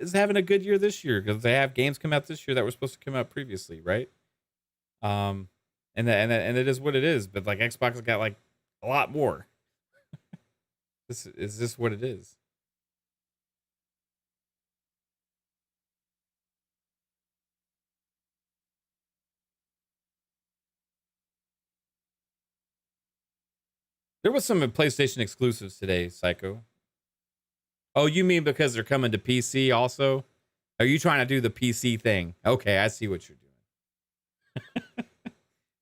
[SPEAKER 2] is having a good year this year because they have games come out this year that were supposed to come out previously, right? And it is what it is. But like Xbox has got like a lot more. This is just what it is. There was some PlayStation exclusives today, Psycho. Oh, you mean because they're coming to PC also? Are you trying to do the PC thing? Okay, I see what you're doing.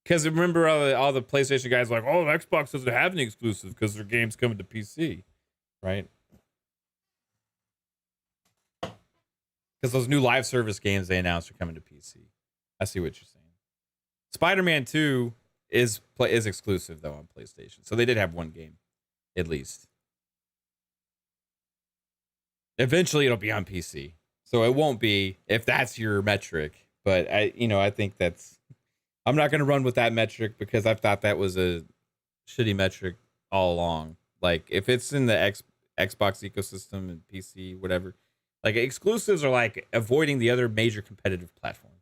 [SPEAKER 2] Because remember all the PlayStation guys like, oh, Xbox doesn't have any exclusives because their game's coming to PC, right? Because those new live service games they announced are coming to PC. I see what you're saying. Spider-Man 2 is exclusive though on PlayStation, so they did have one game, at least. Eventually it'll be on PC. So it won't be if that's your metric. But I think I'm not going to run with that metric because I've thought that was a shitty metric all along. Like if it's in the Xbox ecosystem and PC, whatever, like exclusives are like avoiding the other major competitive platform.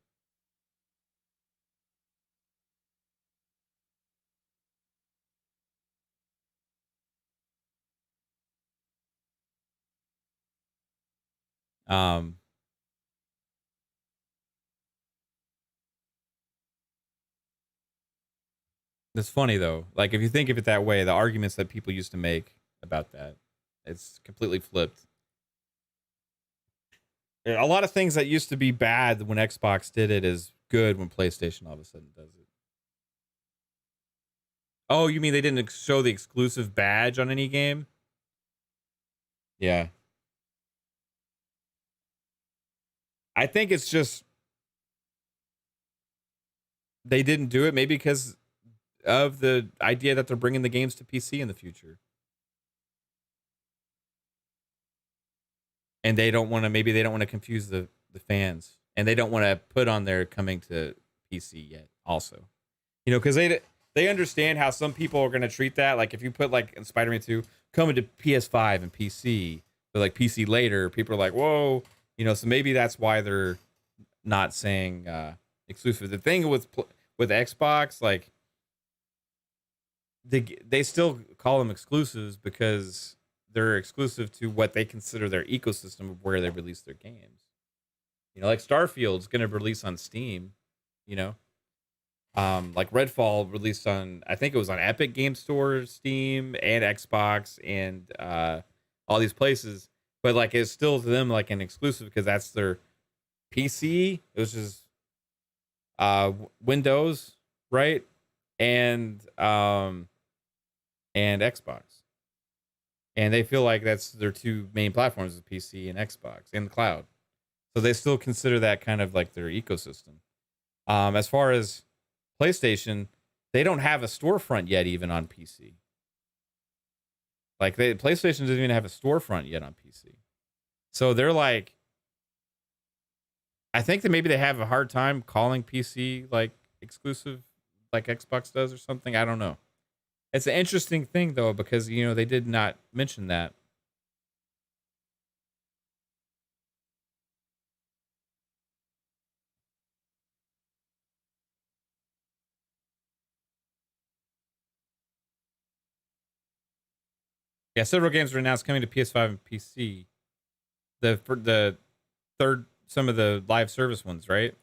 [SPEAKER 2] It's funny though. Like if you think of it that way, the arguments that people used to make about that, it's completely flipped. A lot of things that used to be bad when Xbox did it is good when PlayStation all of a sudden does it. Oh, you mean they didn't show the exclusive badge on any game? Yeah. I think it's just they didn't do it maybe because of the idea that they're bringing the games to PC in the future. And they don't want to confuse the fans, and they don't want to put on their coming to PC yet also. Because they understand how some people are going to treat that. Like if you put like in Spider-Man 2 coming to PS5 and PC, but like PC later, people are like, whoa, so maybe that's why they're not saying exclusive. The thing with Xbox, like they still call them exclusives because they're exclusive to what they consider their ecosystem of where they release their games. Like Starfield's going to release on Steam, like Redfall released on, I think it was on Epic Game Store, Steam, and Xbox, and all these places. But like it's still to them like an exclusive because that's their PC. It was just Windows, right? And Xbox. And they feel like that's their two main platforms, the PC and Xbox and the cloud. So they still consider that kind of like their ecosystem. As far as PlayStation, they don't have a storefront yet, even on PC. Like PlayStation doesn't even have a storefront yet on PC. So they're like, I think that maybe they have a hard time calling PC like exclusive, like Xbox does or something. I don't know. It's an interesting thing though, because they did not mention that. Yeah, several games are announced coming to PS5 and PC. For the third, some of the live service ones, right?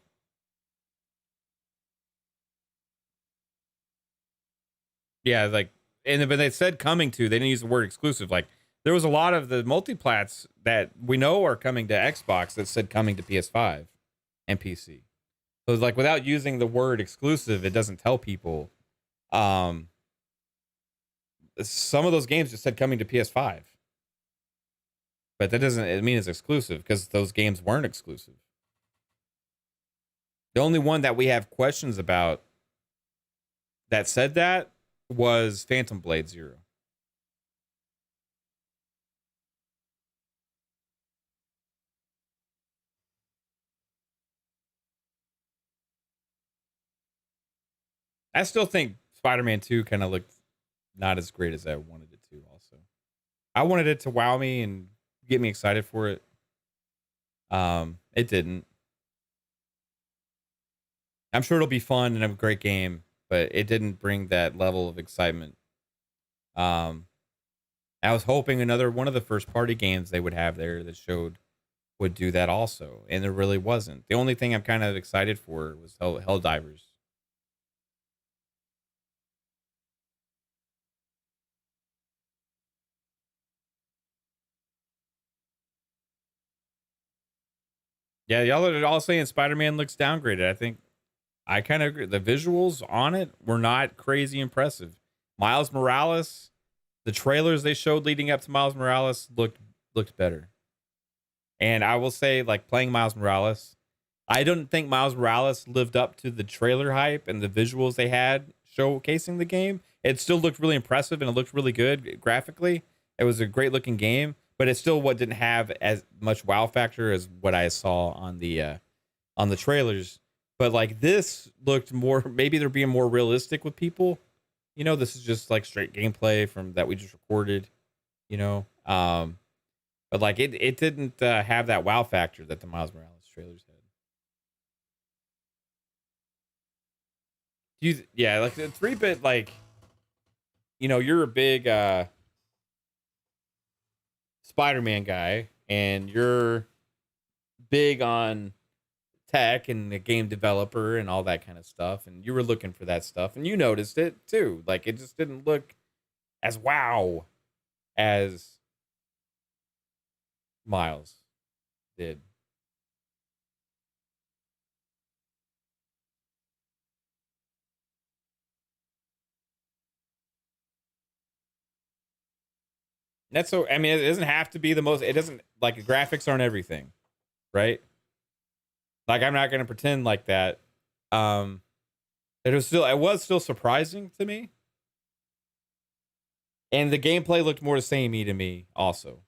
[SPEAKER 2] Yeah, like, and when they said coming to, they didn't use the word exclusive. Like, there was a lot of the multiplats that we know are coming to Xbox that said coming to PS5 and PC. So it's like without using the word exclusive, it doesn't tell people. Some of those games just said coming to PS5. But that doesn't mean it's exclusive because those games weren't exclusive. The only one that we have questions about that said that was Phantom Blade Zero. I still think Spider-Man 2 kind of looked not as great as I wanted it to also. I wanted it to wow me and get me excited for it. It didn't. I'm sure it'll be fun and a great game, but it didn't bring that level of excitement. I was hoping another one of the first party games they would have there that showed would do that also, and there really wasn't. The only thing I'm kind of excited for was Helldivers. Yeah, y'all are all saying Spider-Man looks downgraded. I think I kind of agree. The visuals on it were not crazy impressive. Miles Morales, the trailers they showed leading up to Miles Morales looked better. And I will say, like, playing Miles Morales, I don't think Miles Morales lived up to the trailer hype and the visuals they had showcasing the game. It still looked really impressive and it looked really good graphically. It was a great looking game. but it still didn't have as much wow factor as what I saw on the trailers. But like this looked more, maybe they're being more realistic with people. You know, this is just like straight gameplay from that we just recorded. You know, but like it didn't have that wow factor that the Miles Morales trailers had. Yeah, like the 3-bit, like, you know, you're a big Spider-Man guy, and you're big on tech and the game developer and all that kind of stuff, and you were looking for that stuff, and you noticed it too. Like it just didn't look as wow as Miles did. That's so. I mean, it doesn't have to be the most. It doesn't, like, graphics aren't everything, right? Like I'm not gonna pretend like that. It was still surprising to me, and the gameplay looked more the samey to me. Also,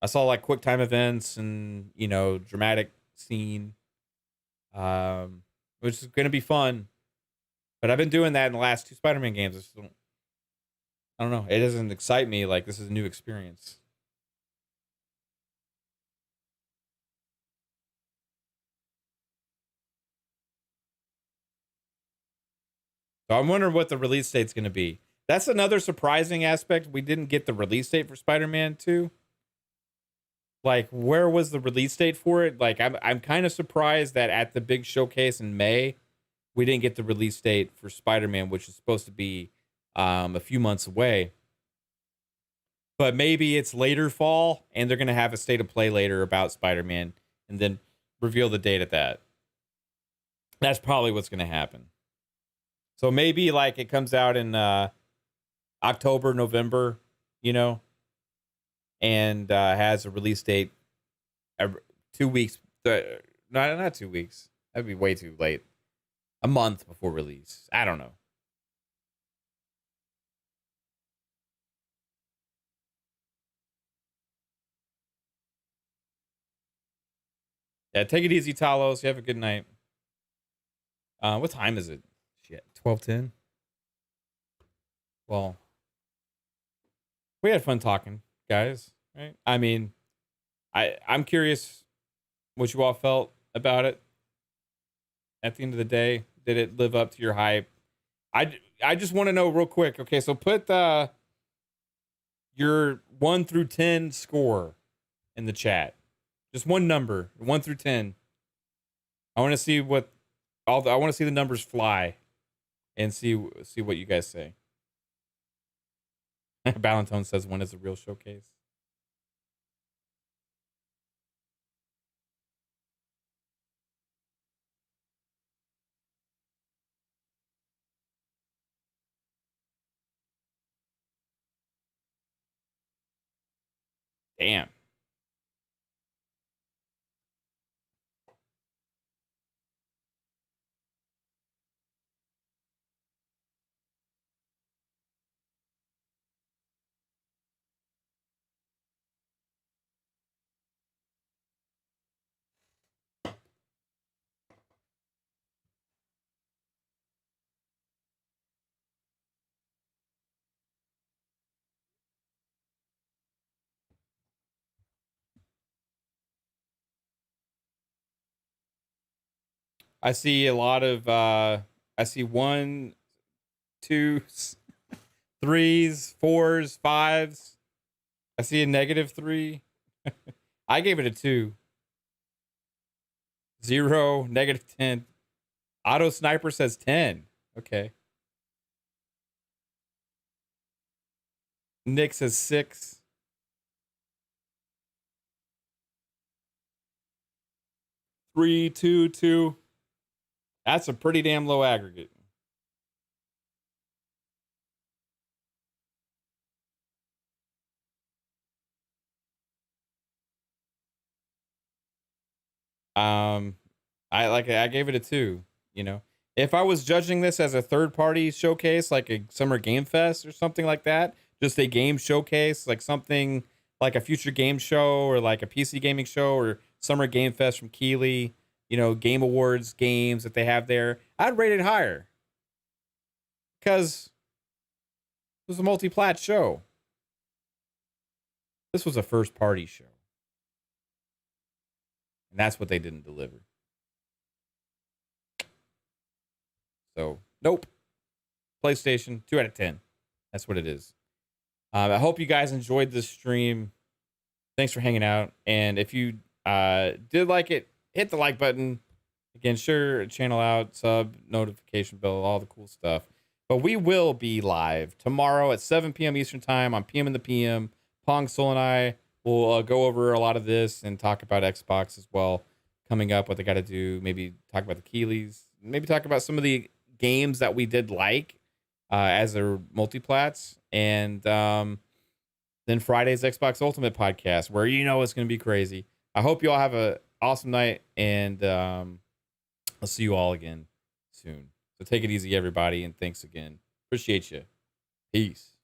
[SPEAKER 2] I saw like quick time events and, you know, dramatic scene, which is gonna be fun. But I've been doing that in the last 2 Spider-Man games. I don't know. It doesn't excite me like this is a new experience. So I'm wondering what the release date's going to be. That's another surprising aspect. We didn't get the release date for Spider-Man 2. Like, where was the release date for it? Like, I'm kind of surprised that at the big showcase in May, we didn't get the release date for Spider-Man, which is supposed to be a few months away. But maybe it's later fall, and they're going to have a state of play later about Spider-Man, and then reveal the date at that. That's probably what's going to happen. So maybe like it comes out in October, November, you know, and has a release date 2 weeks. Not 2 weeks. That'd be way too late. A month before release. I don't know. Yeah, take it easy, Talos. You have a good night. What time is it? Shit, 12:10. Well, we had fun talking, guys. Right? I mean, I'm curious what you all felt about it. At the end of the day, did it live up to your hype? I just want to know real quick. Okay, so put your 1 through 10 score in the chat. Just one number, 1 through 10. I want to see what I want to see the numbers fly, and see what you guys say. Balantone says, "When is the real showcase?" Damn. I see a lot of I see 1, 2, 3s, 4s, 5s. I see a -3. I gave it a 2. 0, -10. Auto Sniper says 10. Okay. Nick says 6. Three, 2, 2. That's a pretty damn low aggregate. I gave it a 2, you know. If I was judging this as a third-party showcase, like a Summer Game Fest or something like that, just a game showcase, like something like a future game show or like a PC gaming show or Summer Game Fest from Keighley, Game Awards games that they have there, I'd rate it higher because it was a multi-plat show. This was a first party show. And that's what they didn't deliver. So, nope. PlayStation, 2 out of 10. That's what it is. I hope you guys enjoyed this stream. Thanks for hanging out. And if you did like it, hit the like button. Again, share the channel out, sub, notification bell, all the cool stuff. But we will be live tomorrow at 7 p.m. Eastern Time on PM in the PM. Pong Soul and I will go over a lot of this and talk about Xbox as well. Coming up, what they got to do. Maybe talk about the Keighley's. Maybe talk about some of the games that we did like as their multiplats. And then Friday's Xbox Ultimate podcast, where it's going to be crazy. I hope you all have an awesome night, and I'll see you all again soon. So take it easy, everybody, and thanks again. Appreciate you. Peace.